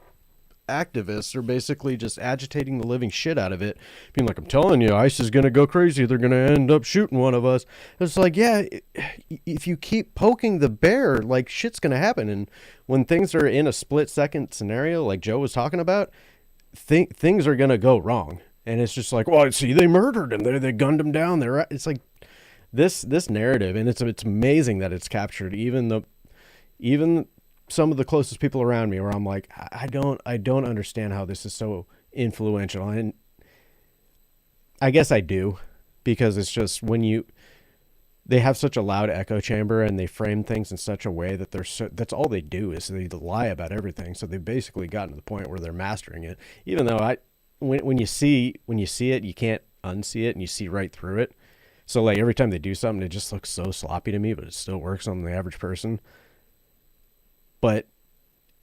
activists are basically just agitating the living shit out of it, being like, I'm telling you, ICE is going to go crazy. They're going to end up shooting one of us. It's like, yeah, if you keep poking the bear, like, shit's going to happen. And when things are in a split-second scenario, like Joe was talking about, things are going to go wrong. And it's just like, well, see, they murdered him. They gunned him down. It's like this narrative, and it's amazing that it's captured even some of the closest people around me, where I'm like, I don't understand how this is so influential. And I guess I do, because it's just they have such a loud echo chamber, and they frame things in such a way that that's all they do is they lie about everything. So they've basically gotten to the point where they're mastering it. Even though when you see it, you can't unsee it, and you see right through it. So like every time they do something, it just looks so sloppy to me, but it still works on the average person. But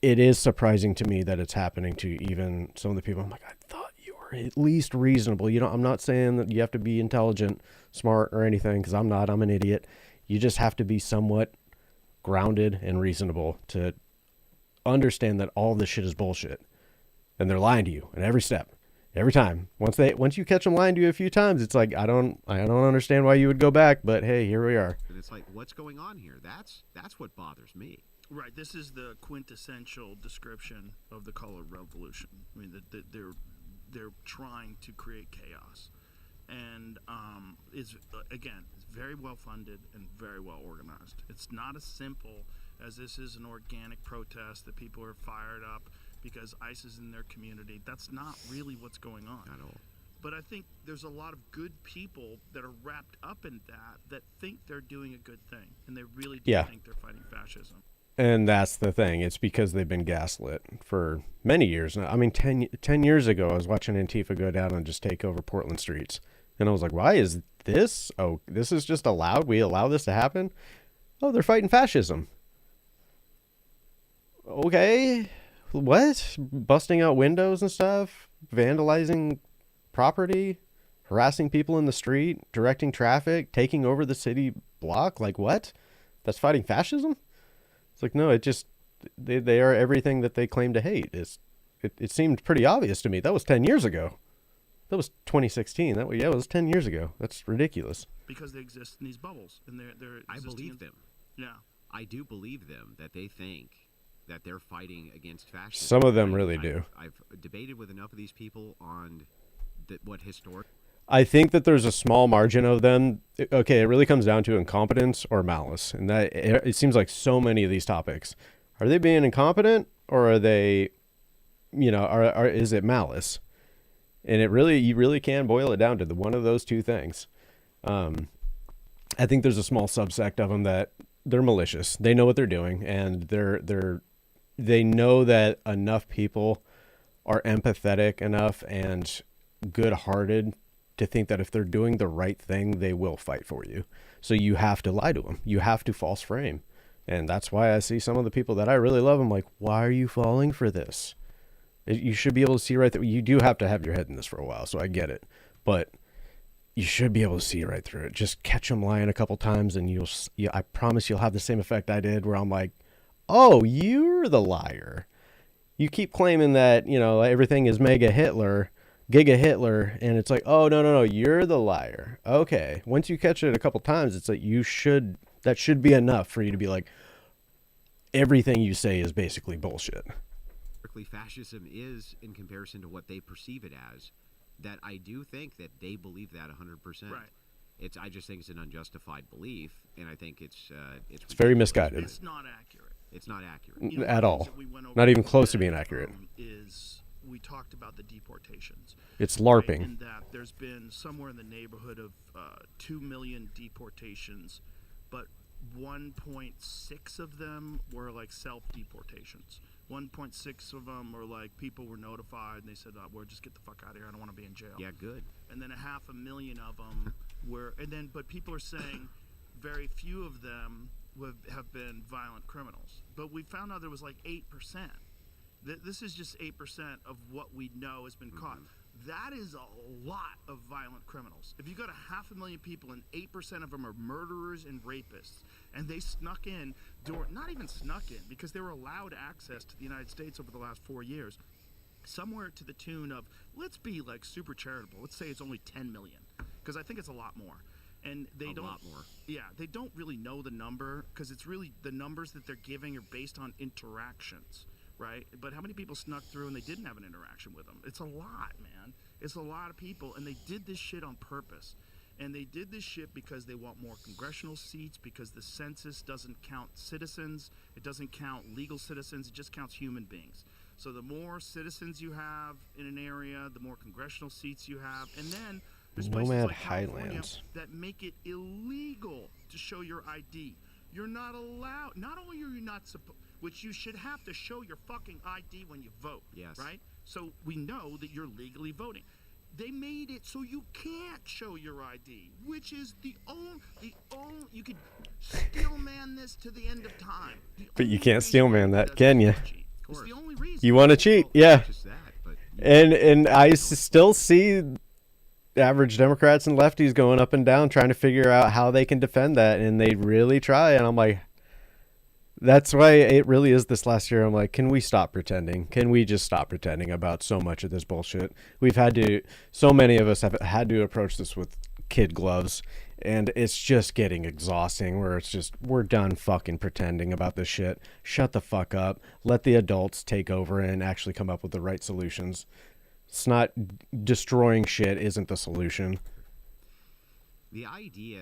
it is surprising to me that it's happening to even some of the people. I'm like, I thought you were at least reasonable. I'm not saying that you have to be intelligent, smart, or anything, because I'm not. I'm an idiot. You just have to be somewhat grounded and reasonable to understand that all this shit is bullshit. And they're lying to you in every step. Every time. Once you catch them lying to you a few times, it's like, I don't understand why you would go back, but hey, here we are. And it's like, what's going on here? That's what bothers me. Right. This is the quintessential description of the color revolution. I mean, they're trying to create chaos, and it's very well funded and very well organized. It's not as simple as this is an organic protest that people are fired up because ICE is in their community. That's not really what's going on At all. But I think there's a lot of good people that are wrapped up in that think they're doing a good thing, and they really do think they're fighting fascism. And that's the thing. It's because they've been gaslit for many years now. I mean, 10 years ago, I was watching Antifa go down and just take over Portland streets. And I was like, why is this? Oh, this is just allowed? We allow this to happen? Oh, they're fighting fascism. Okay. What? Busting out windows and stuff? Vandalizing property? Harassing people in the street? Directing traffic? Taking over the city block? Like, what? That's fighting fascism? It's like, no, they are everything that they claim to hate. It seemed pretty obvious to me. That was 10 years ago. That was 2016. It was 10 years ago. That's ridiculous. Because they exist in these bubbles, and they're I believe them. Yeah. I do believe them that they think that they're fighting against fascism. Some of them really do. I've debated with enough of these people on what historic. I think that there's a small margin of them. Okay, it really comes down to incompetence or malice, and that it seems like so many of these topics, are they being incompetent or are they, is it malice? And you really can boil it down to one of those two things. I think there's a small subsect of them that they're malicious. They know what they're doing, and they know that enough people are empathetic enough and good-hearted to think that if they're doing the right thing, they will fight for you. So you have to lie to them. You have to false frame. And that's why I see some of the people that I really love. I'm like, why are you falling for this? You should be able to see right through. You do have to have your head in this for a while, so I get it. But you should be able to see right through it. Just catch them lying a couple times, and I promise you'll have the same effect I did, where I'm like, oh, you're the liar. You keep claiming that, everything is Giga Hitler, and it's like, oh, no, you're the liar. Okay. Once you catch it a couple times, it's like that should be enough for you to be like, everything you say is basically bullshit. Fascism is in comparison to what they perceive it as, that I do think that they believe that 100%. Right. I just think it's an unjustified belief, and I think it's very misguided. It's not accurate. It's not accurate. At all. Not even close to being accurate. We talked about the deportations. It's LARPing. Right? And that there's been somewhere in the neighborhood of 2 million deportations, but 1.6 of them were like self-deportations. 1.6 of them were like people were notified and they said, "Well, just get the fuck out of here. I don't want to be in jail." Yeah, good. And then 500,000 of them were, but people are saying very few of them have been violent criminals. But we found out there was like 8%. This is just 8% of what we know has been caught. That is a lot of violent criminals. If you got 500,000 people and 8% of them are murderers and rapists, and they snuck in, not even snuck in, because they were allowed access to the United States over the last 4 years, somewhere to the tune of, let's be like super charitable, let's say it's only 10 million, because I think it's a lot more. And they don't. A lot more. Yeah, they don't really know the number, because it's really the numbers that they're giving are based on interactions. Right? But how many people snuck through and they didn't have an interaction with them? It's a lot, man. It's a lot of people. And they did this shit on purpose. And they did this shit because they want more congressional seats, because the census doesn't count citizens. It doesn't count legal citizens. It just counts human beings. So the more citizens you have in an area, the more congressional seats you have. And then there's places Nomad like California Highlands that make it illegal to show your ID. You're not allowed. Not only are you not supposed, which you should have to show your fucking ID when you vote. Yes. Right? So we know that you're legally voting. They made it so you can't show your ID, which is the only you could steel man this to the end of time. But you can't steel man that, can you? It's the only reason. You want to cheat, yeah. Just that, but And I still see average Democrats and lefties going up and down trying to figure out how they can defend that, and they really try. And I'm like, that's why it really is this last year. I'm like, can we stop pretending? Can we just stop pretending about so much of this bullshit? So many of us have had to approach this with kid gloves, and it's just getting exhausting, where it's just, we're done fucking pretending about this shit. Shut the fuck up. Let the adults take over and actually come up with the right solutions. It's not destroying shit isn't the solution. the idea,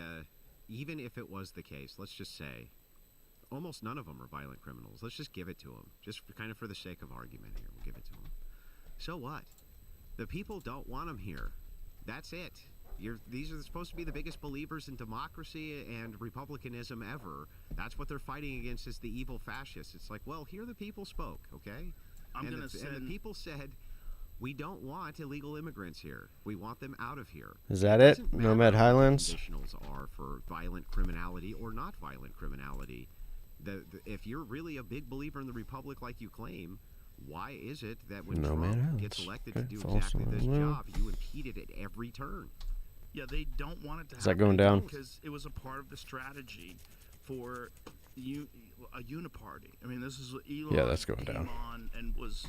even if it was the case, let's just say, almost none of them are violent criminals. Let's just give it to them. Just kind of for the sake of argument here, we'll give it to them. So what? The people don't want them here. That's it. These are supposed to be the biggest believers in democracy and republicanism ever. That's what they're fighting against, is the evil fascists. It's like, well, here the people spoke, okay? And the people said, we don't want illegal immigrants here. We want them out of here. Is that it? Nomad Highlands? What the conditionals are for violent criminality or not violent criminality. If you're really a big believer in the republic like you claim, why is it that when Trump gets elected to do exactly this job, you impede it at every turn? Yeah, they don't want it to happen. Is that going down? Because it was a part of the strategy for a uniparty. I mean, this is what Elon that's going came down. on and was,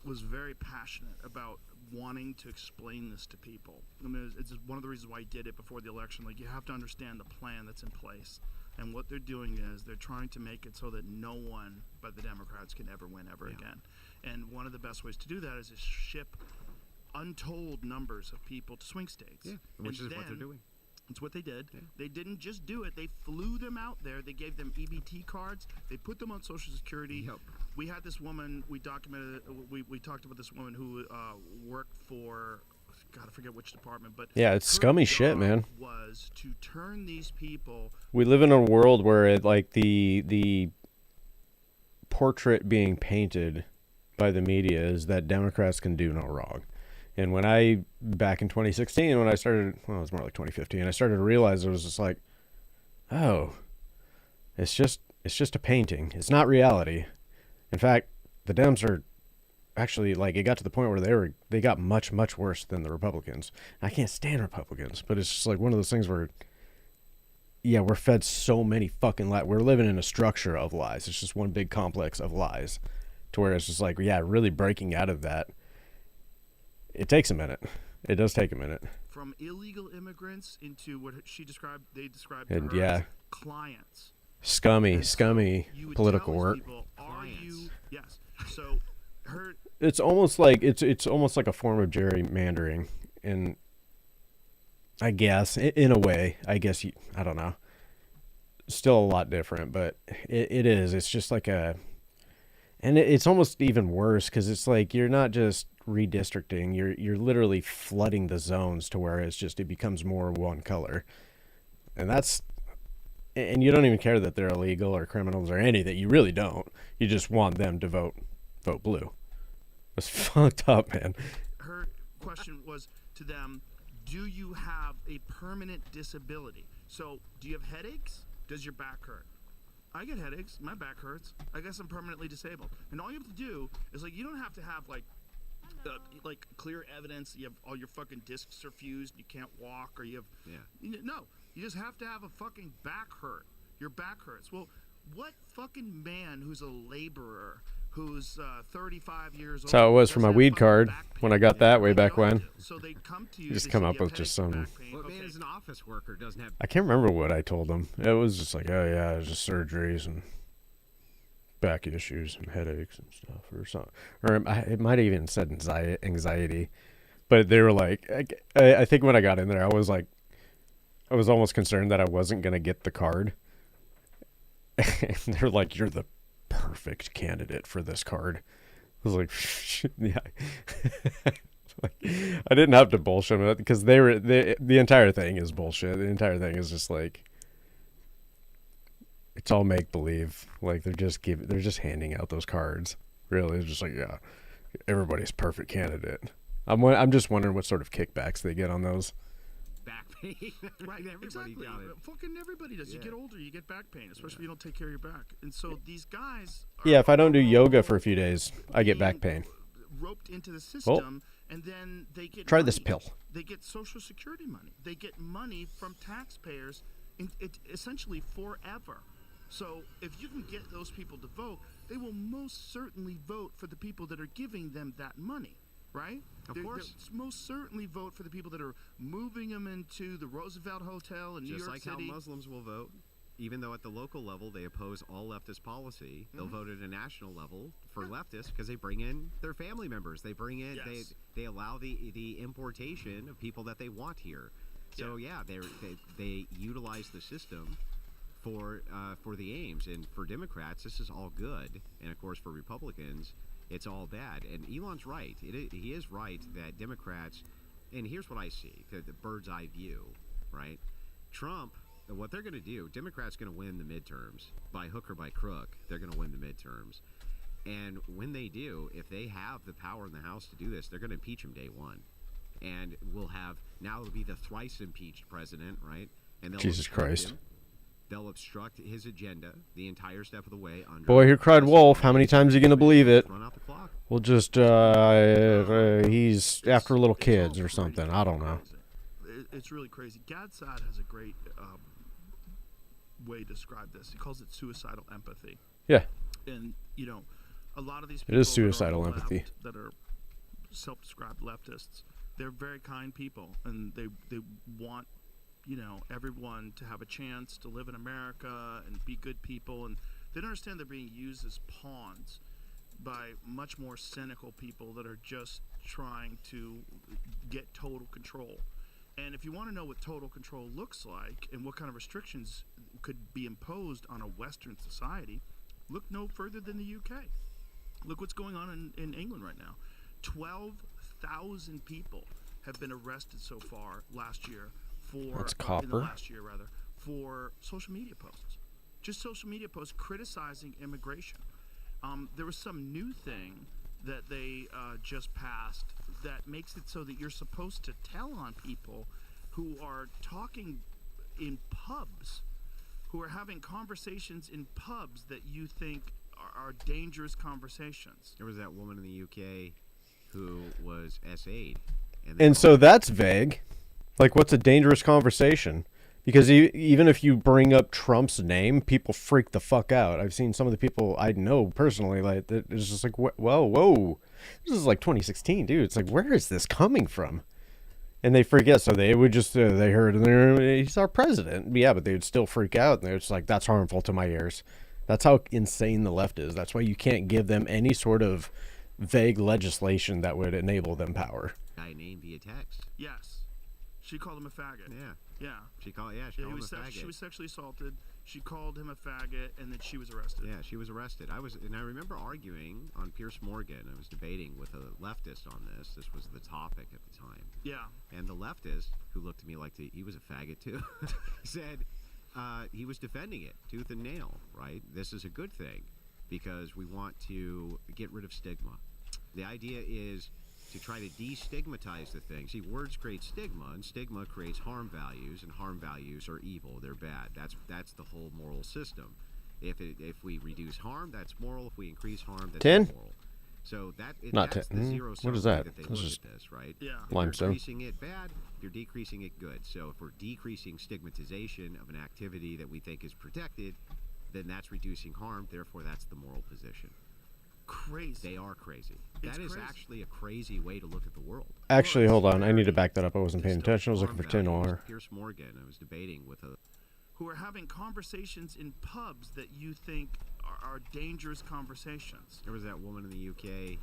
was very passionate about wanting to explain this to people. I mean, it's one of the reasons why he did it before the election. Like, you have to understand the plan that's in place. And what they're doing is they're trying to make it so that no one but the Democrats can ever win ever again. And one of the best ways to do that is to ship untold numbers of people to swing states. Yeah, which is what they're doing. It's what they did. Yeah. They didn't just do it. They flew them out there. They gave them EBT cards. They put them on Social Security. Yep. We had this woman. We documented. We talked about this woman who worked for. God, I forget which department, but Yeah, it's her scummy shit, job man. Was to turn these people. We live in a world where it, like the portrait being painted by the media is that Democrats can do no wrong. And when back in 2016, when I started, well, it was more like 2015, I started to realize it was just like, oh, it's just a painting. It's not reality. In fact, the Dems are actually, like, it got to the point where they got much, much worse than the Republicans. I can't stand Republicans, but it's just like one of those things where, yeah, we're fed so many fucking lies. We're living in a structure of lies. It's just one big complex of lies, to where it's just like, yeah, really breaking out of that. It takes a minute. It does take a minute. From illegal immigrants into what they described And, her yeah. as clients. Scummy And so you would political tell these work. people, Clients. Yes. So her. It's almost like it's almost like a form of gerrymandering, and I guess in a way, I don't know. Still a lot different, but it is. It's just like it's almost even worse because it's like you're not just redistricting. You're literally flooding the zones to where it becomes more one color, and you don't even care that they're illegal or criminals or any that you really don't. You just want them to vote blue. It's fucked up, man. Her question was to them, do you have a permanent disability? So, do you have headaches? Does your back hurt? I get headaches. My back hurts. I guess I'm permanently disabled. And all you have to do is, like, you don't have to have, like clear evidence. You have all your fucking discs are fused. You can't walk, or you have. Yeah. No, you just have to have a fucking back hurt. Your back hurts. Well, what fucking man who's a laborer, who's 35 years old. That's how it was for my doesn't have weed fucking card back when I pain? got that way They back don't when. do. So they come to you. Just they come say, up "You have with just headaches, some- back pain." What man Okay. is an office worker doesn't have? I can't remember what I told them. It was just like, oh yeah, it was just surgeries and back issues and headaches and stuff, or something. Or it might have even said anxiety, but they were like, I think when I got in there, I was almost concerned that I wasn't gonna get the card. And they're like, you're the perfect candidate for this card. I was like, yeah. Like, I didn't have to bullshit them because the entire thing is bullshit. The entire thing is just like, it's all make believe. Like they're just handing out those cards. Really, it's just like, yeah, everybody's perfect candidate. I'm just wondering what sort of kickbacks they get on those. Back pain. Right, Everybody exactly. got it. Fucking everybody does. You Yeah. get older, you get back pain, especially if you don't take care of your back. And so these guys. Yeah, if I don't do yoga for a few days, I get back pain. Roped into the system, and then they get Try this money. pill. They get Social Security money. They get money from taxpayers, essentially forever. So if you can get those people to vote, they will most certainly vote for the people that are giving them that money, right? Of course. They'll most certainly vote for the people that are moving them into the Roosevelt Hotel in New Just York like City. how Muslims will vote, even though at the local level they oppose all leftist policy, they'll vote at a national level for leftists because they bring in their family members. They bring in Yes. they allow the importation of people that they want here. So yeah, they utilize the system for the aims, and for Democrats this is all good, and of course for Republicans it's all bad. And Elon's right. He is right that Democrats, and here's what I see, the bird's eye view, right? Trump, what they're going to do, Democrats going to win the midterms by hook or by crook. They're going to win the midterms, and when they do, if they have the power in the House to do this, they're going to impeach him day one, and it'll be the thrice impeached president, right? And they'll Jesus obstruct Christ. him. They'll obstruct his agenda the entire step of the way. Boy who cried wolf, how many times are you gonna believe it? Run out the clock. We'll just he's after little kids or something. I don't know. It's really crazy. Gad Saad has a great way to describe this. He calls it suicidal empathy. Yeah. And a lot of these It people is that are suicidal on the empathy. left, that are self-described leftists, they're very kind people, and they want everyone to have a chance to live in America and be good people, and they don't understand they're being used as pawns. by much more cynical people that are just trying to get total control. And if you want to know what total control looks like and what kind of restrictions could be imposed on a Western society, look no further than the UK. Look what's going on in England right now. 12,000 people have been arrested so far last year for That's in the copper. last year rather for social media posts, just social media posts criticizing immigration. There was some new thing that they just passed that makes it so that you're supposed to tell on people who are talking in pubs, who are having conversations in pubs that you think are dangerous conversations. There was that woman in the UK who was SA'd. And so that's vague. Like, what's a dangerous conversation? Because even if you bring up Trump's name, people freak the fuck out. I've seen some of the people I know personally, like, that it's just like, whoa. This is like 2016, dude. It's like, where is this coming from? And they forget, so they would just, they heard, he's our president. Yeah, but they would still freak out. And they're just like, that's harmful to my ears. That's how insane the left is. That's why you can't give them any sort of vague legislation that would enable them power. Guy named via text. Yes, she called him a faggot. Yeah. She called him a faggot. She was sexually assaulted. She called him a faggot, and then she was arrested. Yeah, she was arrested. I remember arguing on Piers Morgan. I was debating with a leftist on this. This was the topic at the time. Yeah. And the leftist, who looked at me like he was a faggot too, said he was defending it tooth and nail. Right? This is a good thing because we want to get rid of stigma. The idea is to try to destigmatize the thing. See, words create stigma, and stigma creates harm values, and harm values are evil. They're bad. That's the whole moral system. If we reduce harm, that's moral. If we increase harm, that's 10? immoral. So that's the Mm, zero sum what is way that? that they This look is at this, right? Yeah. If limestone. you're increasing it, bad. If you're decreasing it, good. So if we're decreasing stigmatization of an activity that we think is protected, then that's reducing harm. Therefore, that's the moral position. Crazy. They are crazy. It's That is crazy. actually a crazy way to look at the world. Actually, hold on. I need to back that up. I wasn't paying Still attention. I was looking harm for tin values. ore. Piers Morgan. I was debating with a Who are having conversations in pubs that you think are dangerous conversations. There was that woman in the UK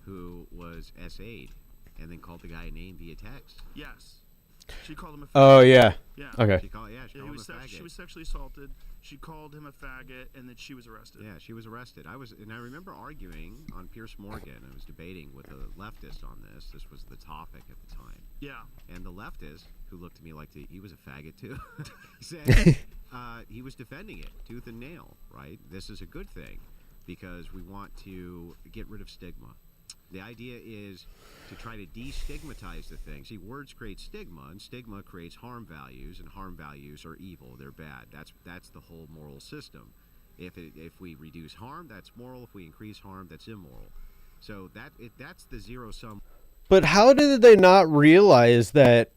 who was SA'd and then called the guy a name via text. Yes. She called him a faggot. Oh, yeah. Yeah. Okay. She called him a faggot. She was sexually assaulted. She called him a faggot, and then she was arrested. Yeah, she was arrested. I remember arguing on Piers Morgan. I was debating with a leftist on this. This was the topic at the time. Yeah. And the leftist, who looked at me like he was a faggot too, said he was defending it tooth and nail. Right? This is a good thing because we want to get rid of stigma. The idea is to try to destigmatize the thing. See, words create stigma, and stigma creates harm values, and harm values are evil. They're bad. That's the whole moral system. If we reduce harm, that's moral. If we increase harm, that's immoral. So that's the zero sum. But how did they not realize that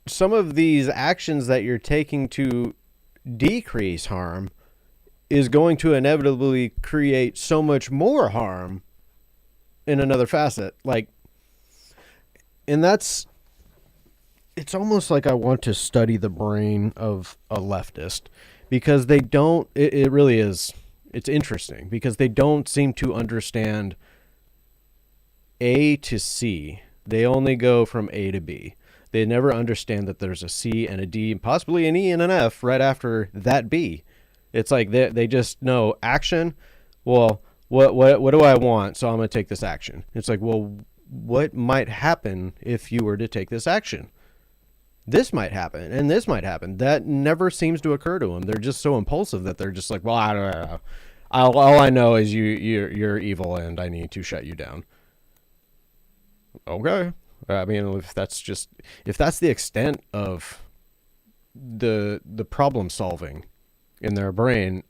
some of these actions that you're taking to decrease harm is going to inevitably create so much more harm in another facet? Like, and it's almost like I want to study the brain of a leftist because they don't, it really is, it's interesting because they don't seem to understand A to C. They only go from A to B. They never understand that there's a C and a D, possibly an E and an F right after that B. It's like they just know action. Well, what do I want? So I'm going to take this action. It's like, well, what might happen if you were to take this action? This might happen, and this might happen. That never seems to occur to them. They're just so impulsive that they're just like, well, I don't know. All I know is you're evil, and I need to shut you down. Okay. I mean, if that's the extent of the problem solving in their brain,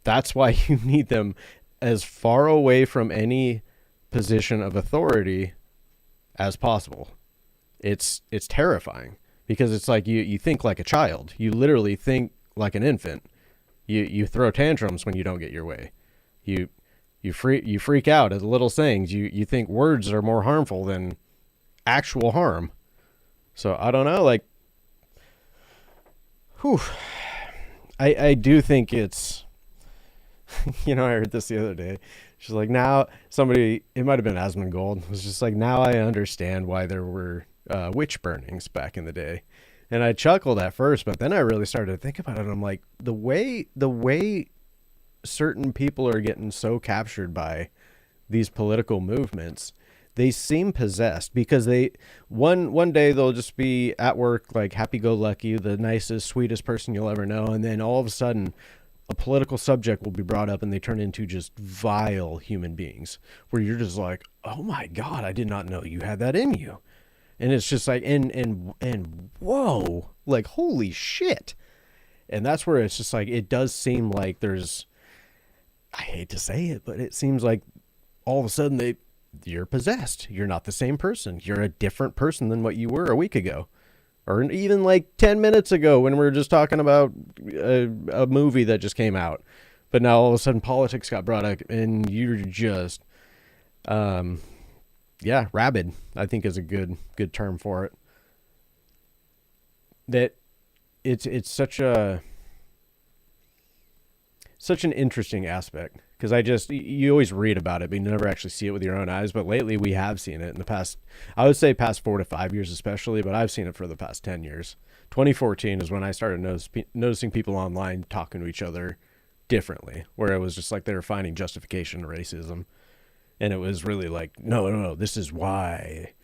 that's why you need them as far away from any position of authority as possible. It's terrifying because it's like you think like a child. You literally think like an infant. You throw tantrums when you don't get your way. You freak out at little sayings. You think words are more harmful than actual harm. So I don't know, like, whew. I do think it's I heard this the other day. She's like, now somebody, it might have been Asmongold, was just like, now I understand why there were witch burnings back in the day. And I chuckled at first, but then I really started to think about it. I'm like, the way certain people are getting so captured by these political movements, they seem possessed, because they one day they'll just be at work like happy-go-lucky, the nicest, sweetest person you'll ever know, and then all of a sudden a political subject will be brought up and they turn into just vile human beings, where you're just like, oh my God, I did not know you had that in you. And it's just like, and whoa, like, holy shit. And that's where it's just like, it does seem like there's, I hate to say it, but it seems like all of a sudden you're possessed. You're not the same person. You're a different person than what you were a week ago, or even like 10 minutes ago when we were just talking about a movie that just came out. But now all of a sudden politics got brought up and you're just, yeah, rabid, I think is a good term for it. That it's such an interesting aspect, because you always read about it, but you never actually see it with your own eyes. But lately we have seen it in the past, I would say past 4 to 5 years especially, but I've seen it for the past 10 years. 2014 is when I started noticing people online talking to each other differently, where it was just like they were finding justification to racism. And it was really like, no, this is why,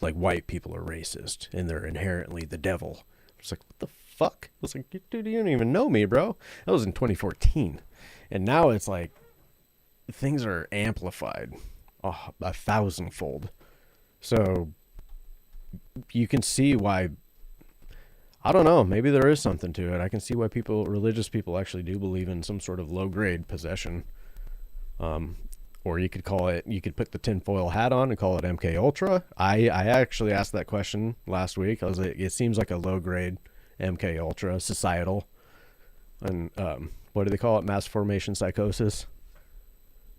like, white people are racist and they're inherently the devil. It's like, what the fuck? I was like, dude, you don't even know me, bro. That was in 2014. And now it's like, things are amplified 1,000-fold. So you can see why, I don't know, maybe there is something to it. I can see why religious people actually do believe in some sort of low-grade possession. Or you could put the tinfoil hat on and call it MK Ultra. I actually asked that question last week. I was like, it seems like a low grade MK Ultra societal, and what do they call it? Mass formation psychosis.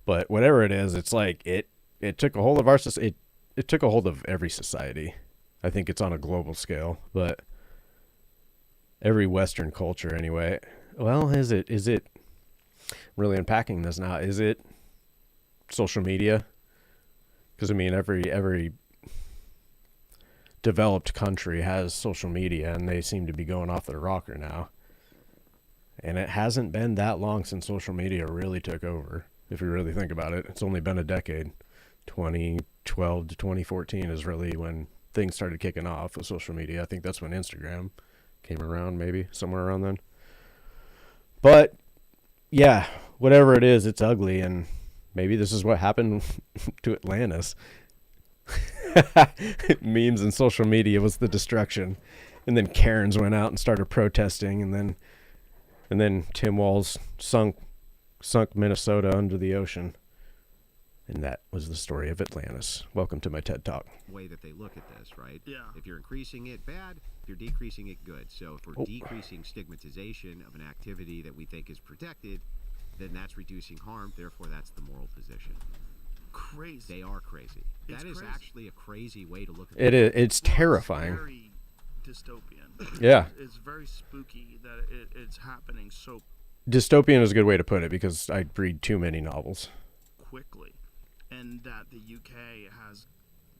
But whatever it is, it's like it took a hold of it took a hold of every society. I think it's on a global scale, but every Western culture anyway. Well, is it really unpacking this now? Is it social media? Because I mean, every developed country has social media, and they seem to be going off their rocker now. And it hasn't been that long since social media really took over. If you really think about it, it's only been a decade. 2012 to 2014 is really when things started kicking off with social media. I think that's when Instagram came around, maybe somewhere around then. But yeah, whatever it is, it's ugly, and maybe this is what happened to Atlantis. Memes and social media was the destruction, and then Karens went out and started protesting, and then Tim Walz sunk Minnesota under the ocean, and that was the story of Atlantis. Welcome to my TED Talk. Way that they look at this, right? Yeah. If you're increasing it, bad. If you're decreasing it, good. So if we're decreasing stigmatization of an activity that we think is protected, then that's reducing harm. Therefore, that's the moral position. Crazy. They are crazy. It's That is crazy. actually a crazy way to look at It is. It's terrifying. Very dystopian. Yeah. It's very spooky that it's happening so Dystopian is a good way to put it, because I read too many novels. quickly, and that the UK has.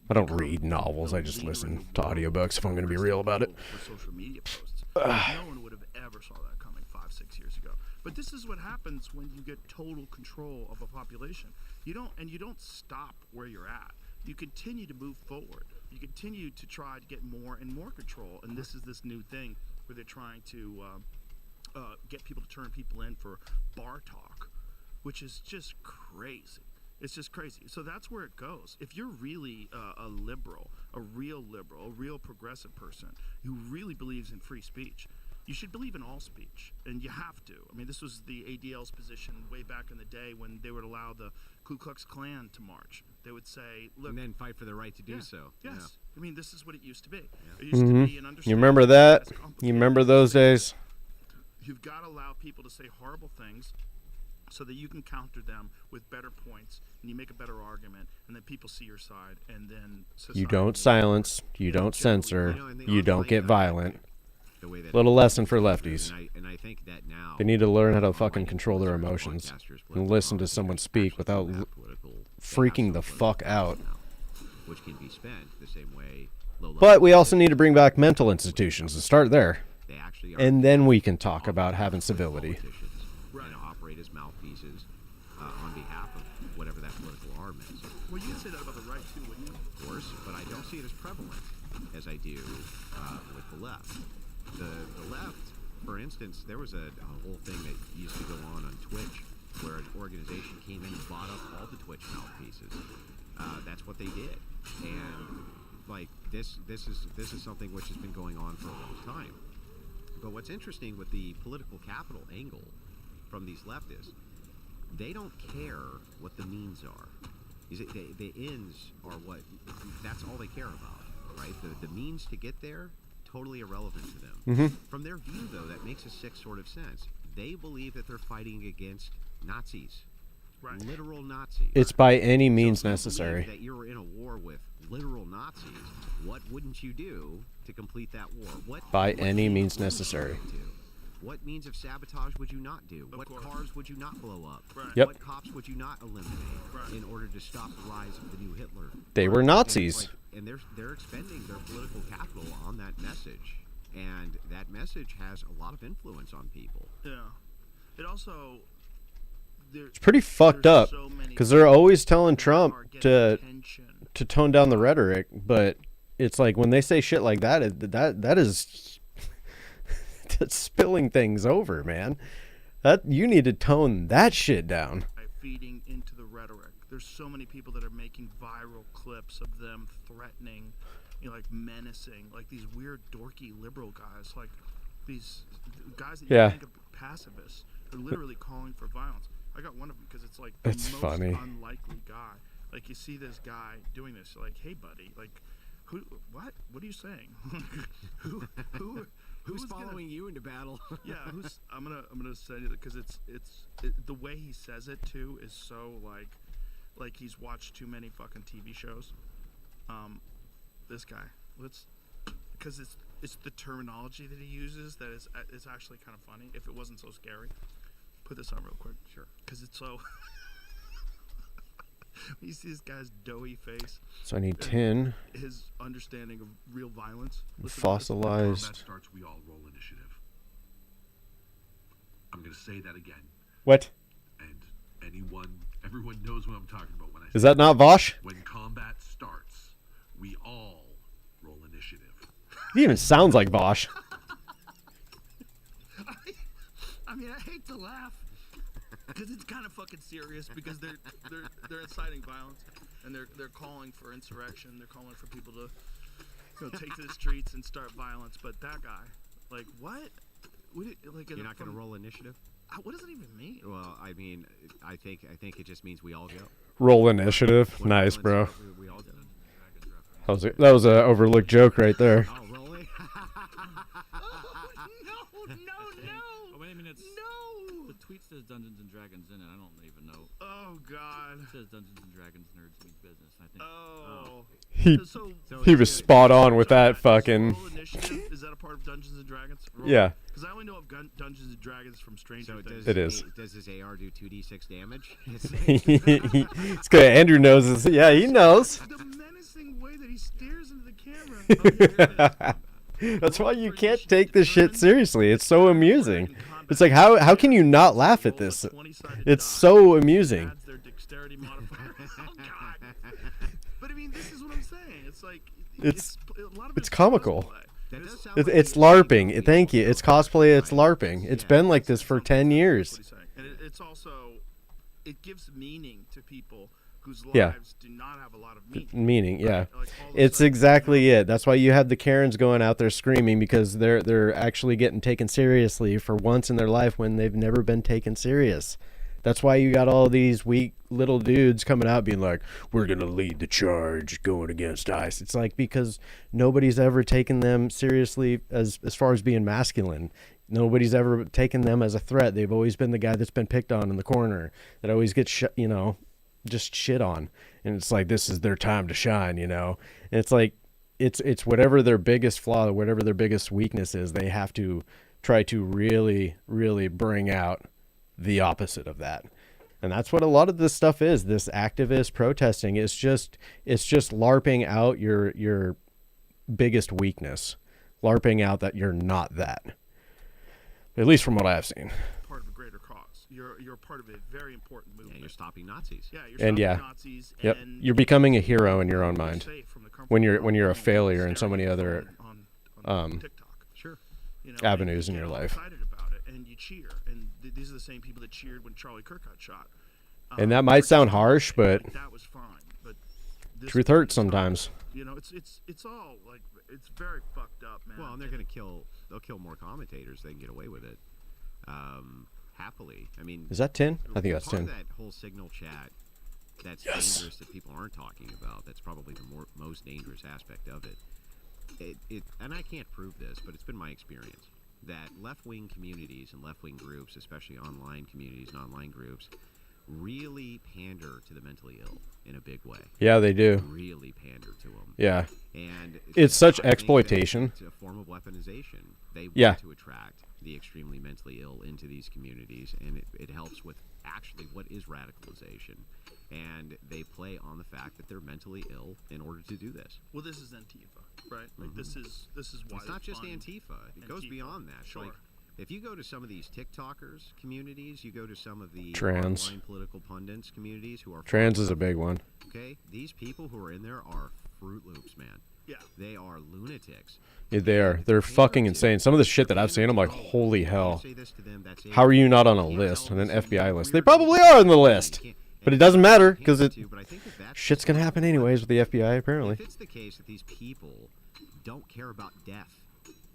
I don't read novels. I just listen to audiobooks if I'm going to be real about it. For social media posts, no one would have ever saw that coming 5-6 years ago. But this is what happens when you get total control of a population. You don't stop where you're at. You continue to move forward. You continue to try to get more and more control. And this is this new thing where they're trying to get people to turn people in for bar talk, which is just crazy. It's just crazy. So that's where it goes. If you're really a liberal, a real progressive person who really believes in free speech, you should believe in all speech, and you have to. I mean, this was the ADL's position way back in the day when they would allow the Ku Klux Klan to march. They would say, look... and then fight for the right to do so. Yes. Yeah. I mean, this is what it used to be. Yeah. It used to be an understanding. You remember that? as You complicated remember as those it is. days? You've got to allow people to say horrible things so that you can counter them with better points, and you make a better argument, and then people see your side, and then You society don't moves silence. You don't Generally, censor. and the You don't online get dialogue. violent. the way that Little lesson for lefties. And I think that now They need to learn how to online fucking control their influencers, emotions podcasters, and political listen to commentators someone speak actually without do have political- they have freaking some the political fuck out. capital now, which can be spent the same way. Low-level But we also need to politicians bring back mental institutions and start there. They actually are And then we can talk about having civility. politicians and operate as mouthpieces on behalf of whatever that political arm is. Well, you can say that about the right too, wouldn't you? Of course, but I don't see it as prevalent as I do with the left. The left, for instance, there was a whole thing that used to go on Twitch where an organization came in and bought up all the Twitch mouthpieces. That's what they did, and like this is something which has been going on for a long time. But what's interesting with the political capital angle from these leftists, they don't care what the means are. The ends are what, that's all they care about, right? The means to get there, totally irrelevant to them. From their view, though, that makes a sick sort of sense. They believe that they're fighting against Nazis, Right. literal Nazis. It's by any So means if you believe necessary. that you're in a war with literal Nazis, what wouldn't you do to complete that war? By what any means means would you necessary. do? What means of sabotage would you not do? Of What course. cars would you not blow up? Right. Yep. What cops would you not eliminate Right. in order to stop the rise of the new Hitler? They were And it's Nazis. and they're expending their political capital on that message, and that message has a lot of influence on people. Yeah. It also. It's pretty fucked up because they're always telling Trump to tone down the rhetoric, but it's like when they say shit like that, that is that's spilling things over, man. That you need to tone that shit down. Feeding into the rhetoric. There's so many people that are making viral clips of them threatening, like menacing, like these weird dorky liberal guys, like these guys that you Yeah. think of pacifists. They're literally calling for violence. I got one of them because it's like It's the most funny. unlikely guy. Like you see this guy doing this, you're like, hey buddy, like who? What? What are you saying? who? Who's gonna- following you into battle? Yeah, I'm gonna say it because the way he says it too is so like he's watched too many fucking TV shows. This guy, because it's the terminology that he uses that is actually kind of funny. If it wasn't so scary, put this on real quick. Sure. Because it's so. When you see this guy's doughy face, So I need tin, his understanding of real violence. Listen to this. fossilized. Combat starts, we all roll initiative. I'm going to say that again. What? And everyone knows what I'm talking about when I say Is that not Vosh? when combat starts, we all roll initiative. He even sounds like Vosh. I mean, I hate to laugh because it's kind of fucking serious because they're inciting violence and they're calling for insurrection. They're calling for people to take to the streets and start violence. But that guy, like, what? Like, You're not going to roll initiative? What does it even mean? Well, I mean, I think it just means we all go. Roll initiative. When Nice, bro. violence- We all go. That was a overlooked joke right there. Oh, really? Oh, wait, I mean, No! the tweet says Dungeons and Dragons in it. I don't even know. Oh God! It says Dungeons and Dragons nerds mean business. I think. Oh. He So he was spot on with that fucking. Roll Initiative, is that a part of Dungeons and Dragons? Yeah. Because I only know of Dungeons and Dragons from Stranger So Things. It is. Does his AR do 2d6 damage? It's good. Andrew knows this. Yeah, he knows. The menacing way that he stares into the camera. Oh, here it is. That's why you can't take this shit seriously. It's so amusing. It's like how can you not laugh at this? It's so amusing. Adds their dexterity modifier. Oh God! But I mean, this is what I'm saying. It's like It's- a lot of it's comical. cosplay. That does sound It's, like it's he's LARPing. being Thank you. It's cosplay. It's LARPing. It's been like this for 10 That's years. what he's saying. And it's also it gives meaning to people whose Yeah. lives do not have a lot of meaning. Meaning, yeah. Like, all of a It's sudden, exactly it. That's why you have the Karens going out there screaming because they're actually getting taken seriously for once in their life when they've never been taken serious. That's why you got all these weak little dudes coming out being like, we're going to lead the charge going against ICE. It's like because nobody's ever taken them seriously as far as being masculine. Nobody's ever taken them as a threat. They've always been the guy that's been picked on in the corner that always gets, just shit on. And it's like, this is their time to shine, And it's like, it's whatever their biggest flaw, whatever their biggest weakness is, they have to try to really, really bring out the opposite of that. And that's what a lot of this stuff is. This activist protesting is just LARPing out your biggest weakness, LARPing out that you're not that. At least from what I've seen. Part of a greater cause. You're part of a very important movement. Yeah, you're stopping Nazis. Yeah, you're And stopping Nazis. Yep. And You're becoming a hero in your own mind safe from the comfort when of you're your a own failure in staring so many at the other phone on TikTok. Sure. You know, avenues and in you your get all life. excited about it, and you cheer. And these are the same people that cheered when Charlie Kirk got shot. And that might sound Like, harsh, but that was fine. But this truth is hurts not. sometimes. You know, it's all like it's very fucked up, man. Well, and they'll kill more commentators. They can get away with it. Happily. I mean, Is that 10? I think that's part 10. of that whole signal chat that's Yes. dangerous that people aren't talking about. That's probably the most dangerous aspect of it. And I can't prove this, but it's been my experience that left-wing communities and left-wing groups, especially online communities and online groups, really pander to the mentally ill in a big way. Yeah, they do. Really pander to them. Yeah. And It's such I think that exploitation. It's a form of weaponization. They want Yeah. to attract the extremely mentally ill into these communities, and it helps with actually what is radicalization. And they play on the fact that they're mentally ill in order to do this. Well, this is Antifa, right? Like this is why It's not they just fund Antifa. It goes Antifa. beyond that. Sure. Like, if you go to some of these TikTokers communities, you go to some of the Trans. online political pundits communities who are Trans is a big one. okay. These people who are in there are Fruit Loops, man. Yeah. They are lunatics. Yeah, they are. They're fucking insane. Some of the shit that I've seen, I'm like, holy You hell. say this to them, that's it. How are you not on a You can't list, tell on an them FBI something list? weird They probably are on the list. You can't- But it and doesn't you matter can't because to, but I think if that's shit's the gonna case, happen anyways with the FBI apparently. If it's the case that these people don't care about death,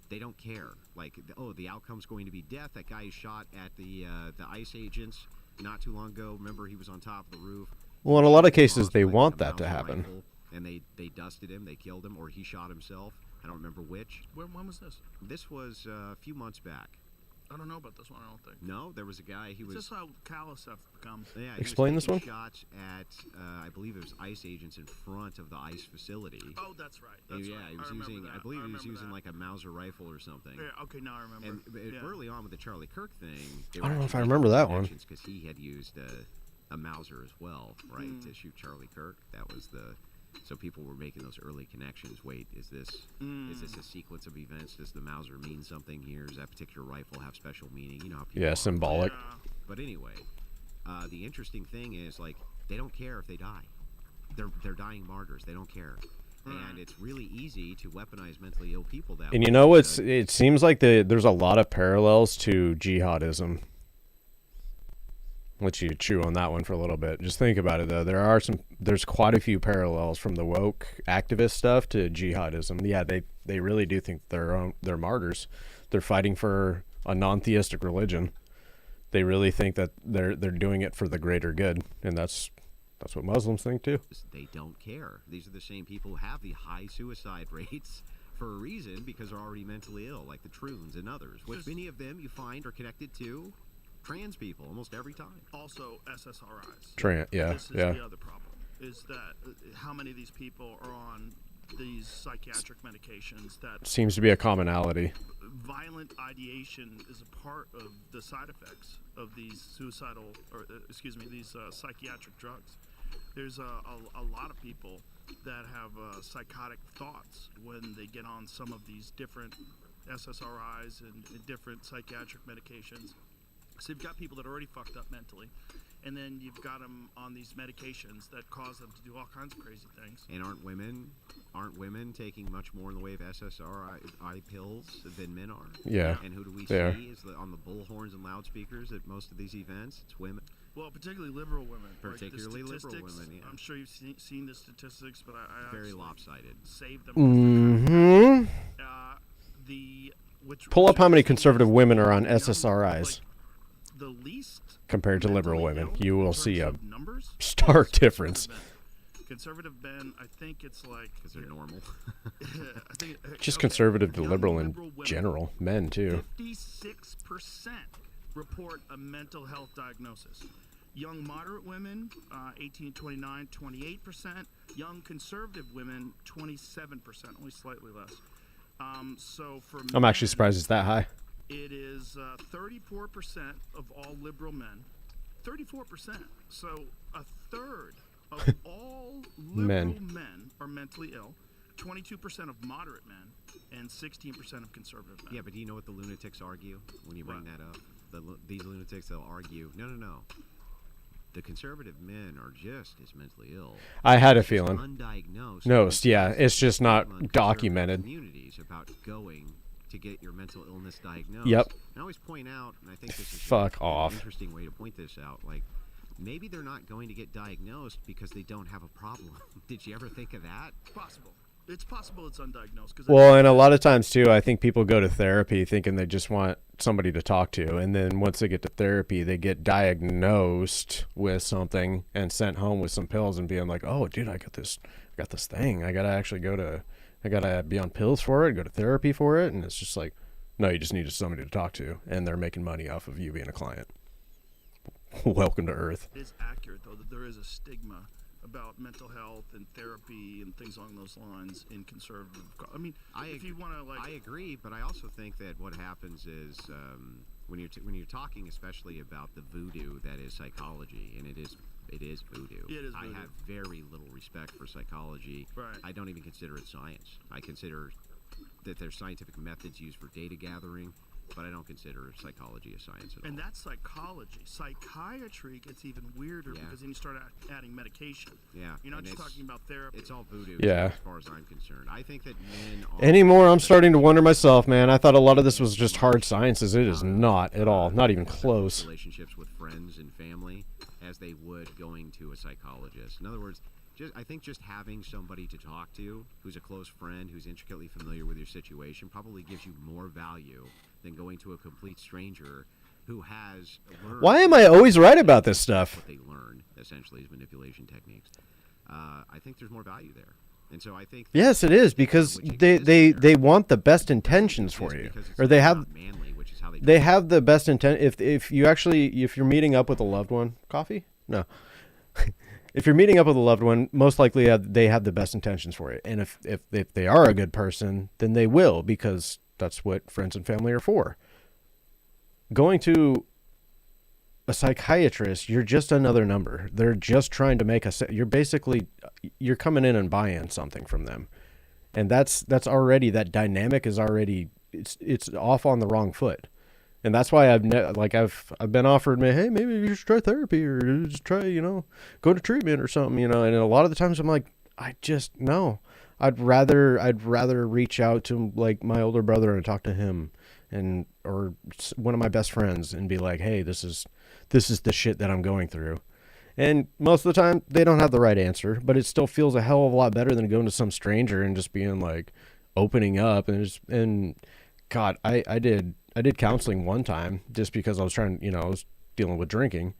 they don't care. Like, the outcome's going to be death. That guy who shot at the ICE agents not too long ago. Remember, he was on top of the roof. Well, in a lot of cases, Lost they with want a that to Mauser happen. rifle, and they dusted him, they killed him, or he shot himself. I don't remember which. When was this? This was a few months back. I don't know about this one. I don't think. No, there was a guy. He It's was. just how callous stuff becomes. Yeah, he Explain was this taking shots at, I believe it was ICE agents in front of the ICE facility. Oh, that's right. That's yeah, right. he was I remember using. that. I believe he was remember using that. like a Mauser rifle or something. Yeah. Okay. Now I remember. And Yeah. early on with the Charlie Kirk thing, I don't know if I remember that one. because he had used a Mauser as well, right, to shoot Charlie Kirk. That was the. So people were making those early connections. Wait, is this a sequence of events? Does the Mauser mean something here? Does that particular rifle have special meaning? You know how people Yeah, are. symbolic. Yeah. But anyway, the interesting thing is, like, they don't care if they die. They're dying martyrs. They don't care. And it's really easy to weaponize mentally ill people that And way you know what's? because- It seems like there's a lot of parallels to jihadism. Let you chew on that one for a little bit. Just think about it though. There's quite a few parallels from the woke activist stuff to jihadism. Yeah, they really do think they're martyrs. They're fighting for a non-theistic religion. They really think that they're doing it for the greater good, and that's what Muslims think too. they don't care. These are the same people who have the high suicide rates for a reason, because they're already mentally ill, like the Troons and others, which many of them you find are connected to trans people almost every time. Also, SSRIs. Yeah, This is yeah. the other problem. Is that how many of these people are on these psychiatric medications that Seems to be a commonality. violent ideation is a part of the side effects of these these psychiatric drugs. There's a lot of people that have psychotic thoughts when they get on some of these different SSRIs and different psychiatric medications. So you've got people that are already fucked up mentally, and then you've got them on these medications that cause them to do all kinds of crazy things. And aren't women taking much more in the way of SSRI pills than men are? Yeah, And who do we they are. see on the bullhorns and loudspeakers at most of these events? It's women. Well, particularly liberal women. Particularly the liberal statistics, women, yeah. I'm sure you've seen the statistics, but I Very actually lopsided. saved them. Mm-hmm. Pull up how many conservative women are on SSRIs The least compared to liberal mentally women. ill You in will terms see a of numbers, stark difference. Conservative men, I think it's like Because they're normal. I think, Just okay, conservative to young liberal in liberal women, general. Men too. 56% report a mental health diagnosis. Young moderate women, 18 to 29, 28%. Young conservative women, 27%, only slightly less. So for I'm actually men, surprised it's that high. it is 34% of all liberal men. 34%. So a third of all liberal men are mentally ill. 22% of moderate men, and 16% of conservative men. Yeah, but do you know what the lunatics argue when you bring What? that up? These lunatics, they'll argue, no. The conservative men are just as mentally ill. I had a It's just feeling. Undiagnosed. Nosed, yeah. It's just not Stigma in conservative documented. Communities about going to get your mental illness diagnosed. Yep. And I always point out, and I think this is Fuck an off. interesting way to point this out. Like, maybe they're not going to get diagnosed because they don't have a problem. Did you ever think of that? Possible. It's possible it's undiagnosed. Cause Well, and a lot of times too, I think people go to therapy thinking they just want somebody to talk to, and then once they get to therapy, they get diagnosed with something and sent home with some pills and being like, "Oh, dude, I got this thing. I gotta be on pills for it, go to therapy for it," and it's just like, no, you just needed somebody to talk to, and they're making money off of you being a client. Welcome to Earth. It's accurate, though, that there is a stigma about mental health and therapy and things along those lines in conservative. I mean, if you want to, like, I agree, but I also think that what happens is when you're talking, especially about the voodoo that is psychology, and it is voodoo. It is I voodoo. have very little respect for psychology. Right. I don't even consider it science. I consider that there's scientific methods used for data gathering, but I don't consider psychology a science at all. and that's psychology. Psychiatry gets even weirder Yeah. because then you start adding medication. Yeah, You're not and just it's- talking about therapy. It's all voodoo Yeah. as far as I'm concerned. I think that men are... Anymore, I'm starting to wonder myself, man. I thought a lot of this was just hard sciences. It is not at all. Not even close. Relationships with friends and family as they would going to a psychologist. In other words, I think just having somebody to talk to who's a close friend, who's intricately familiar with your situation, probably gives you more value than going to a complete stranger who has learned... Why am I always right about this stuff? What they learn, essentially, is manipulation techniques. I think there's more value there. And so I think... Yes, it is, because they want the best intentions for you, or they have manly, which is how they have the best intent. If you're meeting up with a loved one, coffee? No. If you're meeting up with a loved one, most likely they have the best intentions for you. And if they are a good person, then they will, because that's what friends and family are for. Going to a psychiatrist, you're just another number. They're just trying to make you're coming in and buying something from them. And that's already, that dynamic is already, it's off on the wrong foot. And that's why I've been offered, hey, maybe you should try therapy, or just try, go to treatment or something, and a lot of the times I'm like, no, I'd rather reach out to like my older brother and talk to him, or one of my best friends, and be like, hey, this is the shit that I'm going through. And most of the time they don't have the right answer, but it still feels a hell of a lot better than going to some stranger and just being like opening up and God, I did counseling one time just because I was I was dealing with drinking.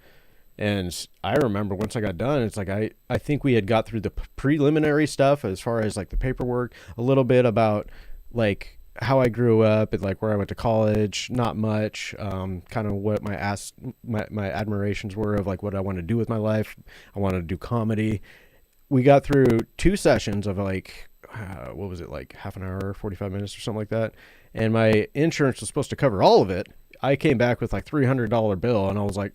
And I remember once I got done, it's like, I think we had got through the preliminary stuff as far as like the paperwork, a little bit about like how I grew up and like where I went to college, not much, kind of what my admirations were of like what I wanted to do with my life. I wanted to do comedy. We got through 2 sessions of like, what was it, like half an hour, 45 minutes or something like that. And my insurance was supposed to cover all of it. I came back with like $300 bill, and I was like,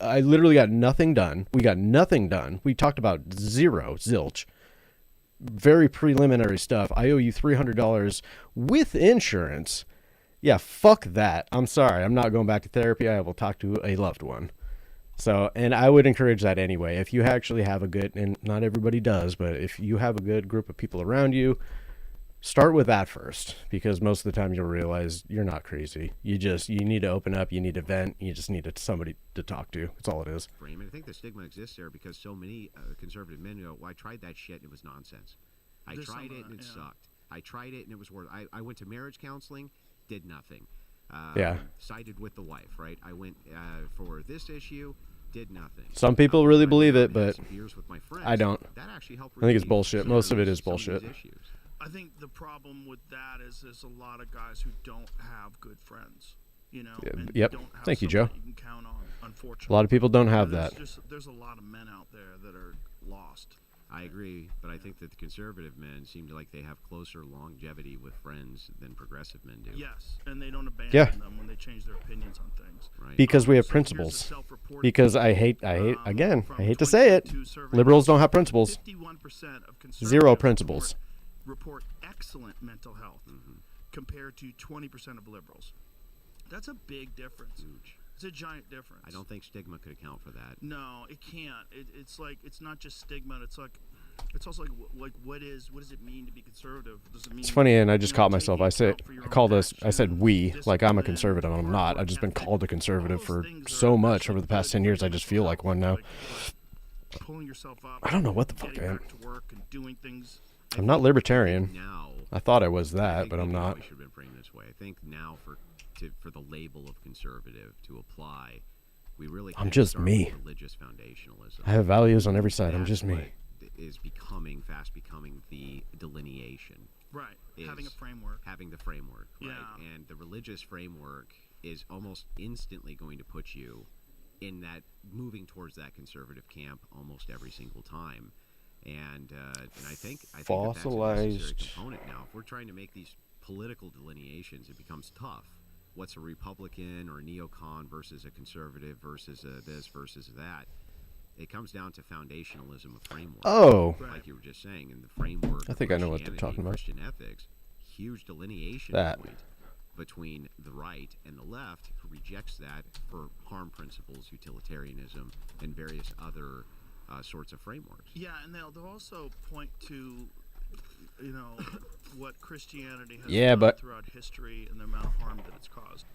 I literally got nothing done. We got nothing done. We talked about zilch. Very preliminary stuff. I owe you $300 with insurance. Yeah, fuck that. I'm sorry. I'm not going back to therapy. I will talk to a loved one. So, and I would encourage that anyway. If you actually have a good, and not everybody does, but if you have a good group of people around you, start with that first, because most of the time you'll realize you're not crazy. You need to open up. You need to vent. You just need somebody to talk to. That's all it is. And I think the stigma exists there because so many conservative men go, well, I tried that shit and it was nonsense. I tried it and it sucked. I tried it and it was worth. I went to marriage counseling, did nothing. Sided with the wife, right? I went for this issue, did nothing. Some people really believe it, but With my friends, I don't. That actually helped. I think it's bullshit. Most of it is some bullshit. these issues. I think the problem with that is there's a lot of guys who don't have good friends. You know. Yeah, and yep. don't have Thank you, someone Joe. that you can count on, unfortunately. A lot of people don't have And that. there's a lot of men out there that are lost. I agree, but I think that the conservative men seem to like they have closer longevity with friends than progressive men do. Yes, and they don't abandon Yeah. them when they change their opinions on things. Right. Because we have So here's a principles. self-reported Because poll, I hate, again, from I hate to say it. 2022 survey Liberals don't results. have principles. 51% of Zero conservatives principles. report excellent mental health compared to 20% of liberals. That's a big difference. Huge. It's a giant difference. I don't think stigma could account for that. No, it can't. It's like it's not just stigma. It's like it's also like what does it mean to be conservative? Does it mean It's funny, and I just you know, caught myself. taking I said, account for your I own called us. I said actions, we, like I'm a discipline, conservative. I'm not. hard I've just been work called a ethic? conservative All for those things so are much actually over the past good 10 for years. your I just mental feel health, like one now. like pulling yourself up. I don't know what the fuck getting I am. back to work and doing things. I'm not libertarian. Now, I thought I was I that, think but I'm maybe not. We should have been framed this way. I think now for the label of conservative to apply, we really I'm have to just start me. with religious foundationalism. I have values on every side. I'm That's just me. what is fast becoming the delineation. Right. Having a Is framework. having the framework, right? Yeah. And the religious framework is almost instantly going to put you in that moving towards that conservative camp almost every single time. And I think that's a necessary Fossilized. component now. If we're trying to make these political delineations, it becomes tough. What's a Republican or a neocon versus a conservative versus a this versus that? It comes down to foundationalism of framework. Oh, Like you were just saying, in the framework. I of think I know what they're Christianity talking and about. Christian ethics, huge delineation That. point between the right and the left, who rejects that for harm principles, utilitarianism, and various other sorts of frameworks. Yeah, and they'll also point to, you know, what Christianity has Yeah, done but- throughout history and the amount of harm that it's caused.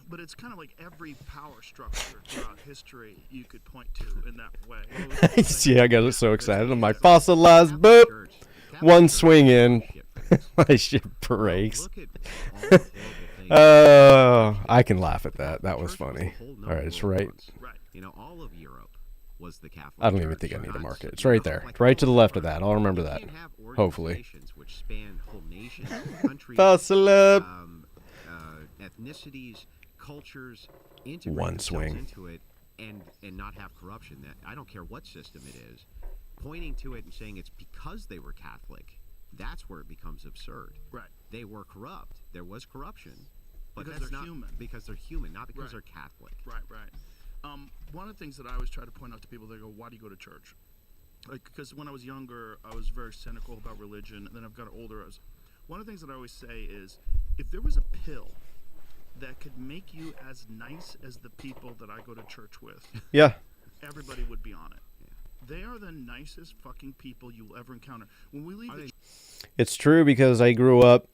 But it's kind of like every power structure throughout history you could point to in that way. see, I got so excited. I'm like, fossilized, boop. Church- Catholic One Church swing in. shit things. My shit breaks. Look at all the horrible things. Oh, I can laugh at that. That was Church was funny. a whole All nother right, it's world right. once. Right. You know, all of Europe was the Catholic I don't even Church. think I need to Not mark it. so- It's you right know, there. like Right to the all left of over. that. I'll remember You that. can't have Hopefully. organizations which span whole nations, countries, Fossil up. ethnicities, cultures, integrate One themselves swing. into it, and not have corruption. That I don't care what system it is, pointing to it and saying it's because they were Catholic. That's where it becomes absurd. Right. They were corrupt. There was corruption, but Because that's they're not human. because they're human, not because Right. they're Catholic. Right, right. One of the things that I always try to point out to people, they go, "Why do you go to church?" Like, because when I was younger, I was very cynical about religion, and then I've got older. One of the things that I always say is, if there was a pill that could make you as nice as the people that I go to church with, Yeah. everybody would be on it. They are the nicest fucking people you'll ever encounter. When we leave Are the they- It's true because I grew up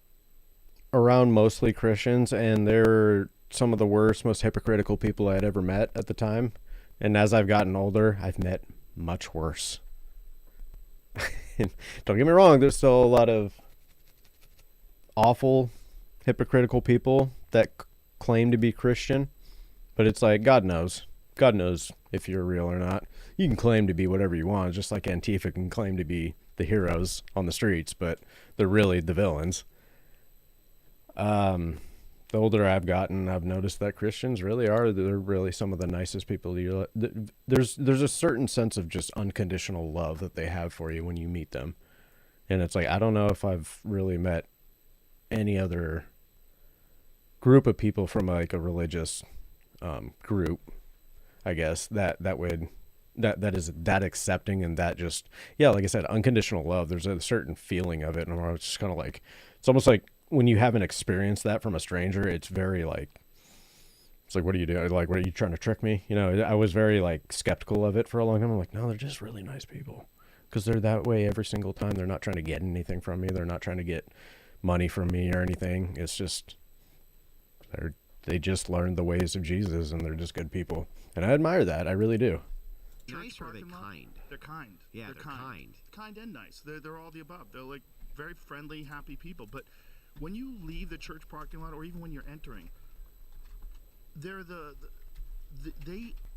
around mostly Christians, and they're some of the worst, most hypocritical people I had ever met at the time. And as I've gotten older, I've met much worse. Don't get me wrong, there's still a lot of awful, hypocritical people that claim to be Christian, but it's like, God knows. God knows if you're real or not. You can claim to be whatever you want, just like Antifa can claim to be the heroes on the streets, but they're really the villains. The older I've gotten, I've noticed that Christians they're really some of the nicest people. There's a certain sense of just unconditional love that they have for you when you meet them. And it's like, I don't know if I've really met any other group of people from like a religious group, I guess, that is that accepting and that just, yeah, like I said, unconditional love. There's a certain feeling of it, and it's just kind of like, it's almost like when you haven't experienced that from a stranger, it's very like, it's like, what are you doing? Like, what are you trying to trick me? You know, I was very like skeptical of it for a long time. I'm like, no, they're just really nice people because they're that way every single time. They're not trying to get anything from me. They're not trying to get money from me or anything. It's just, they just learned the ways of Jesus, and they're just good people. And I admire that. I really do. Nice or are they parking lot, kind? They're kind. Yeah, they're kind. Kind and nice. They're all the above. They're like very friendly, happy people. But when you leave the church parking lot, or even when you're entering, they're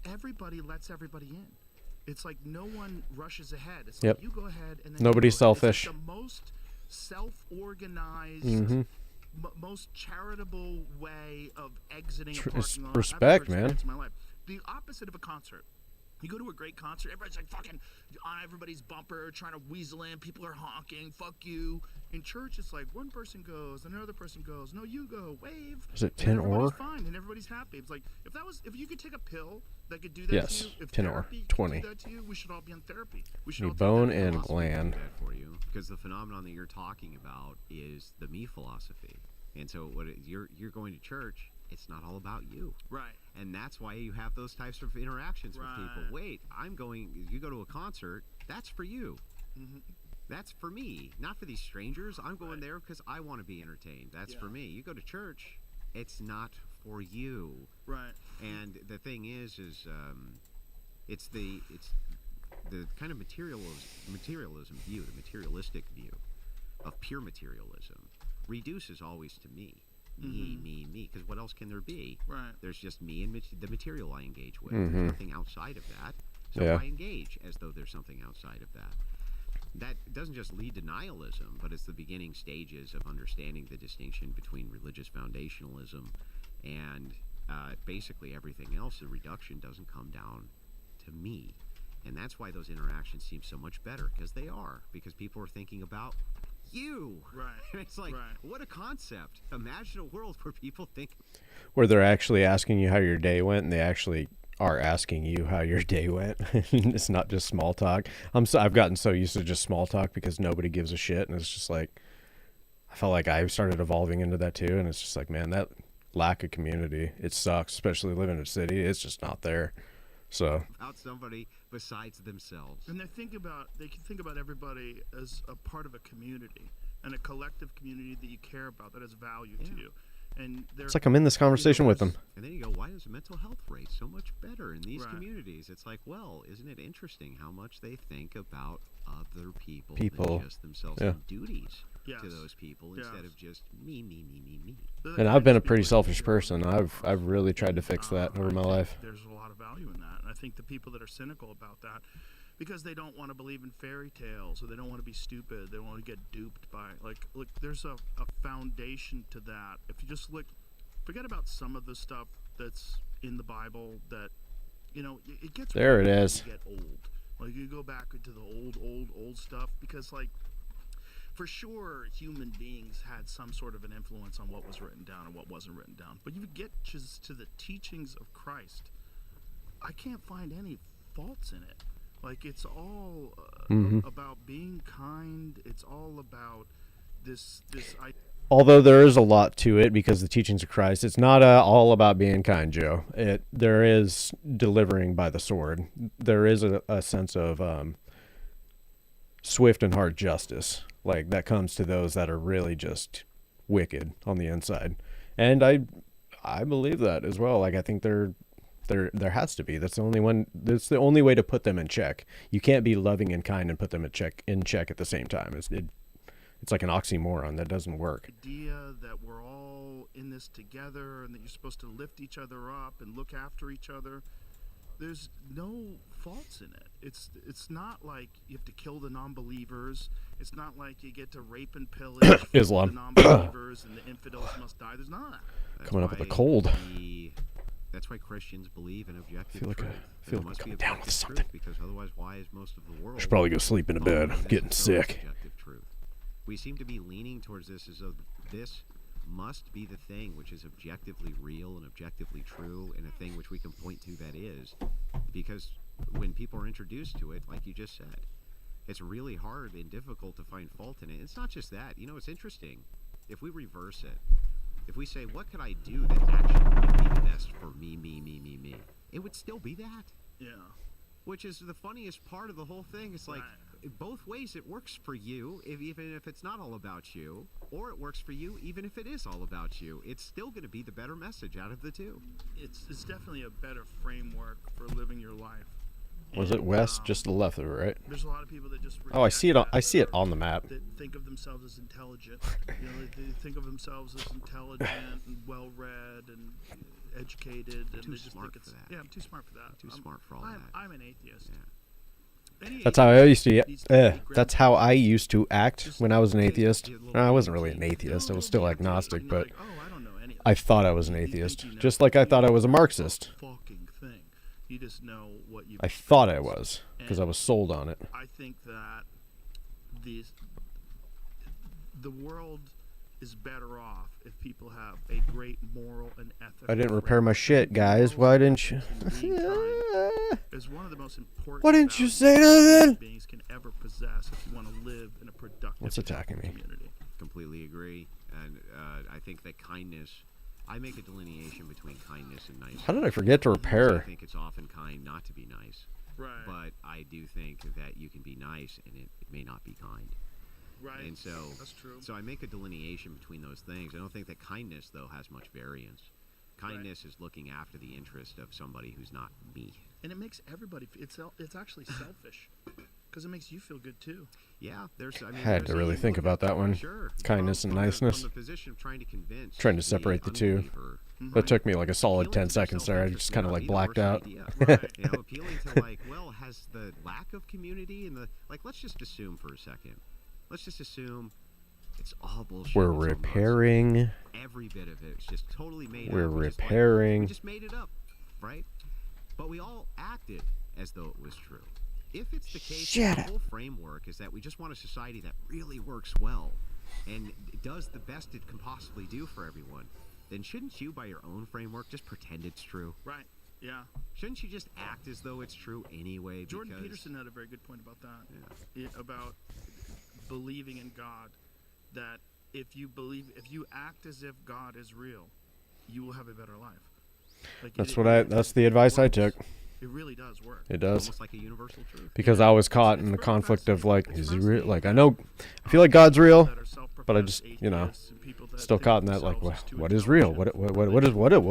everybody lets everybody in. It's like no one rushes ahead. It's Yep. like you go ahead and then Nobody's you go ahead. selfish. It's like the most self-organized Mhm. most charitable way of exiting a It's parking lot respect, I've ever man. experienced in my life. The opposite of a concert. You go to a great concert, everybody's like fucking on everybody's bumper, trying to weasel in. People are honking, fuck you. In church, it's like one person goes, and another person goes. No, you go, wave. Is it and 10 everybody's or? fine, and everybody's happy. It's like if you could take a pill that could do that Yes, to you, if 10 or, therapy could 20. do that to you, we should all be on therapy. We should Need all take bone that and philosophy. gland. That for you, because the phenomenon that you're talking about is the me philosophy. And so you're going to church, it's not all about you. Right. And that's why you have those types of interactions with people. Right. Wait, you go to a concert, that's for you. That's for me, not for these strangers. I'm going there because I want to be entertained. That's for me. You go to church, it's not for you. Right. And the thing is it's the kind of materialism view, the materialistic view of pure materialism reduces always to me. Me, because what else can there be? Right. There's just me and the material I engage with. Mhm. There's nothing outside of that. So Yeah. I engage as though there's something outside of that. That doesn't just lead to nihilism, but it's the beginning stages of understanding the distinction between religious foundationalism and basically everything else. The reduction doesn't come down to me. And that's why those interactions seem so much better, because they are. Because people are thinking about you. Right. And it's like, what a concept. Imagine a world where people think. Where they're actually asking you how your day went, and they actually are asking you how your day went. It's not just small talk. I've gotten so used to just small talk because nobody gives a shit, and it's just like, I felt like I started evolving into that too, and it's just like, man, that lack of community, it sucks, especially living in a city. It's just not there. So About somebody besides themselves. And they can think about everybody as a part of a community and a collective community that you care about, that has value to you. And it's like I'm in this conversation with them. And then you go, why is mental health rate so much better in these Right. communities? It's like, well, isn't it interesting how much they think about other people People. than just themselves Yeah. and duties Yes. to those people instead of just me. And I've been a pretty selfish person. I've really tried to fix that over my life. There's a lot of value in that. And I think the people that are cynical about that, because they don't want to believe in fairy tales, or they don't want to be stupid, they don't want to get duped by, like, look, there's a foundation to that. If you just forget about some of the stuff that's in the Bible that, it gets There weird it when is. you get old. Like, you go back into the old stuff, because, like, for sure, human beings had some sort of an influence on what was written down and what wasn't written down. But you get just to the teachings of Christ, I can't find any faults in it. Like, it's all about being kind. It's all about this. Although there is a lot to it because the teachings of Christ, it's not all about being kind, Joe. There is delivering by the sword. There is a sense of swift and hard justice, like that comes to those that are really just wicked on the inside, and I believe that as well. Like, I think there has to be. That's the only way to put them in check. You can't be loving and kind and put them in check at the same time. It's like an oxymoron. That doesn't work. Idea that we're all in this together and that you're supposed to lift each other up and look after each other. There's no faults in it. It's not like you have to kill the non-believers. It's not like you get to rape and pillage Islam. the non-believers and the infidels must die. There's none of that. That's Coming up with a why cold. That's why Christians believe in objective feel like truth. feel There like must be coming down with objective something. truth, because otherwise, why is most of the world? Should probably go sleep in a bed. I'm getting sick. Objective truth. We seem to be leaning towards this as though this must be the thing which is objectively real and objectively true, and a thing which we can point to that is, because when people are introduced to it, like you just said, it's really hard and difficult to find fault in it. It's not just that. It's interesting. If we reverse it, if we say, what could I do that actually would be the best for me, it would still be that. Yeah. Which is the funniest part of the whole thing. It's like, both ways it works for you, even if it's not all about you, or it works for you even if it is all about you. It's still going to be the better message out of the two. It's definitely a better framework for living your life. Was it west, just to the left of it, right? There's a lot of people that just Oh, I see it. reject I that, see it that on the map. that think of themselves as intelligent. They think of themselves as intelligent and well-read and educated. And too they just smart think for it's, that. Yeah, I'm too smart for that. Too smart for all I'm, that. I'm an atheist. Yeah. Any That's how I used to. needs to be That's how I used to act Just when I was an take atheist. a little I wasn't bit really of an tea. atheist. I No, was still you're agnostic, and but you're like, oh, I don't know any of I this. thought I was an You think atheist. you know Just like I thought I was a every Marxist. fucking thing. You just know what you. I thought I was because I was sold on it. I think that the world is better off if people have a great moral and ethical. I didn't repair my framework. shit, guys. Why didn't you? Is one of the most important. Why didn't you values say human nothing? beings can ever possess if you want to live in a productive. What's attacking me? Community. Completely agree. And I think that kindness, I make a delineation between kindness and nice. How did I forget to I repair? think it's often kind not to be nice. Right. But I do think that you can be nice and it may not be kind. Right. And so That's true. So I make a delineation between those things. I don't think that kindness, though, has much variance. Kindness is looking after the interest of somebody who's not me. And it makes everybody. It's actually selfish, because it makes you feel good too. Yeah, there's. I mean, Had there's to a- really you think look about at- that one. Sure. Kindness and niceness. From the position of trying to convince. Trying to separate the two. unbeliever, That took me like a solid appealing 10 to their seconds there. I self-interest just may kind of not like be the blacked worst out. idea. Right. You know, appealing to like, well, has the lack of community and the let's just assume for a second. Let's just assume it's all bullshit. We're it's all nonsense. repairing. Every bit of it. It's just totally made We're up. Just like- repairing. we just made it up, right? But we all acted as though it was true. If it's the case, Shut the up. whole framework is that we just want a society that really works well and does the best it can possibly do for everyone, then shouldn't you, by your own framework, just pretend it's true? Right. Yeah. Shouldn't you just act as though it's true anyway? Jordan because Peterson had a very good point about that. About believing in God. That if you act as if God is real, you will have a better life. Like That's the advice I took. It really does work. It does. almost like a universal truth. Because I was caught It's in the very conflict of like, fascinating. is It's he real? fascinating Like, I that, know, I feel like God's real, that are self-professed but I just, you know, atheists and people that still think caught in that like, themselves as too what is real? intelligent, What they is what don't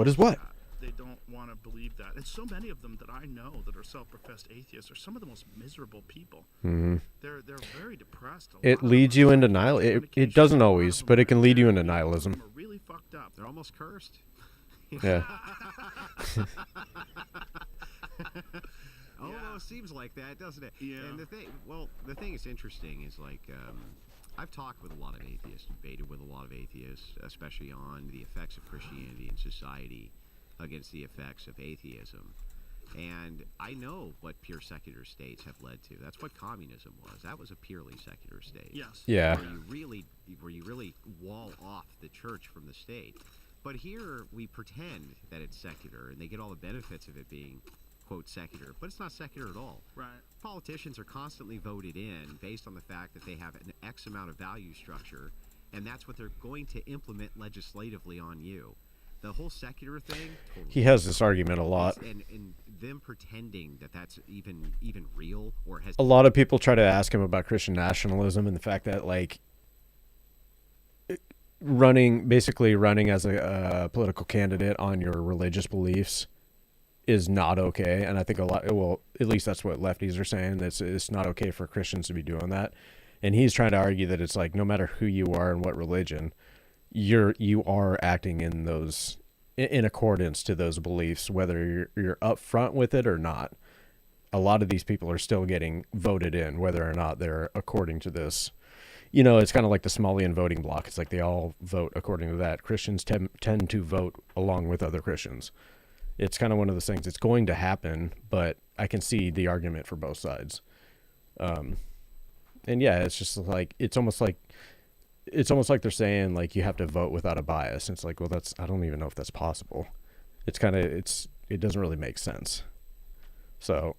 is what? acknowledge that. They don't want to believe that. And so many of them that I know that are self-professed atheists are some of the most miserable people. Mm-hmm. They're very depressed. It leads you into nihilism. It doesn't always, but it can lead you into nihilism. Are really fucked up. They're almost cursed. Yeah. Almost seems like that, doesn't it? Yeah. And the thing that's interesting is like I've talked with a lot of atheists, debated with a lot of atheists, especially on the effects of Christianity in society against the effects of atheism. And I know what pure secular states have led to. That's what communism was. That was a purely secular state. Yes. Yeah. Where you really wall off the church from the state. But here we pretend that it's secular, and they get all the benefits of it being, quote, secular. But it's not secular at all. Right. Politicians are constantly voted in based on the fact that they have an X amount of value structure, and that's what they're going to implement legislatively on you. The whole secular thing. Totally He has this argument a lot. and them pretending that that's even real or has A lot of people try to ask him about Christian nationalism and the fact that like basically running as a political candidate on your religious beliefs is not okay. And I think at least that's what lefties are saying. It's not okay for Christians to be doing that. And he's trying to argue that it's like, no matter who you are and what religion, you are acting in those in accordance to those beliefs, whether you're upfront with it or not. A lot of these people are still getting voted in, whether or not they're according to this. You know, it's kind of like the Somalian voting bloc. It's like they all vote according to that. Christians tend to vote along with other Christians. It's kind of one of those things. It's going to happen, but I can see the argument for both sides. And yeah, it's just like it's almost like they're saying like you have to vote without a bias. It's like, well, I don't even know if that's possible. It doesn't really make sense. So,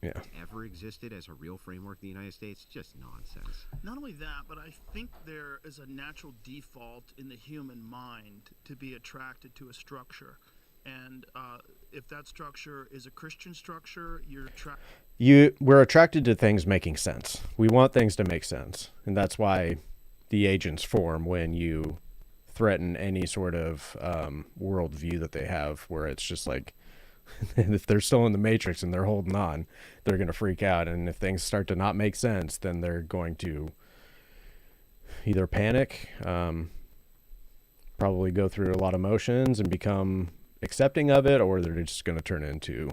yeah. ever existed as a real framework in the United States. Just nonsense. Not only that, but I think there is a natural default in the human mind to be attracted to a structure. And if that structure is a Christian structure, we're attracted to things making sense. We want things to make sense. And that's why the agents form when you threaten any sort of worldview that they have, where it's just like, if they're still in the matrix and they're holding on, they're going to freak out. And if things start to not make sense, then they're going to either panic, probably go through a lot of motions and become accepting of it, or they're just going to turn into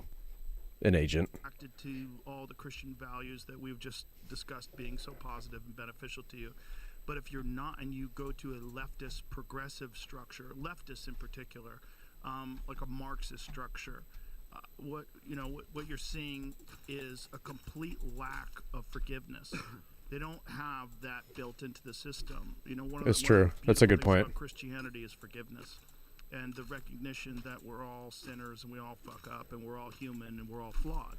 an agent. Attracted to all the Christian values that we've just discussed being so positive and beneficial to you. But if you're not, and you go to a leftist progressive structure, leftists in particular, like a Marxist structure, what you're seeing is a complete lack of forgiveness. They don't have that built into the system. It's true. That's a good point. About Christianity is forgiveness, and the recognition that we're all sinners and we all fuck up and we're all human and we're all flawed,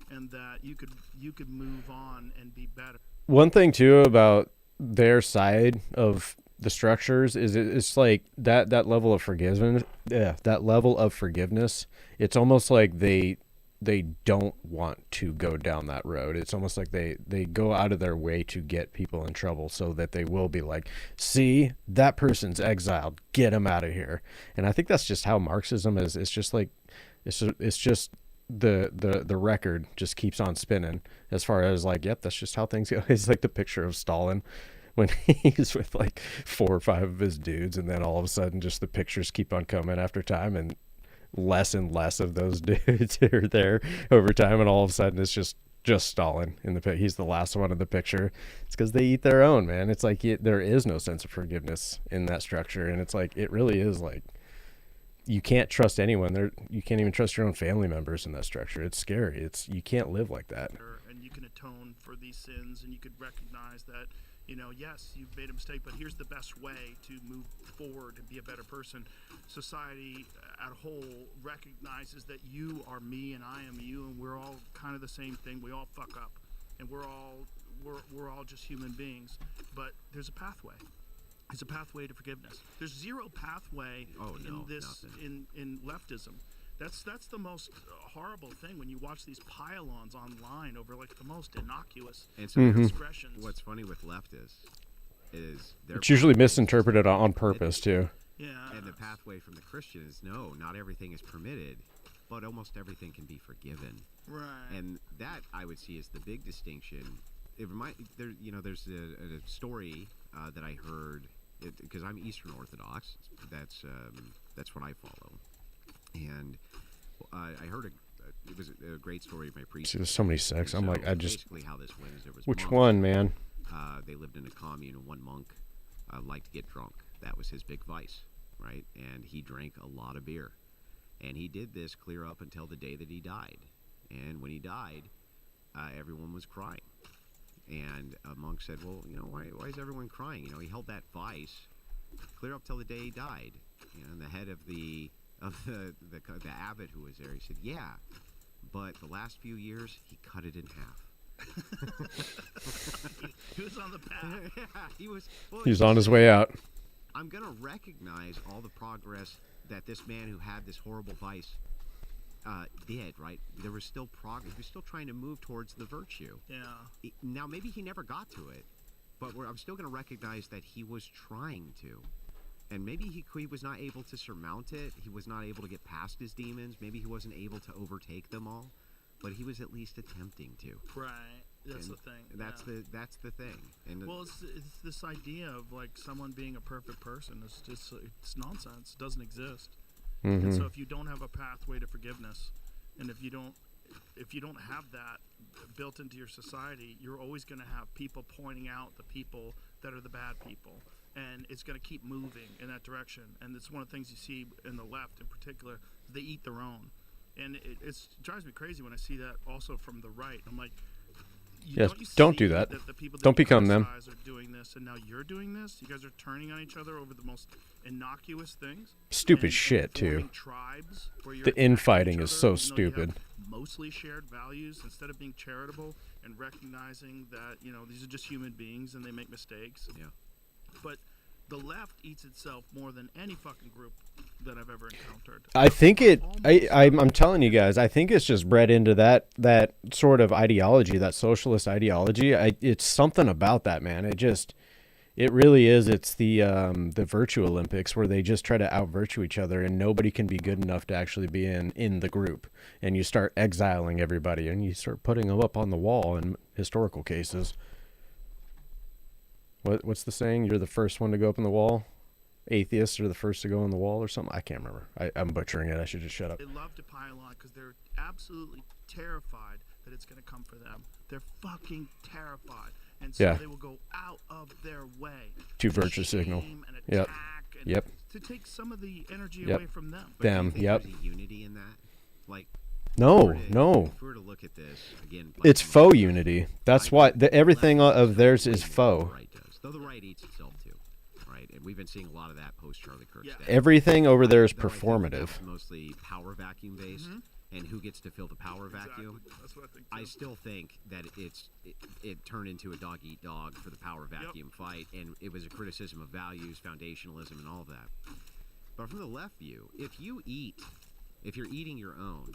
and that you could move on and be better. One thing too about their side of the structures is it's like that level of forgiveness. Yeah, that level of forgiveness. It's almost like they don't want to go down that road. It's almost like they go out of their way to get people in trouble so that they will be like, see, that person's exiled, get him out of here. And I think that's just how Marxism is. It's just like, it's just the record just keeps on spinning as far as like, yep, that's just how things go. It's like the picture of Stalin when he's with like 4 or 5 of his dudes, and then all of a sudden just the pictures keep on coming after time, and less of those dudes are there over time, and all of a sudden it's just Stalin in the he's the last one in the picture. It's because they eat their own, man. It's like there is no sense of forgiveness in that structure, and it's like it really is like you can't trust anyone there. You can't even trust your own family members in that structure. It's scary. You can't live like that. And you can atone for these sins, and you could recognize that, yes, you've made a mistake, but here's the best way to move forward and be a better person. Society at a whole recognizes that you are me and I am you, and we're all kind of the same thing. We all fuck up, and we're all just human beings. But there's a pathway. There's a pathway to forgiveness. There's zero pathway in leftism. That's the most horrible thing when you watch these pile-ons online over like the most innocuous expressions. What's funny with leftists is it's usually misinterpreted on purpose too. Yeah. And the pathway from the Christian is no, not everything is permitted, but almost everything can be forgiven. Right. And that I would see as the big distinction. There's a story that I heard because I'm Eastern Orthodox. That's what I follow. And I heard it was a great story of my priest. See, there's so many sects. I'm like, basically how this went is there was which monks. one, man? They lived in a commune, and one monk liked to get drunk. That was his big vice, right? And he drank a lot of beer, and he did this clear up until the day that he died. And when he died, everyone was crying. And a monk said, "Well, why is everyone crying? He held that vice clear up till the day he died." And the head of the abbot who was there, he said, "Yeah, but the last few years he cut it in half." He was on the path. Yeah, he was on his way out. I'm gonna recognize all the progress that this man who had this horrible vice did. Right, there was still progress. He was still trying to move towards the virtue. Yeah. Now maybe he never got to it, but I'm still gonna recognize that he was trying to. And maybe he was not able to surmount it. He was not able to get past his demons. Maybe he wasn't able to overtake them all, but he was at least attempting to. Right. That's the thing. That's the thing. And it's this idea of like someone being a perfect person. It's nonsense. It doesn't exist. Mm-hmm. And so if you don't have a pathway to forgiveness, and if you don't have that built into your society, you're always going to have people pointing out the people that are the bad people. And it's going to keep moving in that direction. And it's one of the things you see in the left in particular. They eat their own. And it drives me crazy when I see that also from the right. I'm like, yes, don't do that. The people that don't become them. Are doing this, and now you're doing this. You guys are turning on each other over the most innocuous things. Stupid shit, too. Tribes where you're the infighting is so you stupid. have mostly shared values. Instead of being charitable and recognizing that, these are just human beings and they make mistakes. Yeah. But the left eats itself more than any fucking group that I've ever encountered. I think I'm telling you guys, I think it's just bred into that sort of ideology, that socialist ideology. It's something about that, man. It really is. It's the virtue Olympics where they just try to out-virtue each other, and nobody can be good enough to actually be in the group. And you start exiling everybody, and you start putting them up on the wall in historical cases. What's the saying? You're the first one to go up on the wall? atheists are the first to go on the wall or something. I can't remember. I'm butchering it. I should just shut up. They love to pile on because they're absolutely terrified that it's going to come for them. They're fucking terrified. And so Yeah. they will go out of their way To virtue signal. shame and Yep. attack and Yep. to take some of the energy Yep. away from them. But do you Them, think yep. There's a unity in that. Like, No, if we were to- no. If we were to look at this again, like, It's from a- faux unity. That's why everything left of theirs does is what the faux. right does. Though the right eats itself too, right? And we've been seeing a lot of that post Charlie Kirk. Yeah. stuff. Everything over there is Though I think performative. that's mostly power vacuum based, and who gets to fill the power vacuum. Exactly. That's what I think. I too. still think that it turned into a dog eat dog for the power vacuum fight, and it was a criticism of values, foundationalism, and all of that. But from the left view, if you're eating your own,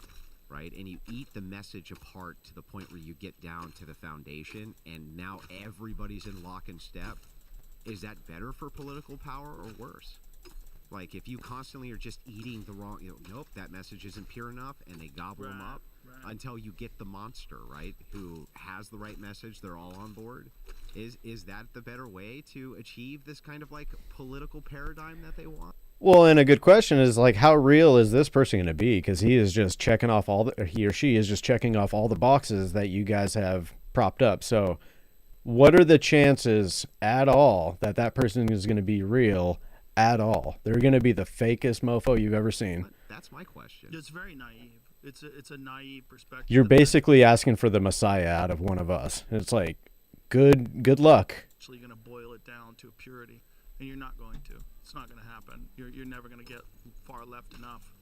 right, and you eat the message apart to the point where you get down to the foundation, and now everybody's in lock and step, is that better for political power or worse? Like, if you constantly are just eating the wrong, nope, that message isn't pure enough, and they gobble them Right, up right. until you get the monster, right, who has the right message, they're all on board. Is that the better way to achieve this kind of, like, political paradigm that they want? Well, and a good question is like, how real is this person going to be? Because he is just checking off he or she is just checking off all the boxes that you guys have propped up. So, what are the chances at all that that person is going to be real at all? They're going to be the fakest mofo you've ever seen. That's my question. It's very naive. It's a naive perspective. You're that they're basically asking for the Messiah out of one of us. It's like, good luck. actually going to boil it down to a purity, and you're not going to. It's not going to happen. You're never going to get far left enough.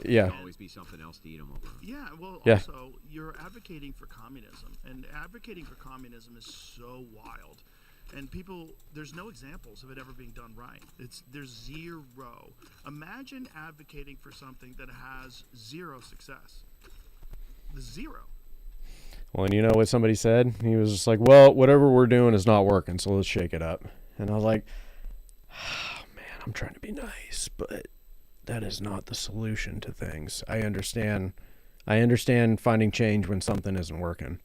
Yeah. There'll always be something else to eat them over. Yeah, well, Yeah. also, you're advocating for communism, and advocating for communism is so wild. And people, there's no examples of it ever being done right. There's zero. Imagine advocating for something that has zero success. The zero. Well, and you know what somebody said? He was just like, well, whatever we're doing is not working, so let's shake it up. And I was like, oh, man, I'm trying to be nice, but that is not the solution to things. I understand finding change when something isn't working.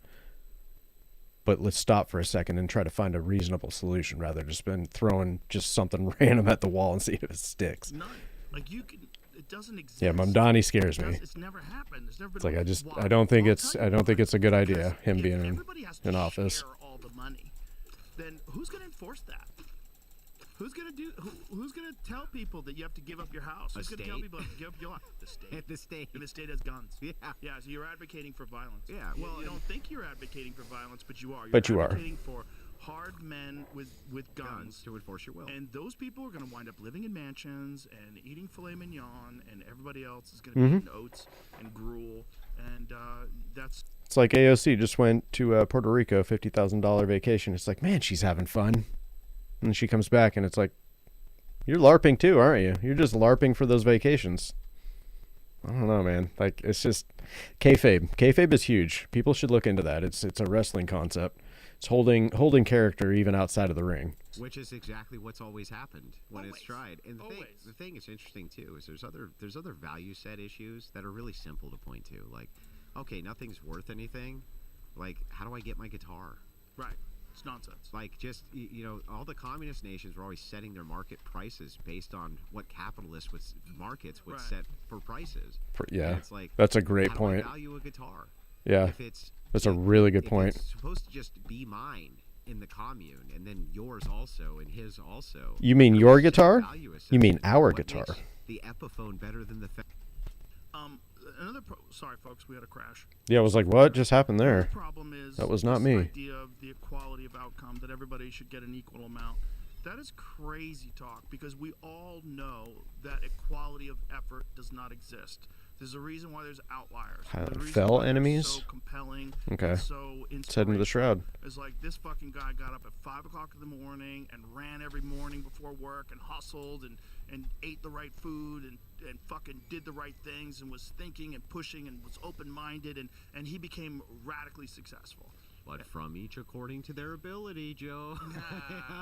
But let's stop for a second and try to find a reasonable solution rather than throwing just something random at the wall and see if it sticks. None. Like, you can, it doesn't exist. Yeah, Mamdani scares me. It's never happened. There's never been. It's like why? I don't think Well, I'll it's tell you a good why. idea Because him if being everybody has to in office. share all the money, then who's going to enforce that? Who's going to do? Who's going to tell people that you have to give up your house? Who's going to tell state? people to give up your life? The state. The state. And the state has guns. Yeah. Yeah. So you're advocating for violence. Yeah, You- well, you don't think you're advocating for violence, but you are. You're But you are. advocating for hard men with guns. Guns to enforce your will. And those people are going to wind up living in mansions and eating filet mignon, and everybody else is going to be eating oats and gruel, and that's It's like AOC just went to Puerto Rico, $50,000 vacation. It's like, man, she's having fun. And then she comes back and it's like, you're LARPing too, aren't you? You're just LARPing for those vacations. I don't know, man. Like, it's just kayfabe. Kayfabe is huge. People should look into that. It's a wrestling concept. It's holding character even outside of the ring. Which is exactly what's always happened when it's Always. tried. And Always. the thing that's interesting too is there's other value set issues that are really simple to point to. Like, okay, nothing's worth anything. Like, how do I get my guitar? right. It's nonsense. Like, just all the communist nations were always setting their market prices based on what markets would Right. set for prices. Yeah, And it's like, that's a great how point. do I value a guitar? Yeah, If it's that's a really good if point. It's supposed to just be mine in the commune, and then yours also, and his also. You mean How do your we set guitar? value You assessment? mean our What guitar? makes the Epiphone better than the Sorry, folks, we had a crash. Yeah, I was like, what just happened The there? problem is That was not this me. idea of the equality of outcome, that everybody should get an equal amount. That is crazy talk, because we all know that equality of effort does not exist. There's a reason why there's outliers. Highland There's a reason Fell why they're enemies? So compelling. Okay. And so Let's head into the inspirational. shroud. It's like this fucking guy got up at 5 o'clock in the morning and ran every morning before work and hustled and ate the right food and fucking did the right things and was thinking and pushing and was open-minded and he became radically successful. But from each according to their ability, Joe.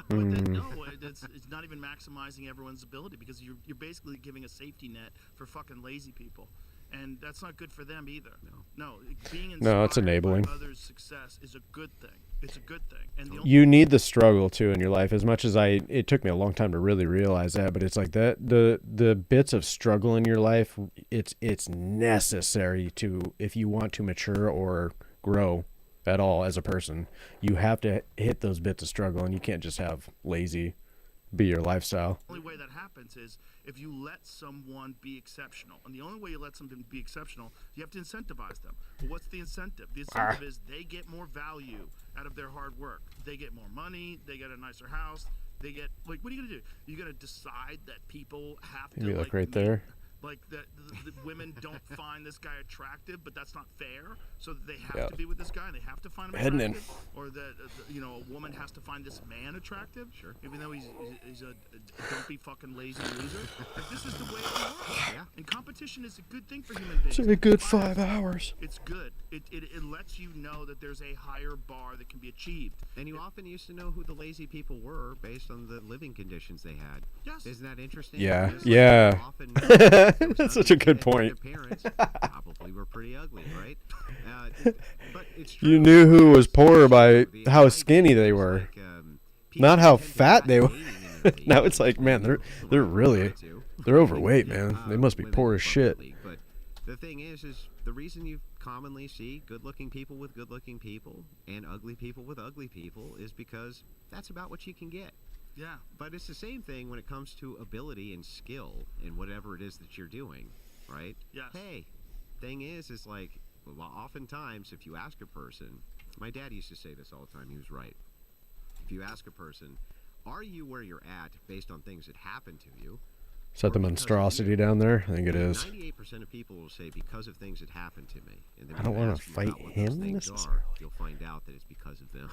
But then, no, it's not even maximizing everyone's ability, because you're basically giving a safety net for fucking lazy people. And that's not good for them either. No, being inspired No, it's enabling. by others' success is a good thing. It's a good thing. And the You need the struggle too in your life. As much as it took me a long time to really realize that, but it's like that the bits of struggle in your life, it's necessary to, if you want to mature or grow at all as a person, you have to hit those bits of struggle, and you can't just have lazy be your lifestyle. only way that happens is if you let someone be exceptional. And the only way you let someone be exceptional, you have to incentivize them. Well, what's the incentive? The incentive is they get more value out of their hard work. They get more money. They get a nicer house. They get, like, what are you going to do? You're going to decide that people have to, Maybe like, like right there. like that the women don't find this guy attractive, but that's not fair. So that they have Yeah. to be with this guy, and they have to find him Heading in. attractive, or that a woman has to find this man attractive. Sure. Even though he's a dumpy fucking lazy loser. Like, this is the way it works. Yeah. And competition is a good thing for human beings. It's a good 5 hours. It's good. It lets you know that there's a higher bar that can be achieved. And you often used to know who the lazy people were based on the living conditions they had. Yes. Isn't that interesting? Yeah. Just Yeah. often That's such a good point. Their parents probably were pretty ugly, right? But it's true. You knew who was poor by The how idea skinny they is were, like, people not how tend to fat lack they were. dating in their Now league. it's like, man, they're really they're overweight, man. They must be Women poor as from shit. the league. But the thing is the reason you commonly see good-looking people with good-looking people and ugly people with ugly people is because that's about what you can get. Yeah. But it's the same thing when it comes to ability and skill in whatever it is that you're doing, right? Yes. Hey, thing is like, well, oftentimes if you ask a person, my dad used to say this all the time, he was right. If you ask a person, are you where you're at based on things that happen to you? Is that the monstrosity down there? I think it is. 98% of people will say because of things that happened to me. And then I don't when you wanna ask them fight about what him those things necessarily. you'll find out that it's because of them.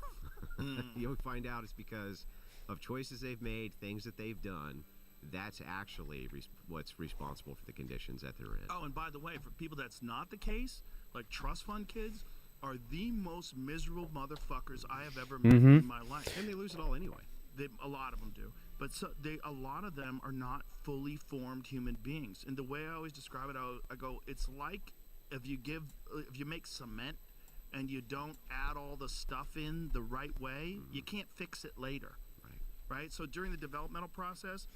You'll find out it's because of choices they've made, things that they've done. That's actually what's responsible for the conditions that they're in. Oh, and by the way, for people that's not the case, like trust fund kids are the most miserable motherfuckers I have ever met in my life. And they lose it all anyway. A lot of them do, but a lot of them are not fully formed human beings. And the way I always describe it, I go, it's like if you make cement and you don't add all the stuff in the right way, you can't fix it later. Right? So during the developmental process,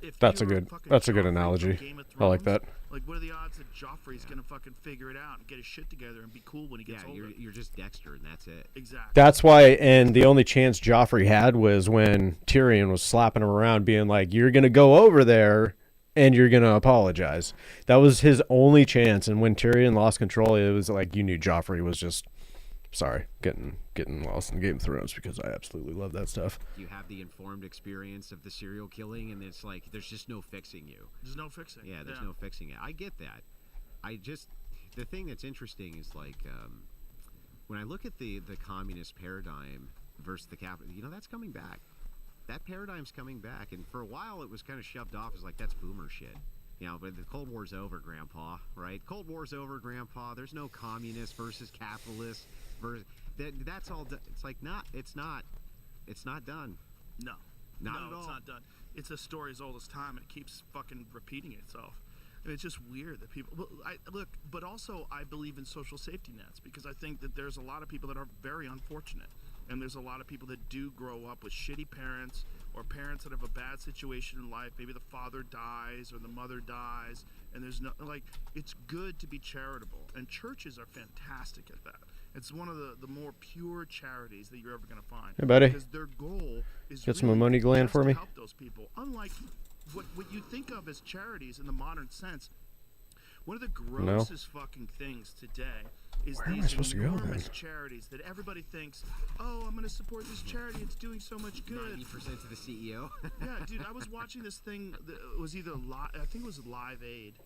if That's a you're good fucking that's a good Joffrey from analogy. Game of I like Thrones, that. Like, what are the odds that Joffrey's gonna fucking figure it out and get his shit together and be cool when he gets Yeah, older? you're just Dexter, and that's it. Exactly. That's why, and the only chance Joffrey had was when Tyrion was slapping him around, being like, "You're gonna go over there and you're gonna apologize." That was his only chance. And when Tyrion lost control, it was like you knew Joffrey was just getting lost in Game of Thrones, because I absolutely love that stuff. You have the informed experience of the serial killing, and it's like there's just no fixing you. There's no fixing. Yeah, there's no fixing it. I get that. The thing that's interesting is like when I look at the communist paradigm versus the capital, that's coming back. That paradigm's coming back, and for a while it was kind of shoved off as like that's boomer shit. But the Cold War's over, Grandpa, right? Cold War's over, Grandpa. There's no communist versus capitalist. That's all. It's like it's not done. No. Not no, at all. it's not done. It's a story as old as time, and it keeps fucking repeating itself. And it's just weird that people but also I believe in social safety nets, because I think that there's a lot of people that are very unfortunate. And there's a lot of people that do grow up with shitty parents, or parents that have a bad situation in life. Maybe the father dies or the mother dies, and there's no, like, it's good to be charitable. And churches are fantastic at that. It's one of the more pure charities that you're ever going to find. Hey, buddy. Because their goal is Get some really ammonia gland just for to me? help those people. Unlike what you think of as charities in the modern sense, one of the grossest fucking things today is Where am I these supposed to go, enormous then? charities that everybody thinks, oh, I'm going to support this charity. It's doing so much good. 90% to the CEO. Yeah, dude, I was watching this thing. It was either I think it was Live Aid.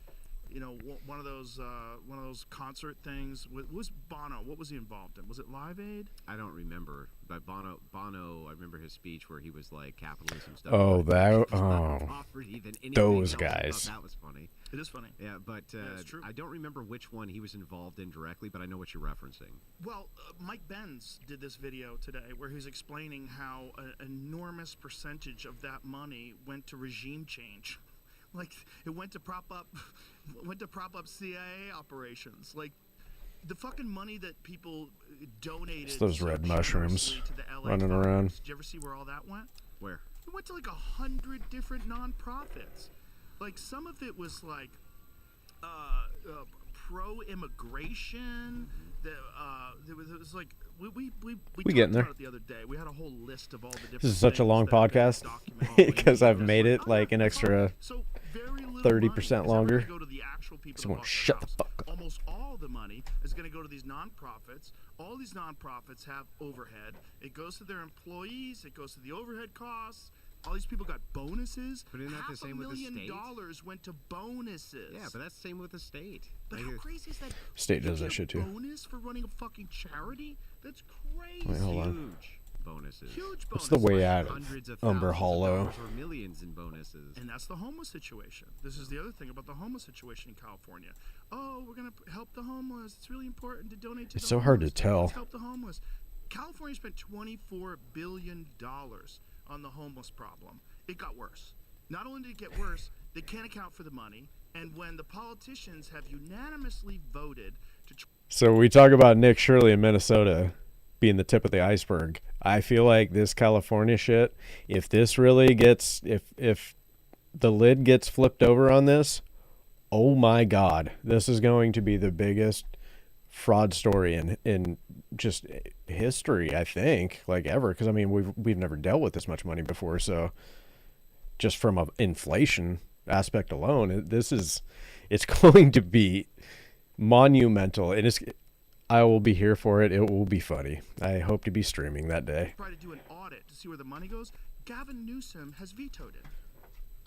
One of those concert things. What was Bono? What was he involved in? Was it Live Aid? I don't remember, but Bono, I remember his speech where he was like capitalism stuff. Oh, that Property than anything those else. I thought guys. that was funny. It is funny. Yeah, but it's true. I don't remember which one he was involved in directly, but I know what you're referencing. Well, Mike Benz did this video today where he was explaining how an enormous percentage of that money went to regime change. Like, it went to prop up CIA operations. Like, the fucking money that people donated. It's those so red mushrooms generously to the LA running fires. around. Did you ever see where all that went? Where? It went to like 100 different nonprofits. Like some of it was like pro-immigration. There was like we getting talked there. about it the other day. We had a whole list of all the different. This is such a long podcast because I've made it like an extra 30% longer. Go to the actual people Someone that bought shut the the house. fuck up. Almost all the money is going to go to these nonprofits. All these nonprofits have overhead. It goes to their employees. It goes to the overhead costs. All these people got bonuses. But isn't that the same with the state? $500,000 went to bonuses. Yeah, but that's the same with the state. But Like, how crazy is that? State You does get that a shit too. Bonus for running a fucking charity? That's crazy. Wait, hold on. huge bonuses. Huge bonus. What's the way at Hundreds of Umber thousands of Hollow? dollars or millions in bonuses. And that's the homeless situation. This is the other thing about the homeless situation in California. Oh, we're going to help the homeless. It's really important to donate to It's the so hard to homeless. tell. Let's help the homeless. California spent $24 billion on the homeless problem. It got worse. Not only did it get worse, they can't account for the money. And when the politicians have unanimously voted to So we talk about Nick Shirley in Minnesota being the tip of the iceberg. I feel like this California shit, if this really gets, if the lid gets flipped over on this, oh my God, this is going to be the biggest fraud story in just history, I think, like ever. Because I mean, we've never dealt with this much money before, so just from an inflation aspect alone, it's going to be monumental, and I will be here for it. It will be funny. I hope to be streaming that day. try to do an audit to see where the money goes, Gavin Newsom has vetoed it.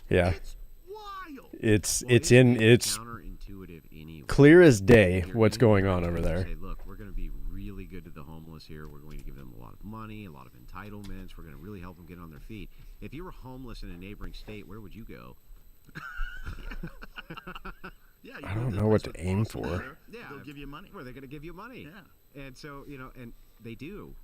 Yeah, It's wild. it's Well, it's in it's counterintuitive anyway. clear as day You're what's gonna going on over say, there. look, we're going to be really good to the homeless here. We're going to give them a lot of money, a lot of entitlements. We're going to really help them get on their feet. If you were homeless in a neighboring state, where would you go? Yeah, I don't know what to aim Boston for. there, Yeah, they'll give you money. Where they're going to give you money. Yeah. And so, and they do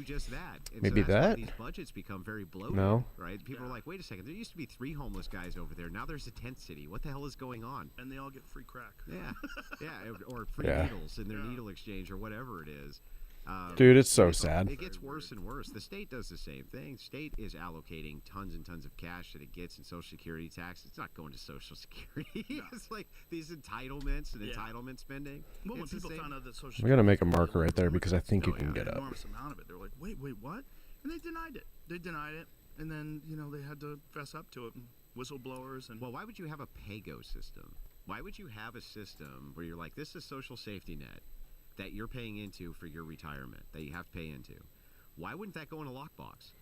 just that. And Maybe so that's why that? these budgets become very bloated. No. Right? People are Yeah. like, wait a second, there used to be 3 homeless guys over there. Now there's a tent city. What the hell is going on? And they all get free crack. Yeah, yeah, or free Yeah. needles in their Yeah. needle exchange or whatever it is. Dude, it's so sad. It gets worse and worse. The state does the same thing. State is allocating tons and tons of cash that it gets in Social Security tax. It's not going to Social Security. It's like these entitlements and Yeah. entitlement spending. Well, when It's the people same. found out that Social We gotta make a Security marker right there was because I think you Oh, can yeah. get an up. enormous amount of it. They were like, wait, what? And they denied it. They denied it, and then they had to fess up to it. And whistleblowers and Well, why would you have a pay-go system? Why would you have a system where you're like, this is social safety net that you're paying into for your retirement, that you have to pay into? Why wouldn't that go in a lockbox?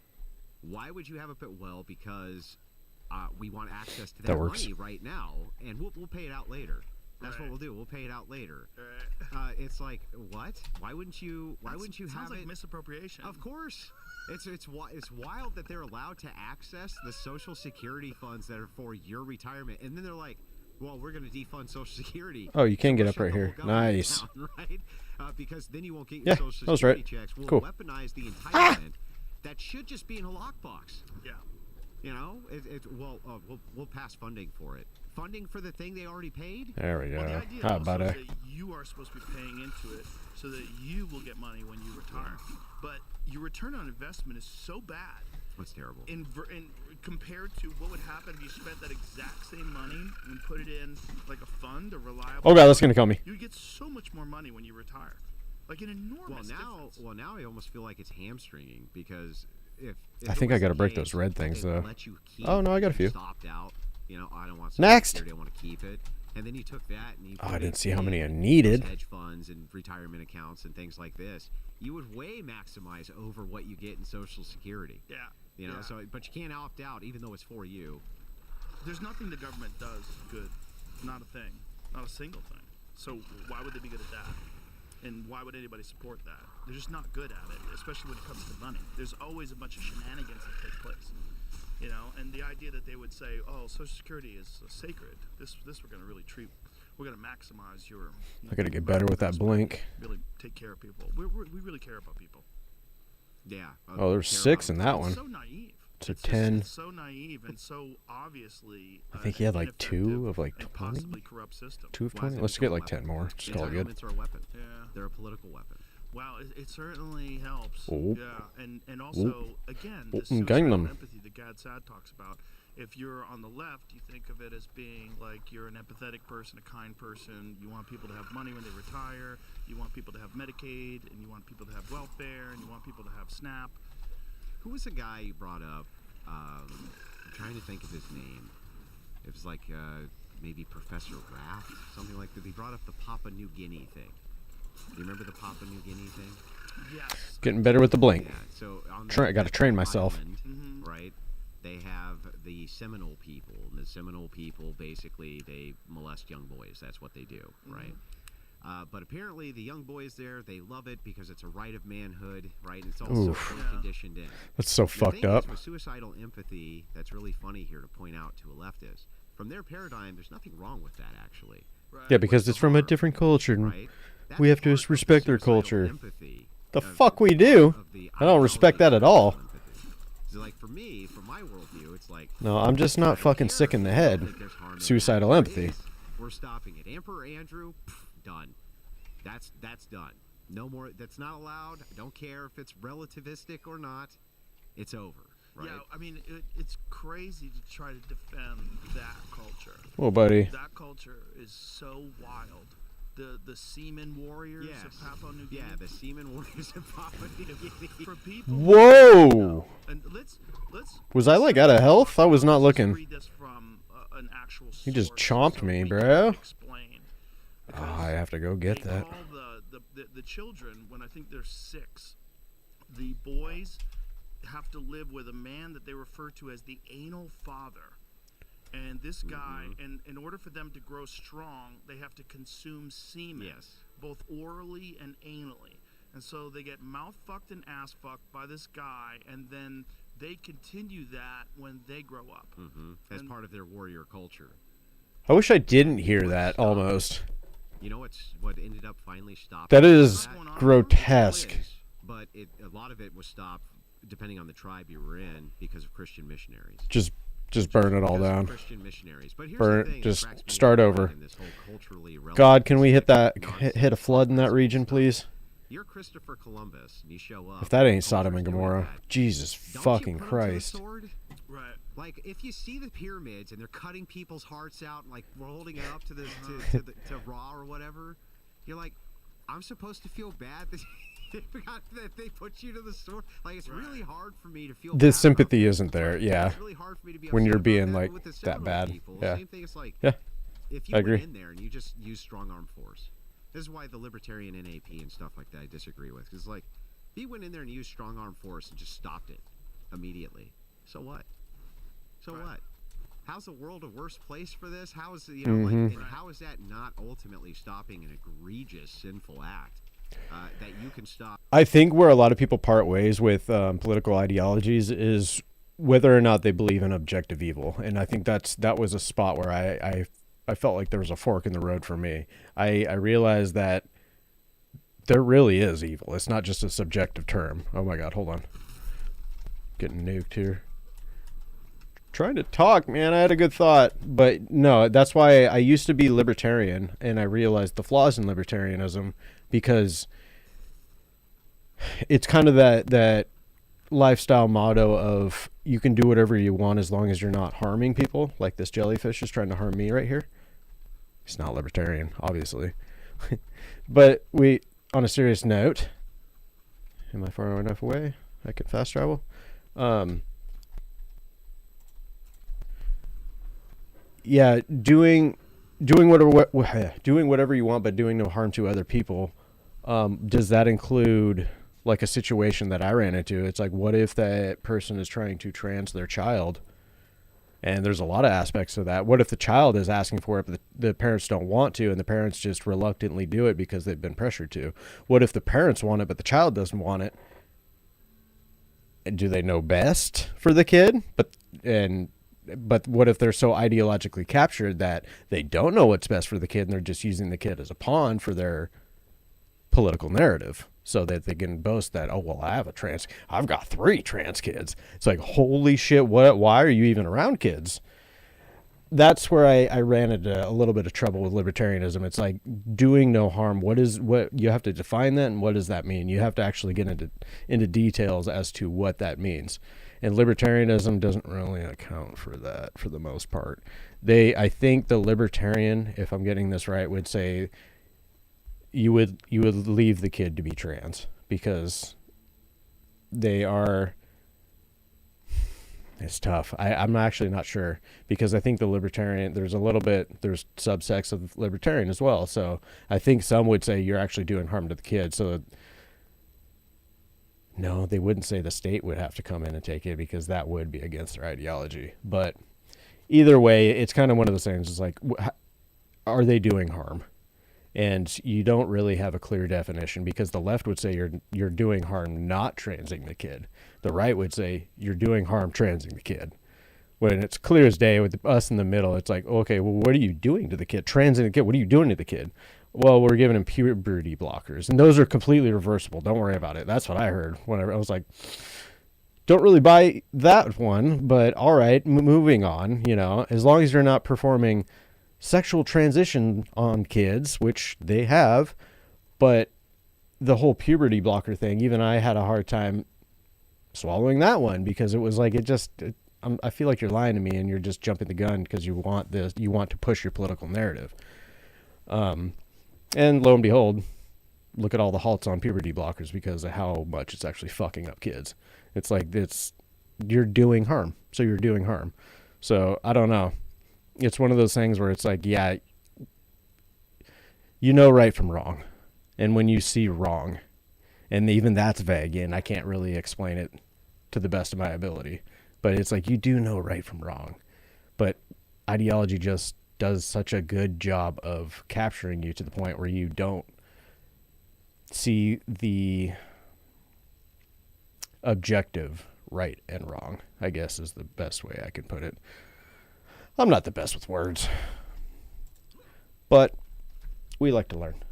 Why would you have a well, because we want access to that, That works. money right now, and we'll pay it out later. That's what Right. we'll do. We'll pay it out later. Right. It's like, what? Why wouldn't you Sounds have like it? misappropriation. Of course. It's wild that they're allowed to access the Social Security funds that are for your retirement, and then they're like, well, we're going to defund Social Security. Oh, you can So get we'll up shut right the here. whole government Nice. down, right? Because then you won't get your Yeah, Social that was Security right. checks. We'll Cool. weaponize the entitlement that should just be in a lockbox. Yeah. You know, we'll pass funding for it. Funding for the thing they already paid. There we Well, the go. idea How also about is it? that you are supposed to be paying into it so that you will get money when you retire. But your return on investment is so bad That's terrible. in compared to what would happen if you spent that exact same money and put it in like a fund, a reliable. Oh God, that's gonna kill me. You would get so much more money when you retire, like an enormous difference. Now I almost feel like it's hamstringing because if I it think I was gotta the break case those red that things, they though. let you keep Oh, no, I got a and few. Stopped out. I don't want Social Next. Security, I want to keep it. And then you took that and you Oh, put I didn't it see how many I in needed. those hedge funds and retirement accounts and things like this. You would way maximize over what you get in Social Security. Yeah. You know, Yeah. but you can't opt out even though it's for you. There's nothing the government does good. Not a thing. Not a single thing. So why would they be good at that? And why would anybody support that? They're just not good at it, especially when it comes to money. There's always a bunch of shenanigans that take place. And the idea that they would say, "Oh, Social Security is sacred. This we're going to really treat. We're going to maximize your." I gotta get better with that blink. Really take care of people. We really care about people. Yeah. Oh, there's 6 in that one. So naive. So it's 10. It's so naive and so obviously. I think he had like 2 ineffective of like and 20. possibly corrupt system. 2 of Why 20. is it Let's become get a like weapon? 10 more. Just call it good. Entitlements are a weapon. Yeah. They're a political weapon. Wow, it certainly helps. Oh. Yeah, and also again, Oh, this Gangnam. suicidal empathy that Gad Sad talks about. If you're on the left, you think of it as being like you're an empathetic person, a kind person. You want people to have money when they retire. You want people to have Medicaid, and you want people to have welfare, and you want people to have SNAP. Who was the guy you brought up? I'm trying to think of his name. It was like maybe Professor Raft, something like that. He brought up the Papua New Guinea thing. Do you remember the Papua New Guinea thing? Yes. Getting better with the blink. Yeah. So on I got to train myself. island, right? They have the Seminole people, and the Seminole people basically they molest young boys. That's what they do, right? But apparently the young boys there, they love it because it's a right of manhood, right? And it's also Oof. conditioned in. That's so The fucked thing up. is, with suicidal empathy, that's really funny here to point out to a leftist. From their paradigm, there's nothing wrong with that, actually. Right. Yeah, because it's from a different culture. and Right? That's We have to part of the respect their suicidal culture. empathy The of- fuck we do? of the I don't respect that at all. ideology of empathy. So, like, for me, from my worldview, it's like... No, I'm just not fucking sick in the head. Suicidal empathy. We're stopping it. Emperor Andrew, done. That's done. No more. That's not allowed. I don't care if it's relativistic or not. It's over. Right? Yeah, I mean, it's crazy to try to defend that culture. Well, buddy. That culture is so wild. The seaman warriors Yes. of Papua New Guinea. Yeah, the seaman warriors of Papua New Guinea. For people. Whoa! And let's. Was I like out of health? I was not let's looking. Read this from an actual. He just source chomped so me, we bro. can explain. Oh, I have to go get They that. call the children, when I think they're 6, the boys have to live with a man that they refer to as the anal father. And this guy, and in order for them to grow strong, they have to consume semen, Yes. both orally and anally. And so they get mouth fucked and ass fucked by this guy, and then they continue that when they grow up. As And- part of their warrior culture. I wish I didn't hear that almost. You know what ended up finally stopping? That is What's going on? grotesque. But a lot of it was stopped, depending on the tribe you were in, because of Christian missionaries. Just burn it all Because of down. Christian missionaries. But here's Burn- the thing that just cracks me start up over. in this whole culturally God, can we hit that? nonsense Hit a flood in that nonsense region, stuff. please? You're Christopher Columbus, and you show up. If that ain't and Sodom and culture's doing Gomorrah, that. Jesus Don't you fucking put 'em to the Christ. sword? Right. Like, if you see the pyramids and they're cutting people's hearts out and like we're holding it up to the to Ra or whatever, you're like, I'm supposed to feel bad that that they put you to the sword. Like, it's really hard for me to feel. The bad about sympathy that. isn't there, yeah. It's really hard for me to be When you're upset about being, that, like, but with the that Seminole bad. People, Yeah. Same thing. It's like, Yeah, if you I went agree. in there and you just use strong arm force. This is why the libertarian NAP and stuff like that I disagree with. Because, like, if you went in there and used strong arm force and just stopped it immediately, so what? So what? How's the world a worse place for this? How is like, and how is that not ultimately stopping an egregious sinful act that you can stop? I think where a lot of people part ways with political ideologies is whether or not they believe in objective evil, and I think that was a spot where I felt like there was a fork in the road for me. I realized that there really is evil. It's not just a subjective term. Oh my God, hold on. Getting nuked here. Trying to talk, man. I had a good thought. But no, that's why I used to be libertarian, and I realized the flaws in libertarianism because it's kind of that lifestyle motto of you can do whatever you want as long as you're not harming people, like this jellyfish is trying to harm me right here. He's not libertarian, obviously. But on a serious note, am I far enough away? I can fast travel. Yeah, doing whatever you want, but doing no harm to other people. Does that include like a situation that I ran into? It's like, what if that person is trying to trans their child? And there's a lot of aspects of that. What if the child is asking for it, but the parents don't want to, and the parents just reluctantly do it because they've been pressured to? What if the parents want it, but the child doesn't want it? And do they know best for the kid? But what if they're so ideologically captured that they don't know what's best for the kid and they're just using the kid as a pawn for their political narrative? so that they can boast that, oh, well, I've got 3 trans kids. It's like, holy shit, why are you even around kids? That's where I ran into a little bit of trouble with libertarianism. It's like doing no harm. What you have to define that, and what does that mean? You have to actually get into details as to what that means. And libertarianism doesn't really account for that for the most part. I think the libertarian, if I'm getting this right, would say you would leave the kid to be trans because they are. It's tough. I'm actually not sure because I think the libertarian, there's subsects of libertarian as well. So I think some would say you're actually doing harm to the kid. So no, they wouldn't say the state would have to come in and take it because that would be against their ideology. But either way, it's kind of one of those things. It's like, are they doing harm? And you don't really have a clear definition because the left would say you're doing harm not transing the kid. The right would say you're doing harm transing the kid. When it's clear as day with us in the middle, it's like, okay, well, what are you doing to the kid? Transing the kid, what are you doing to the kid? Well, we're giving him puberty blockers. And those are completely reversible. Don't worry about it. That's what I heard whenever I was like, don't really buy that one, but all right, moving on, as long as you're not performing sexual transition on kids, which they have, but the whole puberty blocker thing, even I had a hard time swallowing that one because it was like, I feel like you're lying to me and you're just jumping the gun because you want to push your political narrative. And lo and behold, look at all the halts on puberty blockers because of how much it's actually fucking up kids. It's like, you're doing harm. So you're doing harm. So I don't know. It's one of those things where it's like, yeah, right from wrong. And when you see wrong, and even that's vague, and I can't really explain it to the best of my ability, but it's like you do know right from wrong. But ideology just does such a good job of capturing you to the point where you don't see the objective right and wrong, I guess is the best way I can put it. I'm not the best with words, but we like to learn.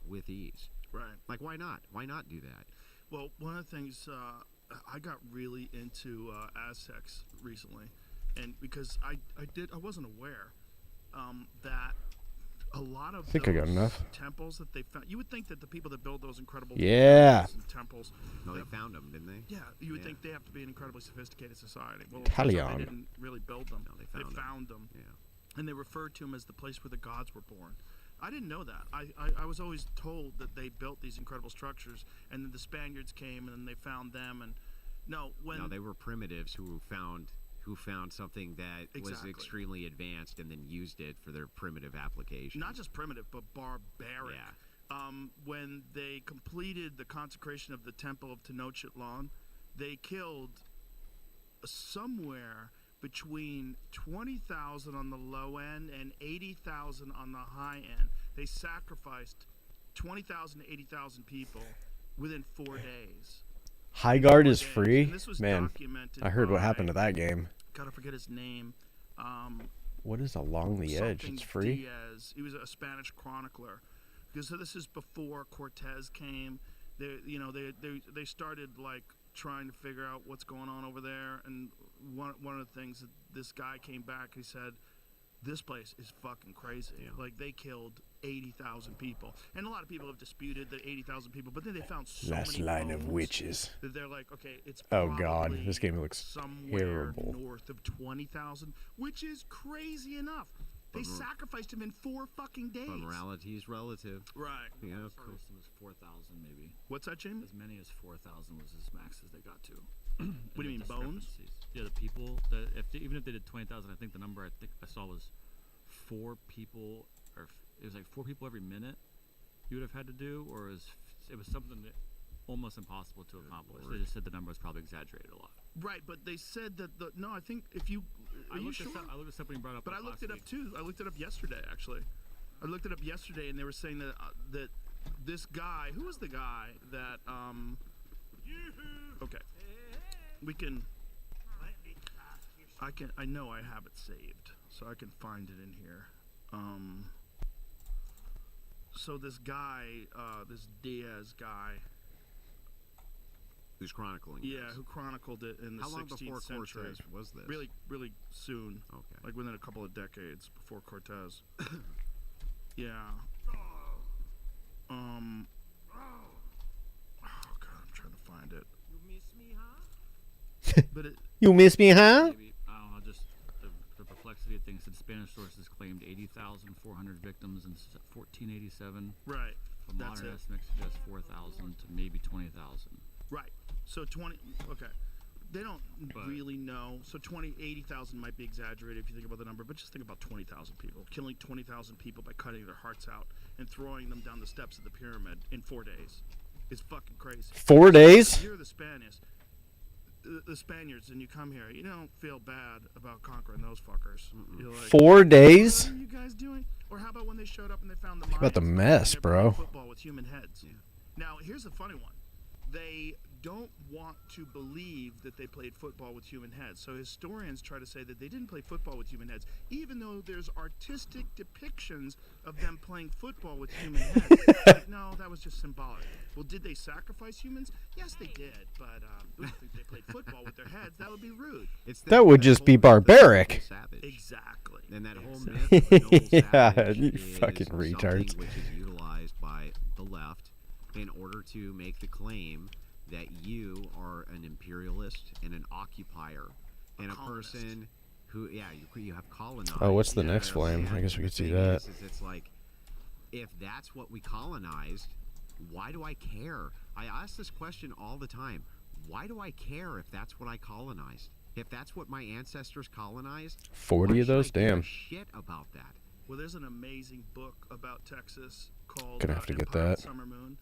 With ease. Right. Like, why not? Why not do that? Well, one of the things I got really into Aztecs recently, and because I wasn't aware that a lot of I think I got enough. temples that they found. You would think that the people that build those incredible temples. No, they found them, didn't they? Yeah, you would think they have to be an incredibly sophisticated society. Well, Talion. they didn't really build them. No, they found them. Yeah. And they referred to them as the place where the gods were born. I didn't know that. I was always told that they built these incredible structures, and then the Spaniards came and then they found them. And no, they were primitives who found something that was extremely advanced and then used it for their primitive application. Not just primitive, but barbaric. Yeah. When they completed the consecration of the Temple of Tenochtitlan, they killed somewhere between 20,000 on the low end and 80,000 on the high end. They sacrificed 20,000 to 80,000 people within 4 days. High Guard is free? This was Man, I heard what happened to that game. Gotta forget his name. What is Along the Edge? It's free? Diaz. He was a Spanish chronicler. Because this is before Cortez came. They started like trying to figure out what's going on over there, and one of the things that this guy came back, he said, this place is fucking crazy. Yeah. Like, they killed 80,000 people. And a lot of people have disputed the 80,000 people, but then they found so Last many line of bones witches. that they're like, okay, it's Oh God, probably this game looks somewhere terrible. north of 20,000, which is crazy enough. They sacrificed him in 4 fucking days. But morality is relative. Right. Yeah. As far as it was 4,000 maybe. What's that, Jamie? As many as 4,000 was as max as they got to. What do you mean, bones? Yeah, the people. Even if they did 20,000, I think the number I saw was 4 people, or it was like 4 people every minute you would have had to do, or it was something that almost impossible to accomplish. They just said the number was probably exaggerated a lot. Right, but they said that no, I think if you I looked this up when you brought up. But I looked it up too. I looked it up yesterday, actually. I looked it up yesterday, and they were saying that that this guy, who was the guy that okay, we can. I know I have it saved, so I can find it in here. So this guy, this Diaz guy, Who's chronicling? yeah, this? who chronicled it in the How long 16th before century. Cortez was this? Really, really soon. Okay. Like within a couple of decades before Cortez. Yeah. Oh God, I'm trying to find it. You miss me, huh? But it, You miss me, huh? Maybe, I don't know, just the perplexity of things. That Spanish sources claimed 80,400 victims in 1487. right. But That's modern it. estimates suggest 4,000 to maybe 20,000. Right. So 20. Okay. They don't But- really know. So 80,000 might be exaggerated if you think about the number, but just think about 20,000 people. Killing 20,000 people by cutting their hearts out and throwing them down the steps of the pyramid in 4 days. It's fucking crazy. 4 days? You're the Spaniards, and you come here. You don't feel bad about conquering those fuckers. You're like, 4 days? what are you guys doing? Or how about when they showed up and they found the about the Mayans mess, and they're playing bro. Football with human heads. Now, here's the funny one. They don't want to believe that they played football with human heads. So historians try to say that they didn't play football with human heads, even though there's artistic depictions of them playing football with human heads. Like, no, that was just symbolic. Well, did they sacrifice humans? Yes, they did. But if they played football with their heads, that would be rude. It's That would just be whole myth of the barbaric. noble savage. Exactly. And that whole Exactly. myth of the noble Yeah, savage you is fucking something retards. which is utilized by the left in order to make the claim that you are an imperialist and an occupier and a colonist. person who, you have colonized. Oh, what's the Yeah, next flame? I guess we the could see thing that. is it's like, if that's what we colonized, why do I care? I ask this question all the time. Why do I care if that's what I colonized? If that's what my ancestors colonized? 40 why of should I those? give a Damn. shit about that. Well, there's an amazing book about Texas called Gonna have to get Empire of that. Summer Moon.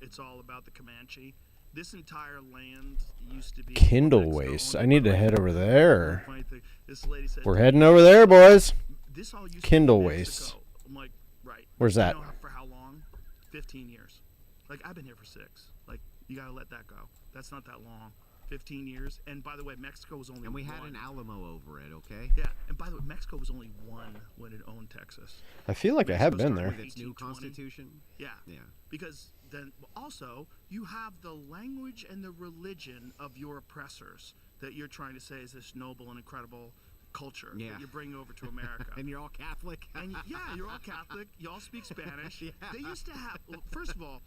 It's all about the Comanche. This entire land used to be Kindle Mexico waste. owned I need by to head over Mexico. there. Funny thing, this lady said, We're heading over there, boys. this all used Kindle to be waste. Mexico. I'm like, right. Where's You that? know for how long? 15 years. Like, I've been here for 6. Like, you gotta let that go. That's not that long. 15 years. And by the way, Mexico was only And we one. had an Alamo over it, okay? Yeah, and by the way, Mexico was only one when it owned Texas. I feel like I have been there. With its new 1820. constitution? Yeah. Yeah. Because then also you have the language and the religion of your oppressors that you're trying to say is this noble and incredible culture Yeah. that you're bringing over to America. And you're all Catholic? And yeah, you're all Catholic. You all speak Spanish. Yeah. They used to have. Well, first of all,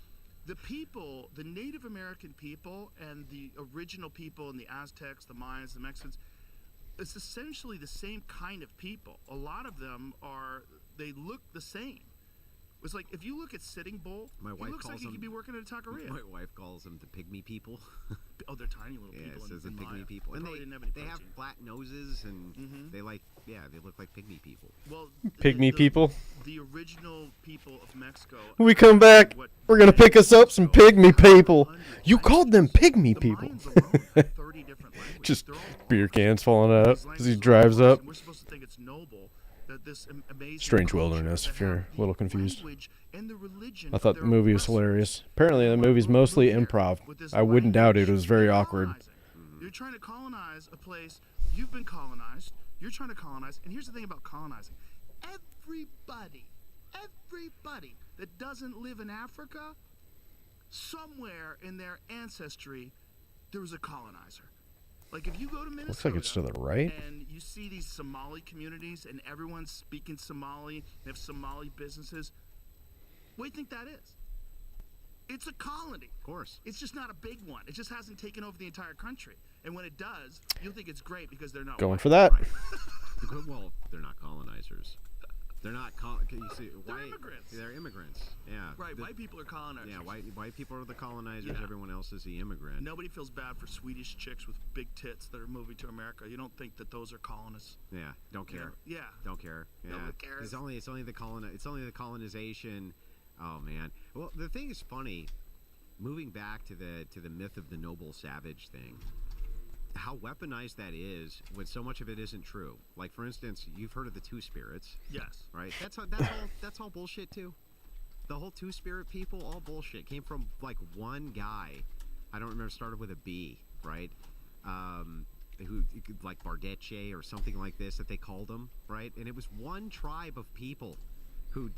the people, the Native American people, and the original people, and the Aztecs, the Mayans, the Mexicans. It's essentially the same kind of people. A lot of them are. They look the same. It's like if you look at Sitting Bull, My he wife looks like calls he could them- be working at a taqueria. My wife calls them the pygmy people. Oh, they're tiny little Yeah, people. it says the in Maya. pygmy people. They And probably they, didn't have any they have protein. flat noses and Mhm. they they look like pygmy people. Well, Pygmy people. The original people of Mexico. When we come back, what we're gonna pick us up some Mexico pygmy had people. 100 You called them languages. pygmy The people. Mayans alone had 30 different languages. Just They're all beer talking cans falling out these as he languages drives all up. We're supposed to think it's noble that this amazing Strange culture wilderness, that if you're have a the little confused. language and the religion I of thought the their movie was oppressors. hilarious. Apparently, the They movie's wanna mostly move here improv. with this I wouldn't doubt it. It language. was very You're awkward. colonizing. You're trying to colonize a place. You've been colonized. You're trying to colonize. And here's the thing about colonizing. Everybody that doesn't live in Africa, somewhere in their ancestry, there was a colonizer. Like if you go to Minnesota, Looks like it's to the right. and you see these Somali communities, and everyone's speaking Somali, they have Somali businesses. What do you think that is? It's a colony. Of course. It's just not a big one. It just hasn't taken over the entire country. And when it does, you'll think it's great because they're not Going white. for that. Well, they're not colonizers. They're not. Can you see? They're White, immigrants. They're immigrants. Yeah. Right, The- white people are colonizers. Yeah, white people are the colonizers. Yeah. Everyone else is the immigrant. Nobody feels bad for Swedish chicks with big tits that are moving to America. You don't think that those are colonists. Yeah, don't care. Yeah. Don't care. Yeah. Nobody cares. It's only the colonization. Oh man. Well, the thing is funny. Moving back to the myth of the noble savage thing, how weaponized that is when so much of it isn't true. Like for instance, you've heard of the Two Spirits, Yes. right? That's all bullshit too. The whole Two Spirit people, all bullshit. Came from like one guy. I don't remember. Started with a B, right? Who like Bardeche or something like this that they called him, right? And it was one tribe of people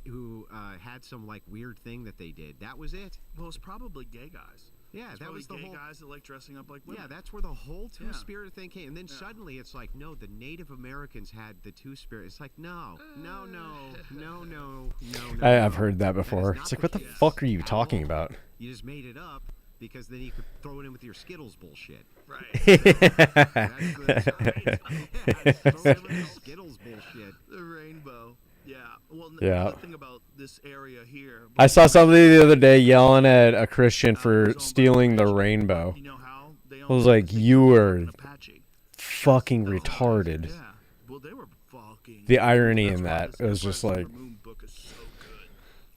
who had some like weird thing that they did. That was it. Well, it's probably gay guys. Yeah, It's that probably was the gay whole. guys that like dressing up like women. Yeah, that's where the whole Yeah. two-spirit thing came. And then suddenly it's like, no, the Native Americans had the two-spirit. It's like, no. I've heard that before. not It's like, the what the case fuck are you at talking all. about? You just made it up because then you could throw it in with your Skittles bullshit. Right. That's throw it in with your Skittles bullshit. The rainbow. Yeah. Well, Yeah. the thing about this area here. I saw somebody the other day yelling at a Christian it for was owned by stealing the Apache. rainbow. You know how? They was owned like, this thing you called were an Apache. Fucking That's retarded. Yeah. Well, they were fucking. The irony That's in why that, this it was Empire just Silver like, Moon book is so good.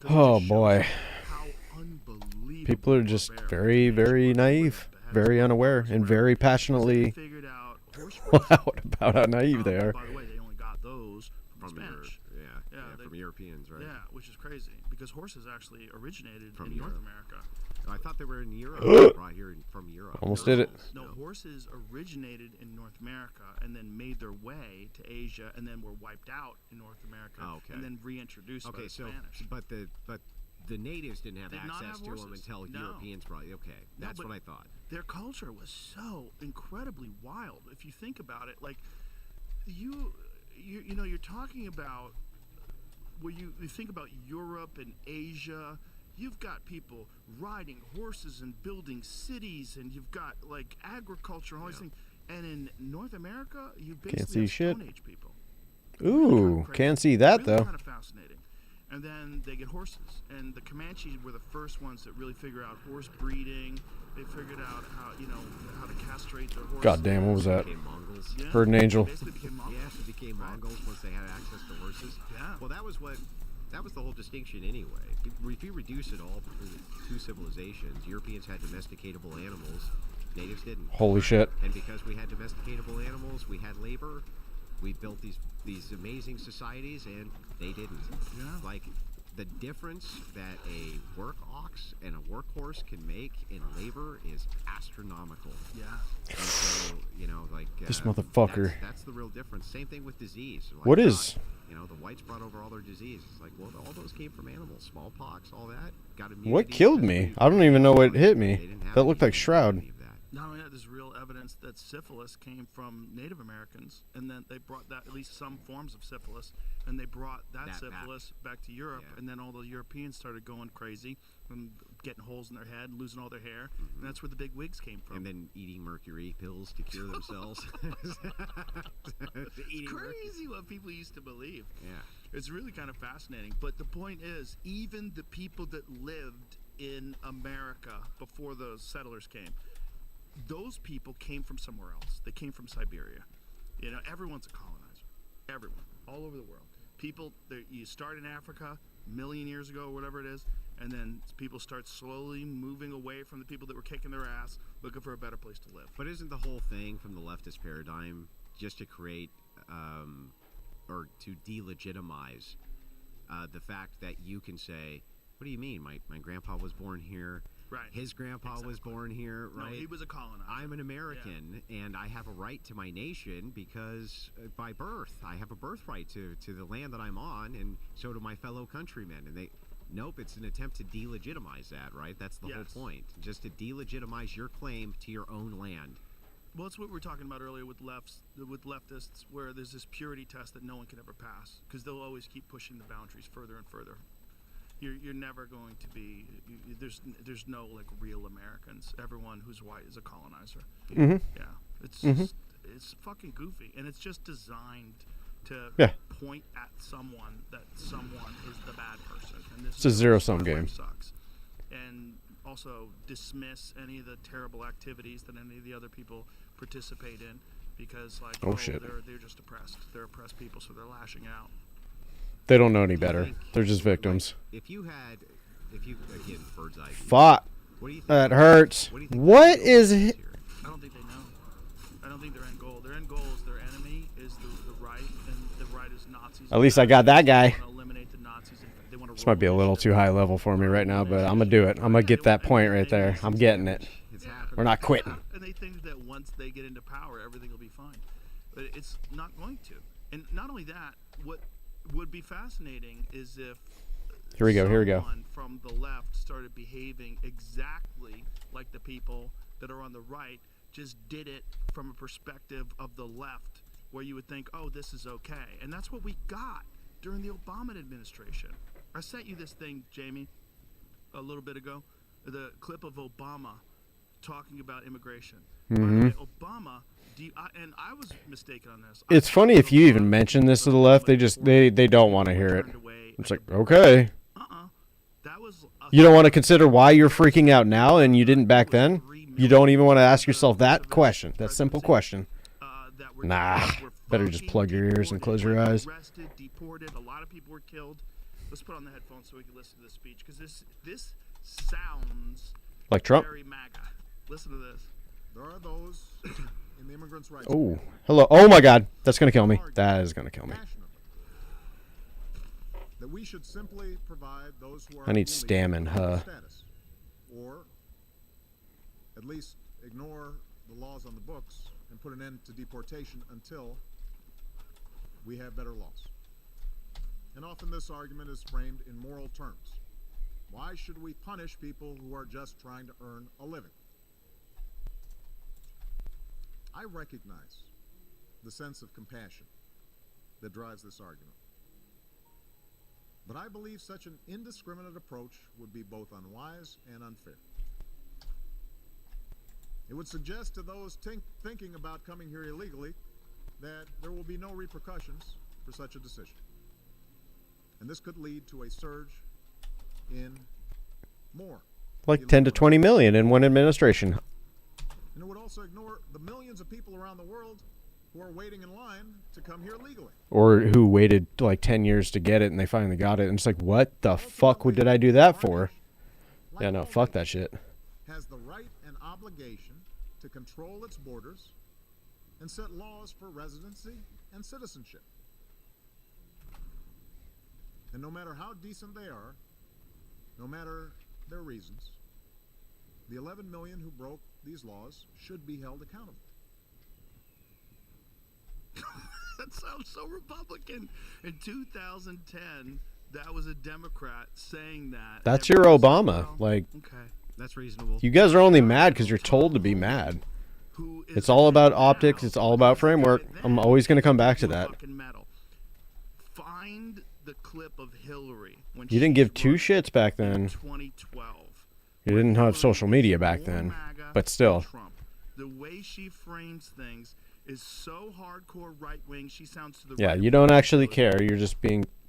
'Cause it oh just shows boy. how unbelievable People are just barbaric very, they very were. naive, very unaware, and very They passionately figured out horse loud about how naive they are. By the way, they only got those from From Spanish. They- from Europeans, right? Yeah, which is crazy because horses actually originated From in North Europe. America. I thought they were in Europe, brought here from Europe. Almost did it. No, horses originated in North America and then made their way to Asia and then were wiped out in North America Oh, okay. and then reintroduced by Okay, the so Spanish. but the natives didn't have Did not access have to them horses. until No. Europeans brought. Okay, No, that's but what I thought. Their culture was so incredibly wild. If you think about it, like you know, you're talking about where you think about Europe and Asia. You've got people riding horses and building cities, and you've got like agriculture and all these things. And in North America, you basically see have shit. Stone Age people. Ooh, can't see that really though. Kind of fascinating. And then they get horses, and the Comanches were the first ones that really figured out horse breeding. They figured out how to castrate their horses. God damn, what was that? Became Mongols. Yeah, Heard an angel. they basically became Mongols. Yeah, they became Right. Mongols once they had access to horses. Yeah. Well, that was the whole distinction anyway. If you reduce it all between the two civilizations, Europeans had domesticatable animals, natives didn't. Holy shit. And because we had domesticatable animals, we had labor. We built these amazing societies, and they didn't. Yeah. Like the difference that a work ox and a workhorse can make in labor is astronomical. Yeah. And so, This motherfucker. That's the real difference. Same thing with disease. Like, What is? the whites brought over all their disease. It's like, well, all those came from animals. Smallpox, all that. Got immunity. What killed because me? we- I don't even know what hit They me. didn't have That looked like any Shroud. of that. Not only that, there's real evidence that syphilis came from Native Americans, and then they brought that, at least some forms of syphilis, and they brought that That back. syphilis back to Europe, Yeah. and then all the Europeans started going crazy and getting holes in their head, and losing all their hair, and that's where the big wigs came from. And then eating mercury pills to cure themselves. Eating mercury- Crazy what people used to believe. Yeah. It's really kind of fascinating. But the point is, even the people that lived in America before those settlers came, those people came from somewhere else. They came from Siberia. Everyone's a colonizer. Everyone, all over the world. People, you start in Africa a million years ago, or whatever it is, and then people start slowly moving away from the people that were kicking their ass, looking for a better place to live. But isn't the whole thing from the leftist paradigm just to create or to delegitimize the fact that you can say, what do you mean? My grandpa was born here. Right. His grandpa was Exactly. born here, No, right? he was a colonizer. I'm an American, and I have a right to my nation because by birth, I have a birthright to the land that I'm on, and so do my fellow countrymen. And nope, it's an attempt to delegitimize that, right? That's the Yes. whole point, just to delegitimize your claim to your own land. Well, it's what we were talking about earlier with leftists, where there's this purity test that no one can ever pass because they'll always keep pushing the boundaries further and further. You're never going to be. There's no like real Americans. Everyone who's white is a colonizer. Mhm. Yeah, it's it's fucking goofy, and it's just designed to Yeah. point at someone that someone is the bad person. And this It's a is zero-sum why life game. Sucks. And also dismiss any of the terrible activities that any of the other people participate in because Oh, shit. they're just oppressed. They're oppressed people, so they're lashing out. They don't know any better. They're just victims. If you again, bird's eye view. Fuck. What do you think? That hurts. What do you think? What the is goal it? here? I don't think they know. I don't think their end goal. Their end goal is their enemy is the right, and the right is Nazis. At least I got that guy. They want to eliminate the Nazis. They want to This might be a little too high level for me right now, but I'm gonna do it. I'm gonna get that point right there. I'm getting it. It's happening. We're not quitting. And they think that once they get into power, everything will be fine. But it's not going to. And not only that, what would be fascinating is if Here we go. someone from the left started behaving exactly like the people that are on the right, just did it from a perspective of the left, where you would think, oh, this is okay. And that's what we got during the Obama administration. I sent you this thing, Jamie, a little bit ago, the clip of Obama talking about immigration. By the way, Obama, and I was mistaken on this. It's funny if you even mention this to the left, they don't want to hear it. It's like, okay. That was You don't want to consider why you're freaking out now and you didn't back then? You don't even want to ask yourself that question, that simple question. Nah, better just plug your ears and close your eyes. Arrested, deported, a lot of people were killed. Let's put on the headphones so we can listen to this speech, because this sounds Like Trump? very MAGA. Listen to this. There are those in the immigrants' rights Oh, hello. Oh my God, that's gonna kill me. That is gonna kill me. passionately that we should simply provide those who are I need illegal stamina. status, or at least ignore the laws on the books and put an end to deportation until we have better laws. And often this argument is framed in moral terms. Why should we punish people who are just trying to earn a living? I recognize the sense of compassion that drives this argument. But I believe such an indiscriminate approach would be both unwise and unfair. It would suggest to those thinking about coming here illegally that there will be no repercussions for such a decision. And this could lead to a surge in more. Like 10 to 20 million in one administration. And it would also ignore the millions of people around the world who are waiting in line to come here legally. Or who waited like 10 years to get it and they finally got it. And it's like, what the fuck did I do that for? Yeah, no, fuck that shit. Has the right and obligation to control its borders and set laws for residency and citizenship. And no matter how decent they are, no matter their reasons, the 11 million who broke these laws should be held accountable. That sounds so Republican. In 2010, that was a Democrat saying that. That's your Obama. Like, Okay. That's reasonable. you guys are only mad because you're told to be mad. Who is It's all about now? optics. It's all about framework. I'm always going to come back to We're that. fucking metal. Find the clip of Hillary when You didn't she give two won shits back in then. 2012. You didn't have social media back then. But still. Trump. The way she frames things is so hardcore right wing. She sounds to the Yeah, right you of don't what actually she care. is.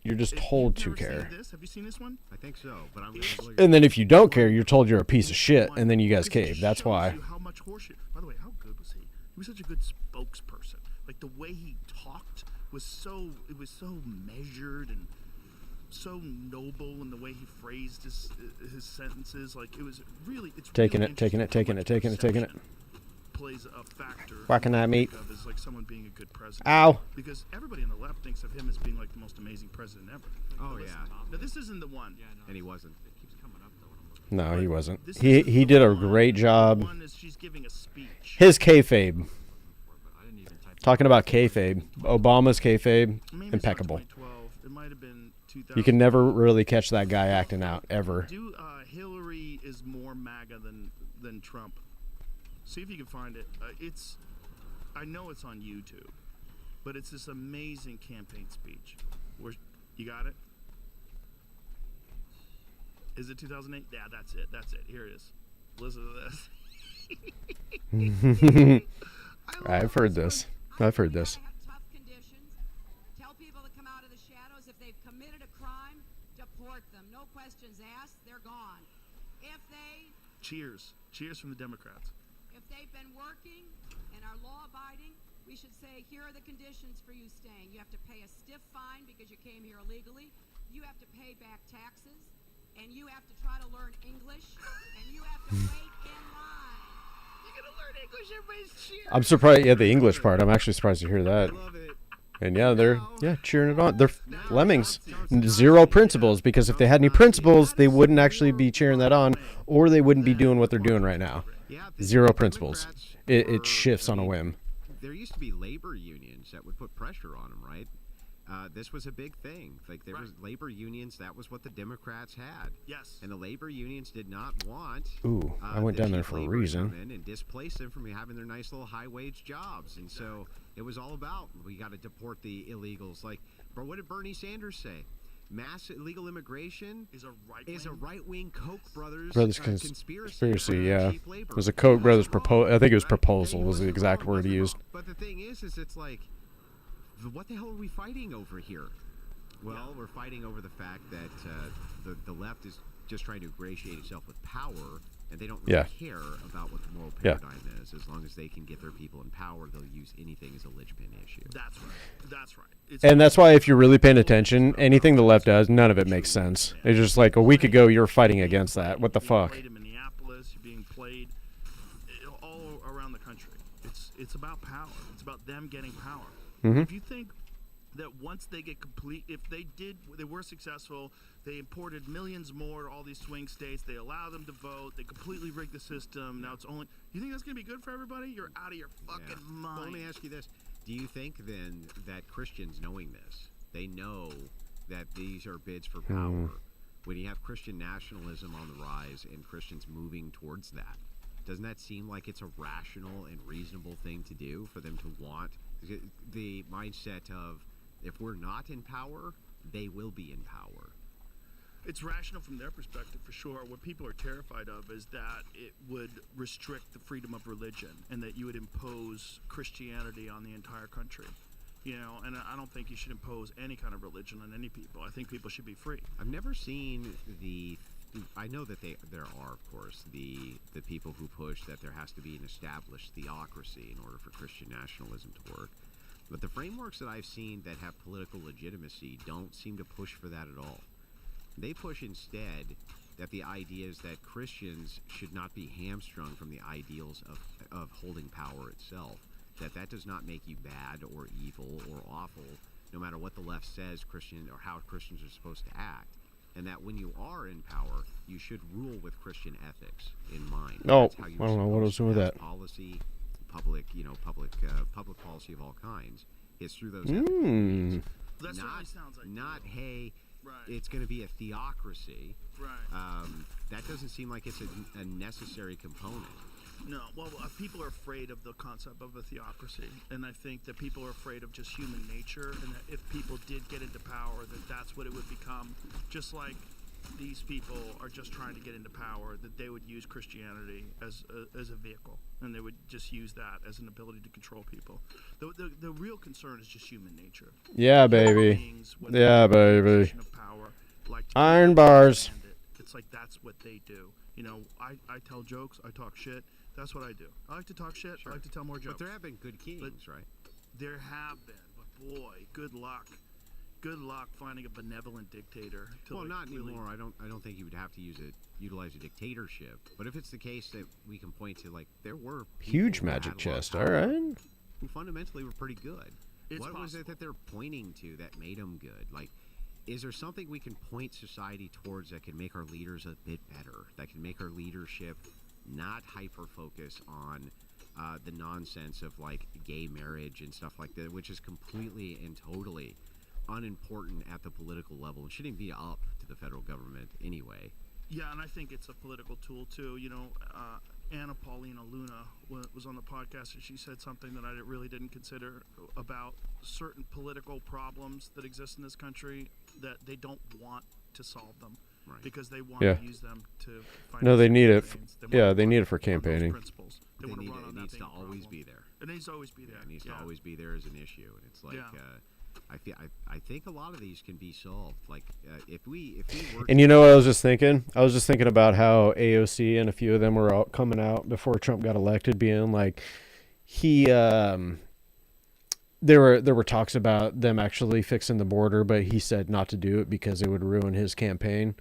You're just If told you've to never care. seen this, have you seen this one? I think so, but I'm And then if you don't care, you're told you're a piece of shit, and then you guys Because it cave. That's shows why. you how much horseshit. By the way, how good was he? He was such a good spokesperson. Like the way he talked was so measured and so noble in the way he phrased his sentences. Like it was really Taking really it, taking it, interesting taking how it, taking it, taking it. perception plays a factor. Whacking that meat. Of as like someone being a good president. Ow. Because everybody on the left thinks of him as being like the most amazing president ever. Oh, But listen, yeah. now this isn't the one. Yeah, no, And he wasn't. It keeps coming up though when I'm looking. No, he wasn't. This He isn't he the did a one. great The job. one is she's giving a speech. His kayfabe. But I didn't even type. Talking about kayfabe. Obama's kayfabe, Maybe it's impeccable. not 2012. It might have been 2000. You can never really catch that guy acting out, ever. Hillary is more MAGA than Trump. See if you can find it. I know it's on YouTube, but it's this amazing campaign speech. You got it? Is it 2008? Yeah, that's it. That's it. Here it is. Listen to this. I've heard this. I've heard this. Have tough conditions. Tell people to come out of the shadows. If they've committed a crime, deport them. No questions asked. They're gone. If Cheers. Cheers from the Democrats. they've been working and are law-abiding, we should say, here are the conditions for you staying. You have to pay a stiff fine because you came here illegally. You have to pay back taxes, and you have to try to learn English, and you have to wait in line. You're gonna learn English. Everybody's cheering. I'm surprised. Yeah, the English part. I'm actually surprised to hear that. Love it. And yeah, they're cheering it on. They're lemmings. Zero principles, because if they had any principles, they wouldn't actually be cheering that on, or they wouldn't be doing what they're doing right now. Yeah, Zero the principles. Democrats It were- shifts I on a mean, whim. There used to be labor unions that would put pressure on them, right? this was a big thing. Like there was labor unions. That was what the Democrats had. Yes. And the labor unions did not want. Ooh, I went the down there cheap for a labor to reason. come in and displace them from having their nice little high wage jobs. And so it was all about we got to deport the illegals. Like, but what did Bernie Sanders say? Mass illegal immigration Is a right wing Koch brothers Conspiracy, yeah. cheap labor. It was a Koch brothers proposal. I think it was Right? proposal He was the wasn't exact wrong, word wasn't he used. wrong. But the thing is it's like, what the hell are we fighting over here? Well, we're fighting over the fact that the left is just trying to ingratiate itself with power, and they don't really Yeah. care about what the moral Yeah. paradigm is. As long as they can get their people in power, they'll use anything as a linchpin issue. That's right. That's right. It's And that's why if you're really paying attention, anything the left does, none of it makes sense. It's just like a week ago you were fighting against that. What the being fuck? Played in Minneapolis, you're being played all around the country. It's about power. It's about them getting power. Mm-hmm. If you think that once they get if they were successful, they imported millions more to all these swing states, they allow them to vote, they completely rigged the system. Now it's only. You think that's gonna be good for everybody? You're out of your fucking mind. Well, let me ask you this. Do you think then that Christians knowing this, they know that these are bids for power, when you have Christian nationalism on the rise and Christians moving towards that, doesn't that seem like it's a rational and reasonable thing to do for them to want the mindset of if we're not in power, they will be in power? It's rational from their perspective, for sure. What people are terrified of is that it would restrict the freedom of religion and that you would impose Christianity on the entire country. You know, and I don't think you should impose any kind of religion on any people. I think people should be free. I've never seen I know that there are, of course, the people who push that there has to be an established theocracy in order for Christian nationalism to work. But the frameworks that I've seen that have political legitimacy don't seem to push for that at all. They push instead that the idea is that Christians should not be hamstrung from the ideals of holding power itself, that does not make you bad or evil or awful, no matter what the left says Christian or how Christians are supposed to act, and that when you are in power, you should rule with Christian ethics in mind. Oh, That's how you're I don't know what I was doing with supposed to that. pass policy, public policy of all kinds is through those ethical Mm. means. That certainly sounds like Not hey, Right. it's going to be a theocracy. Right. That doesn't seem like it's a necessary component. No, well, people are afraid of the concept of a theocracy, and I think that people are afraid of just human nature, and that if people did get into power, that's what it would become. Just like these people are just trying to get into power, that they would use Christianity as a vehicle, and they would just use that as an ability to control people. The real concern is just human nature. Yeah, Human baby. beings, when Yeah, they're in a baby. position of power, like to Iron bars. understand it. It's like that's what they do. You know, I tell jokes, I talk shit. That's what I do. I like to talk shit. I like to tell more jokes. But there have been good kings, right? There have been, but boy, good luck. Good luck finding a benevolent dictator. To Well, like not really- anymore. I don't think you would have to utilize a dictatorship. But if it's the case that we can point to, like there were people Huge who magic had a lot of chest. All power right. who fundamentally were pretty good. It's What was it possible. that they're pointing to that made them good? Like, is there something we can point society towards that can make our leaders a bit better? That can make our leadership not hyper focus on the nonsense of like gay marriage and stuff like that, which is completely and totally unimportant at the political level and shouldn't be up to the federal government anyway. Yeah, and I think it's a political tool too. You know, Anna Paulina Luna was on the podcast, and she said something that I really didn't consider about certain political problems that exist in this country that they don't want to solve them. Right. Because they want Yeah. to use them to No, they need it. campaigns. They Yeah, wanna they run need it for on those campaigning. principles. They want to run on It that needs being to a always problem. be there. It needs to always be there. Yeah, it needs to Yeah. always be there as an issue, and it's like Yeah. I think a lot of these can be solved. Like if we were And you know what I was just thinking? I was just thinking about how AOC and a few of them were out coming out before Trump got elected, being like, there were talks about them actually fixing the border, but he said not to do it because it would ruin his campaign.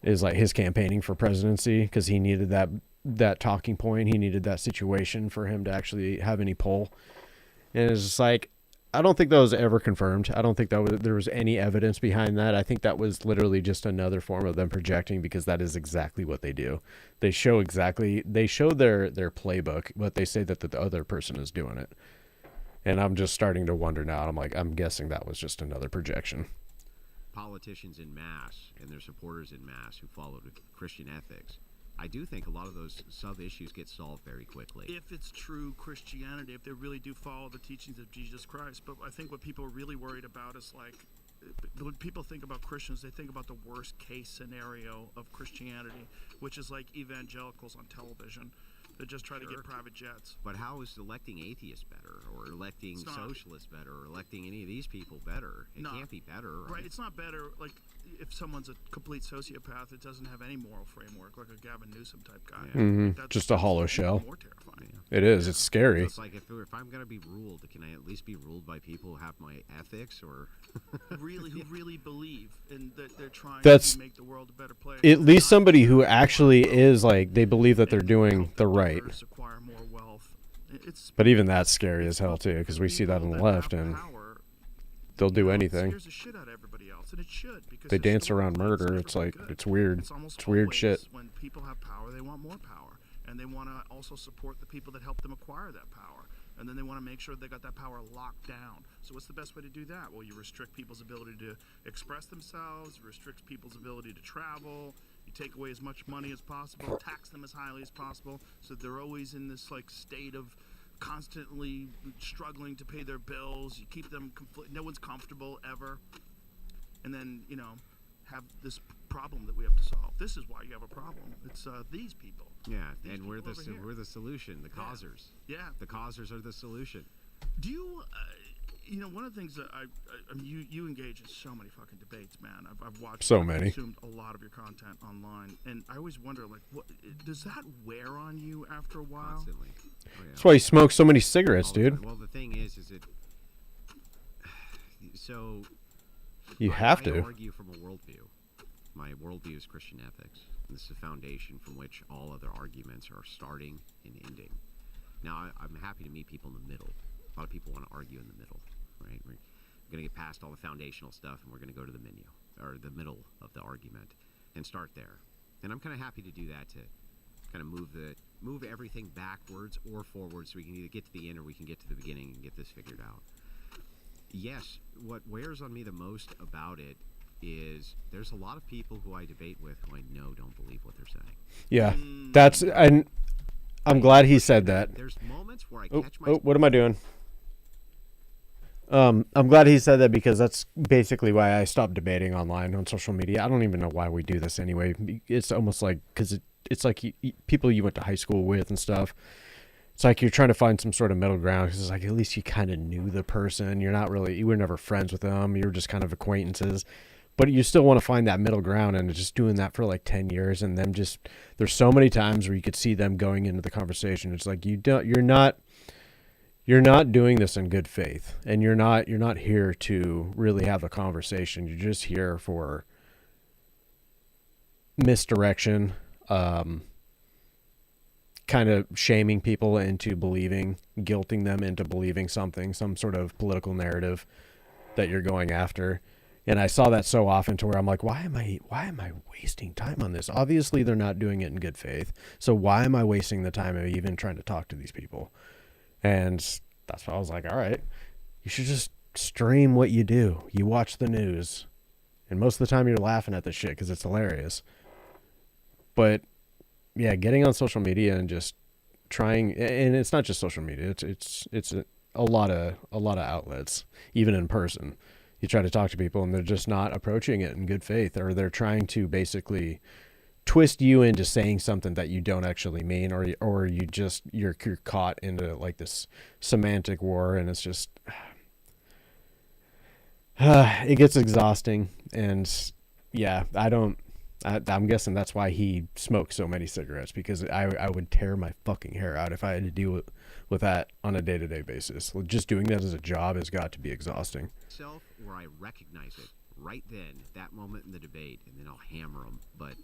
Is like his campaigning for presidency, because he needed that talking point. He needed that situation for him to actually have any pull. And it's just like, I don't think that was ever confirmed. I don't think there was any evidence behind that. I think that was literally just another form of them projecting, because that is exactly what they do. They show their playbook, but they say that the other person is doing it. And I'm just starting to wonder now. I'm like, I'm guessing that was just another projection. Politicians in mass and their supporters in mass who followed Christian ethics, I do think a lot of those sub-issues get solved very quickly. If it's true Christianity, if they really do follow the teachings of Jesus Christ. But I think what people are really worried about is like, when people think about Christians, they think about the worst case scenario of Christianity, which is like evangelicals on television that just try to get private jets. But how is electing atheists better, or electing It's not. socialists better, or electing any of these people better? It No. can't be better, right? Right, it's not better, like, if someone's a complete sociopath, it doesn't have any moral framework, like a Gavin Newsom type guy. Mhm. Just a hollow that's shell. More terrifying. It is. It's scary. It's like if I'm going to be ruled, can I at least be ruled by people who have my ethics, or Who really believe and that they're trying That's to make the world a better place. at least somebody who actually is like, they believe that they're doing the right. Acquire more wealth. It's But even that's scary as hell too, because we see that on the left, and they'll do anything. Scares the shit out of everybody else, and it should, because They dance historically around murder. never It's been like, good. it's weird. It's almost It's weird always shit. when people have power, they want more power, and they want to also support the people that help them acquire that power, and then they want to make sure they got that power locked down. So what's the best way to do that? Well, you restrict people's ability to express themselves, you restrict people's ability to travel, you take away as much money as possible, tax them as highly as possible, so they're always in this like state of constantly struggling to pay their bills. You keep them no one's comfortable ever, and then have this problem that we have to solve. This is why you have a problem. It's these people. yeah, These and we're people the over here. we're the solution, the causers. Yeah. The causers are the solution. Do you? One of the things that I mean, you engage in so many fucking debates, man. I've watched So I've many. consumed a lot of your content online, and I always wonder, like, what does that wear on you after a while? Constantly. Oh, yeah. That's why you smoke so many cigarettes, All the dude. time. Well, the thing is it. So. You have I to. argue from a worldview. My worldview is Christian ethics. And this is the foundation from which all other arguments are starting and ending. Now, I'm happy to meet people in the middle. A lot of people want to argue in the middle, right? We're going to get past all the foundational stuff, and we're going to go to the menu, or the middle of the argument, and start there. And I'm kind of happy to do that, to kind of move everything backwards or forwards, so we can either get to the end or we can get to the beginning and get this figured out. Yes, what wears on me the most about it is there's a lot of people who I debate with who I know don't believe what they're saying. Yeah, that's, and I'm glad he said that. There's moments where I Oh, catch myself. what am I doing? I'm glad he said that, because that's basically why I stopped debating online on social media. I don't even know why we do this anyway. It's almost like, because it's like people you went to high school with and stuff. It's like you're trying to find some sort of middle ground, because it's like at least you kind of knew the person. You were never friends with them. You were just kind of acquaintances. But you still want to find that middle ground, and just doing that for like 10 years, and them just, there's so many times where you could see them going into the conversation. It's like you're not doing this in good faith, and you're not here to really have a conversation. You're just here for misdirection, kind of shaming people into believing, guilting them into believing something, some sort of political narrative that you're going after. And I saw that so often to where I'm like, why am I wasting time on this? Obviously they're not doing it in good faith. So why am I wasting the time of even trying to talk to these people? And that's why I was like, all right, you should just stream what you do. You watch the news, and most of the time you're laughing at the shit because it's hilarious. But yeah, getting on social media and just trying, and it's not just social media. It's a lot of outlets, even in person. You try to talk to people and they're just not approaching it in good faith, or they're trying to basically twist you into saying something that you don't actually mean, or you're caught into like this semantic war, and it's just it gets exhausting. And yeah, I'm guessing that's why he smoked so many cigarettes, because I would tear my fucking hair out if I had to deal with that on a day-to-day basis. Just doing that as a job has got to be exhausting. Where I recognize it right then, that moment in the debate, and then I'll hammer them. But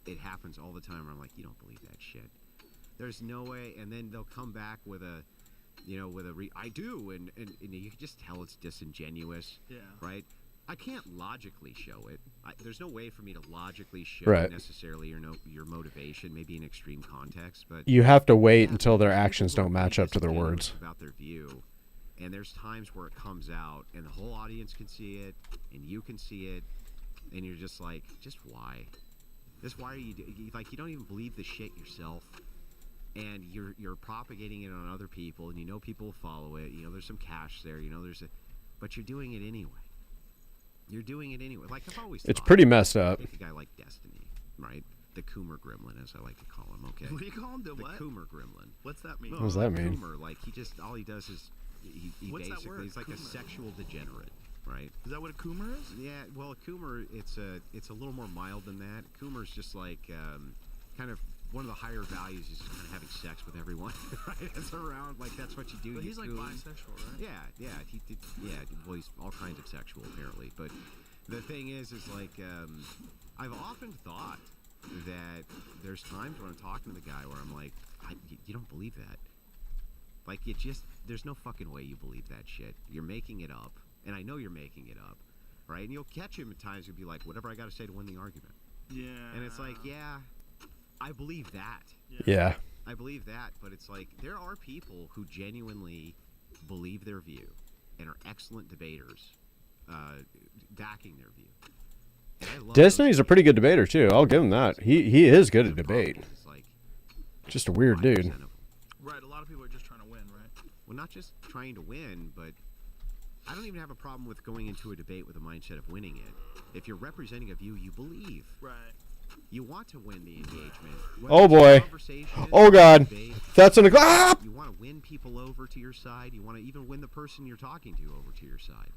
it happens all the time where I'm like, you don't believe that shit. There's no way. And then they'll come back with I do, and you can just tell it's disingenuous. Yeah. Right. I can't logically show it. There's no way for me to logically show Right. necessarily your motivation, maybe in extreme context, but You have to wait until their actions don't match up to their words. about their view, And there's times where it comes out and the whole audience can see it and you can see it and you're just like, just why? Just why are you like, you don't even believe the shit yourself, and you're propagating it on other people, and you know people will follow it, you know there's some cash there, you know but you're doing it anyway. You're doing it anyway. Like I've always It's thought, pretty messed up. take a guy like Destiny, right? The Coomer Gremlin, as I like to call him. Okay. What do you call him? The what? Coomer Gremlin. What's that mean? What does that mean? Coomer, like all he does is he What's that basically word, he's like a Coomer? sexual degenerate, right? Is that what a coomer is? Yeah, well, a Coomer, it's a little more mild than that. Coomer's just like kind of one of the higher values is just kind of having sex with everyone, right? That's around, like that's what you do. But you he's like coom. bisexual, right? Yeah, he did, yeah. Well, he's all kinds of sexual apparently, but the thing is like I've often thought that there's times when I'm talking to the guy where I'm like, you don't believe that. Like, there's no fucking way you believe that shit. You're making it up. And I know you're making it up, right? And you'll catch him at times and be like, whatever I got to say to win the argument. Yeah. And it's like, yeah, I believe that. Yeah. I believe that. But it's like, there are people who genuinely believe their view and are excellent debaters backing their view. And I love Destiny's those a pretty good debater too. I'll give him that. He is good at debate. It's like Just a weird 5% dude. of them. Right. A lot of people are just trying to win, right? Well, not just trying to win, but I don't even have a problem with going into a debate with a mindset of winning it. If you're representing a view you believe, Right. you want to win the engagement. Oh, Whether it's a boy. conversation, Oh, God. debate, That's an ah! you want to win people over to your side. You want to even win the person you're talking to over to your side.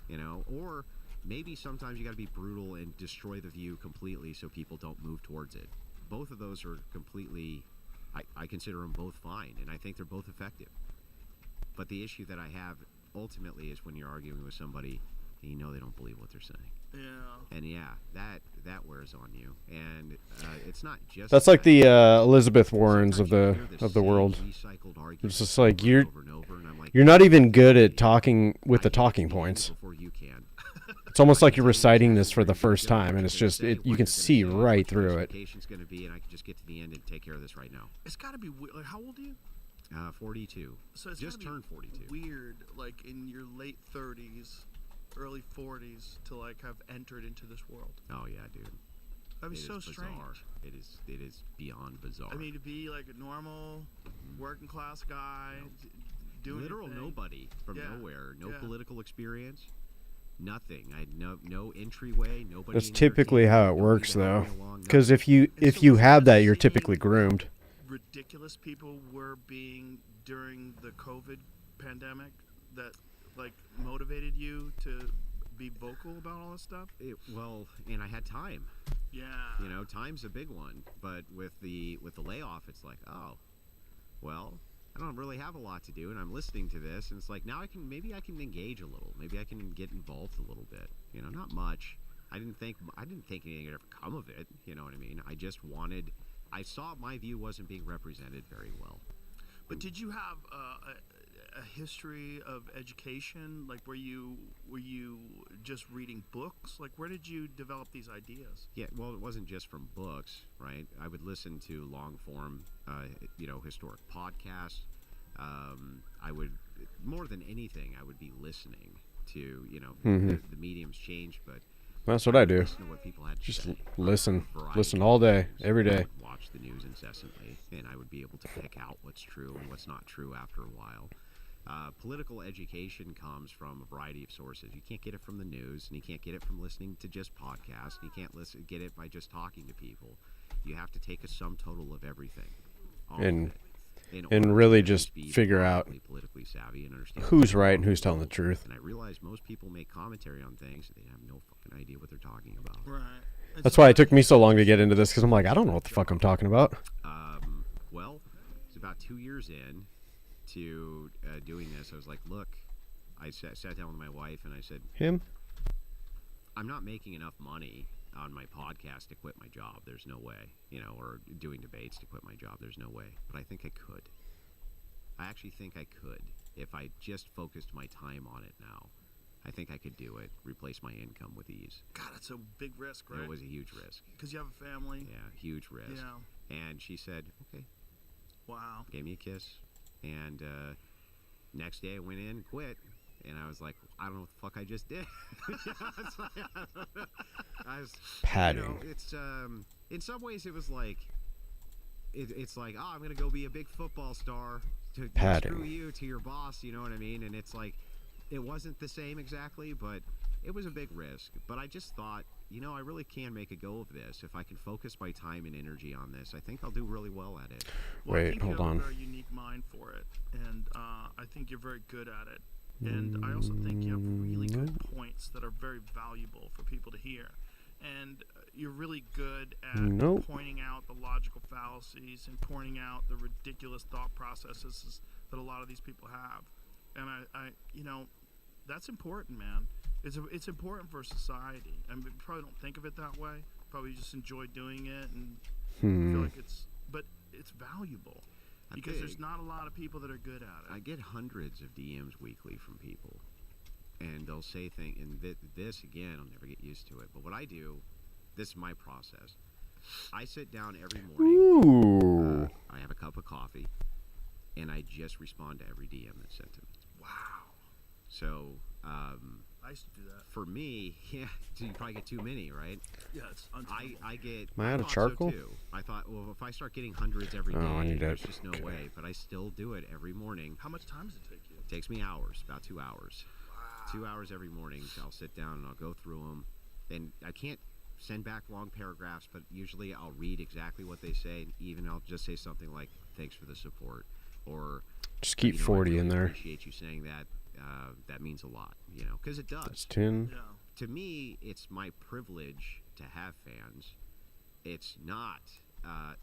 You know, or maybe sometimes you got to be brutal and destroy the view completely so people don't move towards it. Both of those are completely, I consider them both fine, and I think they're both effective. But the issue that I have ultimately is when you're arguing with somebody and you know they don't believe what they're saying. Yeah. And yeah, that wears on you. And it's not just That's like that. the Elizabeth Warrens of Sometimes the you hear the of the same world. recycled argument It's just like over and over and over, and I'm like, you're not even good at talking with the talking I can points. before you can. It's almost like you're reciting this for the first time, and it's just you can see right through it. Justification's going to be, and I can just get to the end and take care of this right now. It's got to be like, how old are you? 42. So it's Just gotta be turned 42. Weird, like in your late 30s, early 40s, to like have entered into this world. Oh yeah, dude. That'd be It so is strange. bizarre. It is beyond bizarre. I mean, to be like a normal working class guy, doing literal your thing. nobody from Yeah, nowhere, no yeah. political experience, nothing. I had no entryway, nobody. That's in typically how it entertainment, works, nobody to though. help me along, Because nothing. if you have that, you're typically groomed. Ridiculous people were being during the COVID pandemic that like motivated you to be vocal about all this stuff. Well, and I had time. Yeah. You know, time's a big one. But with the layoff, it's like, oh, well, I don't really have a lot to do, and I'm listening to this, and it's like now maybe I can engage a little, maybe I can get involved a little bit. You know, not much. I didn't think anything would ever come of it. You know what I mean? I saw my view wasn't being represented very well. But did you have a history of education? Like, were you just reading books? Like, where did you develop these ideas? Yeah, well, it wasn't just from books, right? I would listen to long form, historic podcasts. I would, more than anything, I would be listening to, the mediums change, but That's what I do. listen to what people had to Just say. listen Variety all day, of news. every I day. would watch the news incessantly, and I would be able to pick out what's true and what's not true after a while. Political education comes from a variety of sources. You can't get it from the news, and you can't get it from listening to just podcasts. And you can't get it by just talking to people. You have to take a sum total of everything. All of And- it, in and order really to just be figure out politically savvy and understand who's right and who's telling the truth. And I realize most people make commentary on things and they have no fucking idea what they're talking about. Right. That's why it took me so long to get into this, because I'm like, I don't know what the fuck I'm talking about. Well, it's about 2 years in to doing this. I was like, look, I sat down with my wife and I said, Him? I'm not making enough money on my podcast to quit my job. There's no way, or doing debates to quit my job. There's no way. But I think I could. I actually think I could if I just focused my time on it now. I think I could do it, replace my income with ease. God, it's a big risk, right? It was a huge risk. Because you have a family. Yeah, huge risk. Yeah. And she said, okay, Wow. gave me a kiss. And Next day I went in and quit. And I was like, I don't know what the fuck I just did. It's like, I don't know. I was, Padding. You know, it's in some ways it was like, it's like, oh, I'm gonna go be a big football star. To Padding. screw you to your boss, you know what I mean? And it's like, it wasn't the same exactly, but it was a big risk. But I just thought, you know, I really can make a go of this. If I can focus my time and energy on this, I think I'll do really well at it. Well, I Wait, think hold you have on. a very unique mind for it, and I think you're very good at it. And I also think you have really good points that are very valuable for people to hear. And you're really good at Nope. pointing out the logical fallacies and pointing out the ridiculous thought processes that a lot of these people have. And I you know, that's important, man. It's important for society. I mean, probably don't think of it that way. Probably just enjoy doing it and feel like but it's valuable. Because there's not a lot of people that are good at it. I get hundreds of DMs weekly from people, and they'll say things. And this again, I'll never get used to it. But what I do, this is my process. I sit down every morning. Ooh. I have a cup of coffee, and I just respond to every DM that's sent to me. Wow. So I used to do that. for me, yeah, so you probably get too many, right? Yeah, it's untenable. I get. Am I out of thought so, charcoal? too. I thought, well, if I start getting hundreds every day, Oh, I need there's that. just no Okay. way. But I still do it every morning. How much time does it take you? It takes me hours, about 2 hours. 2 hours every morning. I'll sit down and I'll go through them. And I can't send back long paragraphs, but usually I'll read exactly what they say. And even I'll just say something like, "Thanks for the support," or Just keep you know, 40 I really in there. Appreciate you saying that. That means a lot, you know, because it does. That's 10. Yeah. To me, it's my privilege to have fans. It's not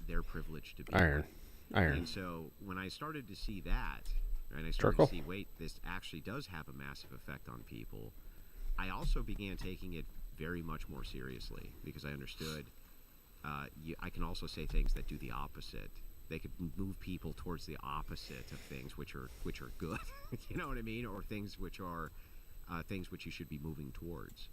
their privilege to be Iron. one. Iron. And so when I started to see that, and I started Charcoal? to see, wait, this actually does have a massive effect on people, I also began taking it very much more seriously because I understood I can also say things that do the opposite. They could move people towards the opposite of things which are good. You know what I mean? Or things which are things which you should be moving towards.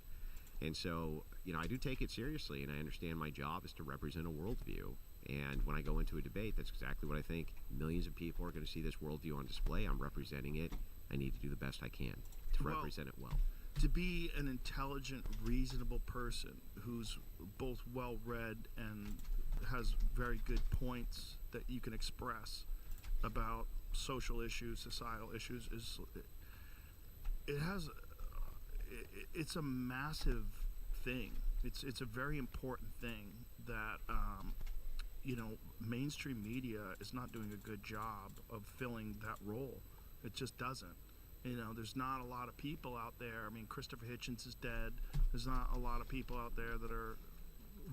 And so, you know, I do take it seriously, and I understand my job is to represent a worldview. And when I go into a debate, that's exactly what I think. Millions of people are going to see this worldview on display. I'm representing it. I need to do the best I can to Well, represent it well. To be an intelligent, reasonable person who's both well-read and has very good points that you can express about social issues, societal issues, it's a massive thing. It's a very important thing that you know, mainstream media is not doing a good job of filling that role. It just doesn't. You know, there's not a lot of people out there. I mean, Christopher Hitchens is dead. There's not a lot of people out there that are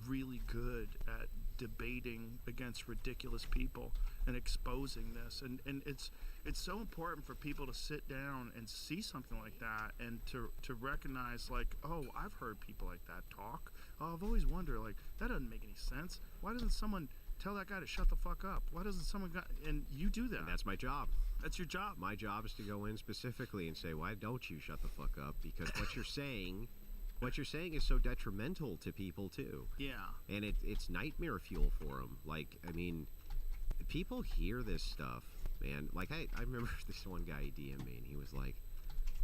really good at debating against ridiculous people and exposing this. And it's so important for people to sit down and see something like that and to recognize, like, oh, I've heard people like that talk. Oh, I've always wondered, like, that doesn't make any sense. Why doesn't someone tell that guy to shut the fuck up? Why doesn't someone and you do that? And that's my job. That's your job. My job is to go in specifically and say, why don't you shut the fuck up? Because what you're saying is so detrimental to people too. Yeah. And it's nightmare fuel for them. Like, I mean, people hear this stuff, man. Like, I remember this one guy DM'd me, and he was like,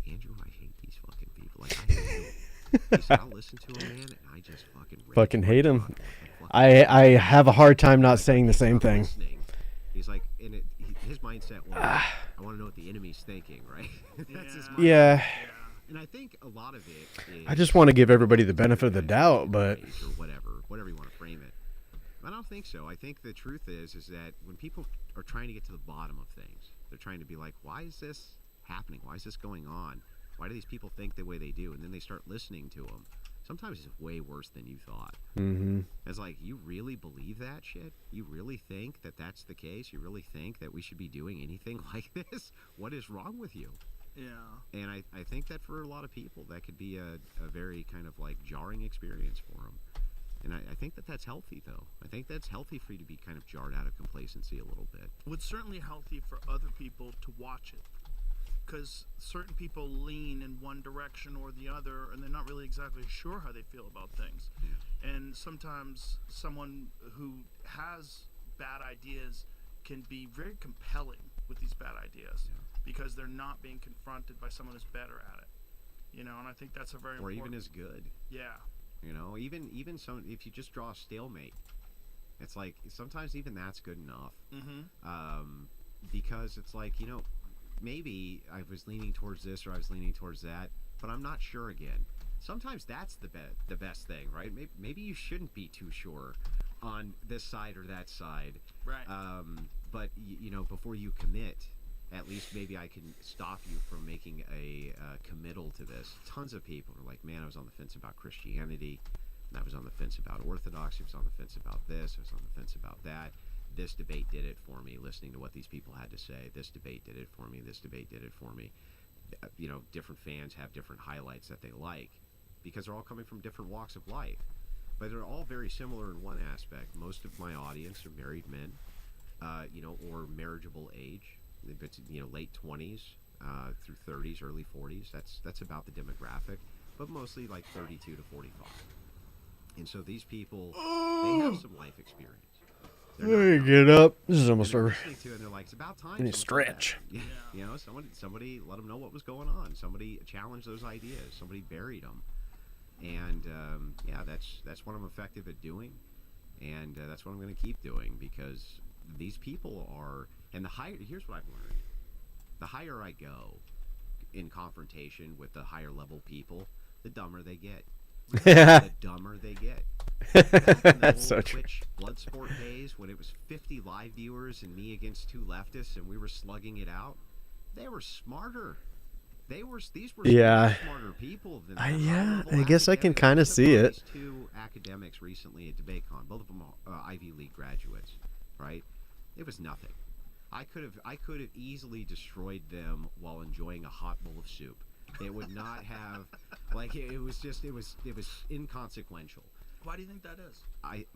Andrew, I hate these fucking people. Like, I hate them. He said, I'll listen to him, man, and I just fucking Hate him. What the fuck? I have a hard time not saying the same I'm thing. listening. He's like, his mindset was, I want to know what the enemy's thinking, right? That's his mindset. Yeah. And I think a lot of it is I just want to give everybody the benefit of the doubt, but or whatever you want to frame it. I don't think so. I think the truth is that when people are trying to get to the bottom of things, they're trying to be like, why is this happening? Why is this going on? Why do these people think the way they do? And then they start listening to them. Sometimes it's way worse than you thought. mm-hmm. It's like, you really believe that shit? You really think that that's the case? You really think that we should be doing anything like this? What is wrong with you? Yeah. And I think that for a lot of people, that could be a very kind of like jarring experience for them. And I think that that's healthy, though. I think that's healthy for you to be kind of jarred out of complacency a little bit. Well, it's certainly healthy for other people to watch it, because certain people lean in one direction or the other, and they're not really exactly sure how they feel about things. And sometimes someone who has bad ideas can be very compelling with these bad ideas because they're not being confronted by someone who's better at it. You know, and I think that's a very Or important. even as good. Yeah. You know, even some, if you just draw a stalemate, it's like sometimes even that's good enough. Because it's like, you know, maybe I was leaning towards this or I was leaning towards that, but I'm not sure again. Sometimes that's the best thing, right? Maybe you shouldn't be too sure on this side or that side. Right. But you know, before you commit, at least maybe I can stop you from making a committal to this. Tons of people are like, man, I was on the fence about Christianity, and I was on the fence about Orthodoxy, I was on the fence about this, I was on the fence about that. This debate did it for me, listening to what these people had to say. This debate did it for me, this debate did it for me. You know, different fans have different highlights that they like, because they're all coming from different walks of life. But they're all very similar in one aspect. Most of my audience are married men, you know, or marriageable age. If it's, you know, late 20s through 30s, early 40s, that's about the demographic, but mostly like 32 to 45. And so these people, they have some life experience. Hey, get up. This is almost They're over. listening to it and they're like, it's about time. I need to somebody did stretch. that. You know, somebody let them know what was going on. Somebody challenged those ideas. Somebody buried them. And yeah, that's what I'm effective at doing, and that's what I'm going to keep doing, because these people are. And here's what I've learned: the higher I go in confrontation with the higher level people, the dumber they get. The dumber they get. That's so true. Twitch Bloodsport days, when it was 50 live viewers and me against 2 leftists, and we were slugging it out, they were smarter. These were smarter people than the yeah, high-level I guess I can academics. kind I of took see on it. these 2 academics recently at DebateCon. Both of them are Ivy League graduates, right? It was nothing. I could have easily destroyed them while enjoying a hot bowl of soup. It would not have, like, it was inconsequential. Why do you think that is? I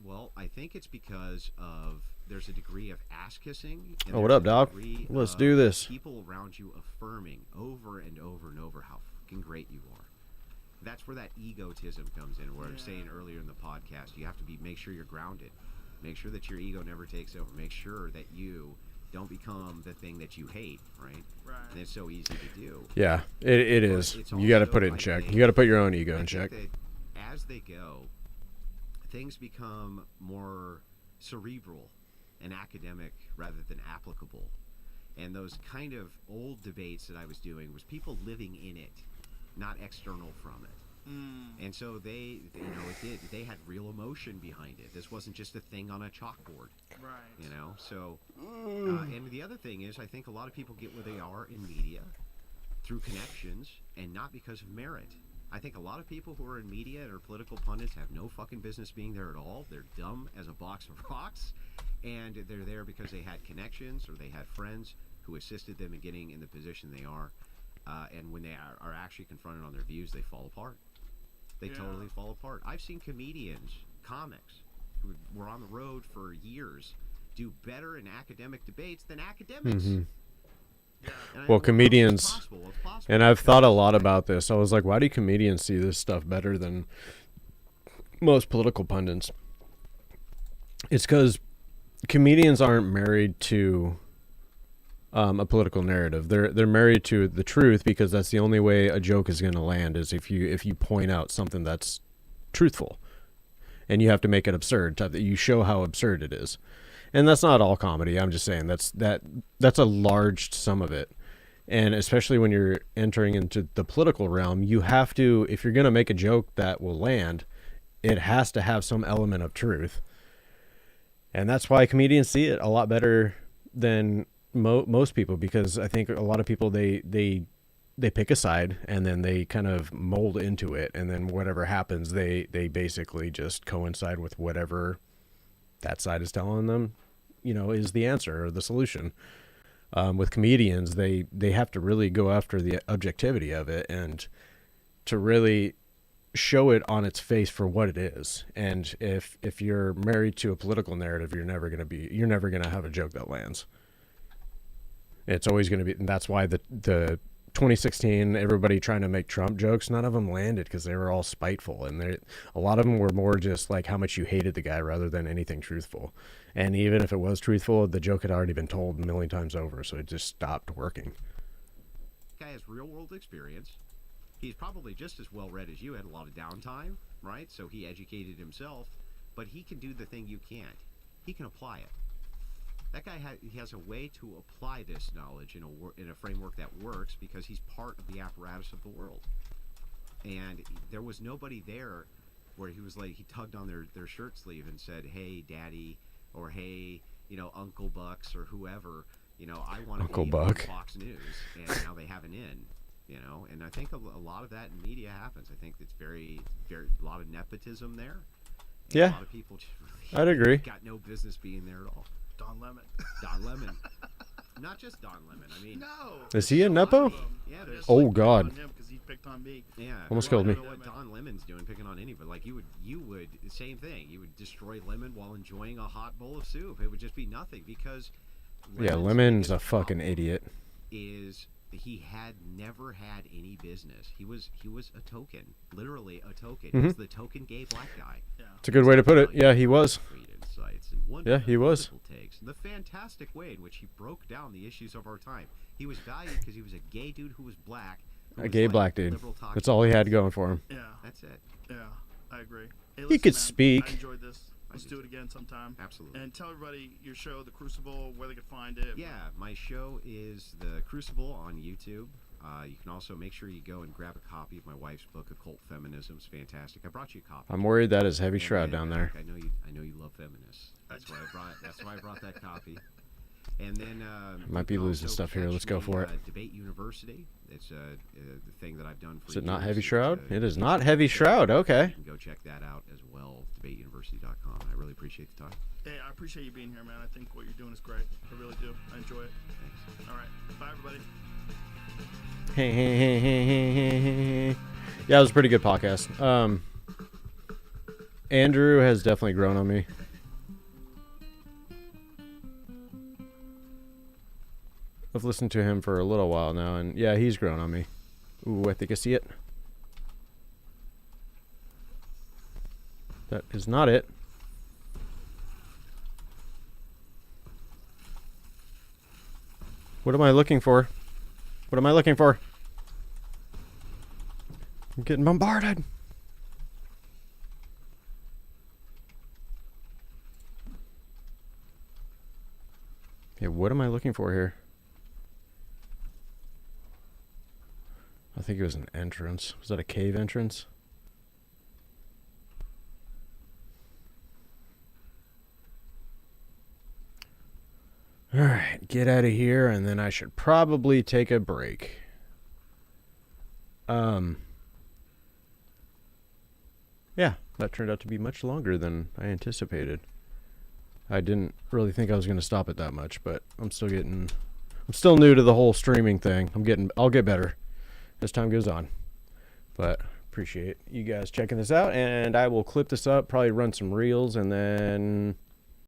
think it's because of there's a degree of ass kissing. Oh, what up, dog? Let's do this. People around you affirming over and over and over how fucking great you are. That's where that egotism comes in. Where I was saying earlier in the podcast, you have to make sure you're grounded. Make sure that your ego never takes over. Make sure that you don't become the thing that you hate, right? Right. And it's so easy to do. Yeah, it is. You got to put it in check. You got to put your own ego in check. That as they go, things become more cerebral and academic rather than applicable. And those kind of old debates that I was doing was people living in it, not external from it. And so they had real emotion behind it. This wasn't just a thing on a chalkboard. Right. You know, so and the other thing is, I think a lot of people get where they are in media through connections and not because of merit. I think a lot of people who are in media and are political pundits have no fucking business being there at all. They're dumb as a box of rocks, and they're there because they had connections or they had friends who assisted them in getting in the position they are. And when they are actually confronted on their views, they fall apart. They totally fall apart. I've seen comedians, comics, who were on the road for years, do better in academic debates than academics. Well, comedians, and I've thought a lot about this. I was like, why do comedians see this stuff better than most political pundits? It's because comedians aren't married to a political narrative. They're married to the truth, because that's the only way a joke is going to land, is if you point out something that's truthful, and you have to make it absurd. You show how absurd it is. And that's not all comedy. I'm just saying that's a large sum of it. And especially when you're entering into the political realm, you have to, if you're going to make a joke that will land, it has to have some element of truth. And that's why comedians see it a lot better than most people, because I think a lot of people, they pick a side and then they kind of mold into it. And then whatever happens, they basically just coincide with whatever that side is telling them, is the answer or the solution. With comedians, they have to really go after the objectivity of it and to really show it on its face for what it is. And if you're married to a political narrative, you're never going to have a joke that lands. It's always going to be, and that's why the 2016, everybody trying to make Trump jokes, none of them landed because they were all spiteful, and a lot of them were more just like how much you hated the guy rather than anything truthful. And even if it was truthful, the joke had already been told a million times over, so it just stopped working. Guy has real world experience. He's probably just as well read as you. Had a lot of downtime, right? So he educated himself, but he can do the thing you can't. He can apply it. That guy he has a way to apply this knowledge in a framework that works because he's part of the apparatus of the world. And there was nobody there where he was like, he tugged on their shirt sleeve and said, "Hey, Daddy," or "Hey, Uncle Bucks," or whoever. I want to Uncle be Buck. on Fox News, and now they have an in. And I think a lot of that in media happens. I think it's very, very a lot of nepotism there. And Yeah. a lot of people just I'd agree. got no business being there at all. Don Lemon. Don Lemon. Not just Don Lemon. I mean, No. Is he a Nepo? yeah, there's Oh, God. Because he picked on me. yeah. Almost well, killed I me. don't know what Don Lemon's doing, picking on anybody. Like you would same thing. You would destroy Lemon while enjoying a hot bowl of soup. It would just be nothing because. Yeah, Lemon's Lemon's a biggest fucking problem idiot. Is he had never had any business. He was a token, literally a token. He was the token gay black guy. It's a good way to put it. Yeah, he was. Great insights and Yeah, he was. wonderful takes. The fantastic way in which he broke down the issues of our time. He was valued because he was a gay dude who was black. who A was gay like black dude. liberal talking That's all he had going for him. Yeah. That's it. Yeah. I agree. Hey, He listen, could man, speak. I enjoyed this. Let's do it again sometime. Absolutely. And tell everybody your show, The Crucible, where they can find it. Yeah, my show is The Crucible on YouTube. You can also make sure you go and grab a copy of my wife's book, Occult Feminism. It's fantastic. I brought you a copy. I'm worried that is heavy And shroud then, down there. I know you love feminists. That's why I brought that copy. And then Might you be can losing also stuff here. catch Let's go me, for it. Debate University. It's the thing that I've done for Is it not years. heavy It's, shroud? It is not heavy shroud. Okay. You can go check that out as well, debateuniversity.com. I really appreciate the time. Hey, I appreciate you being here, man. I think what you're doing is great. I really do. I enjoy it. Thanks. All right. Bye, everybody. Yeah, it was a pretty good podcast. Andrew has definitely grown on me. I've listened to him for a little while now, and yeah, he's grown on me. Ooh, I think I see it. That is not it. What am I looking for? What am I looking for? I'm getting bombarded. Okay, what am I looking for here? I think it was an entrance. Was that a cave entrance? Alright, get out of here, and then I should probably take a break. Yeah, that turned out to be much longer than I anticipated. I didn't really think I was going to stop it that much, but I'm still new to the whole streaming thing. I'll get better as time goes on. But appreciate you guys checking this out, and I will clip this up, probably run some reels, and then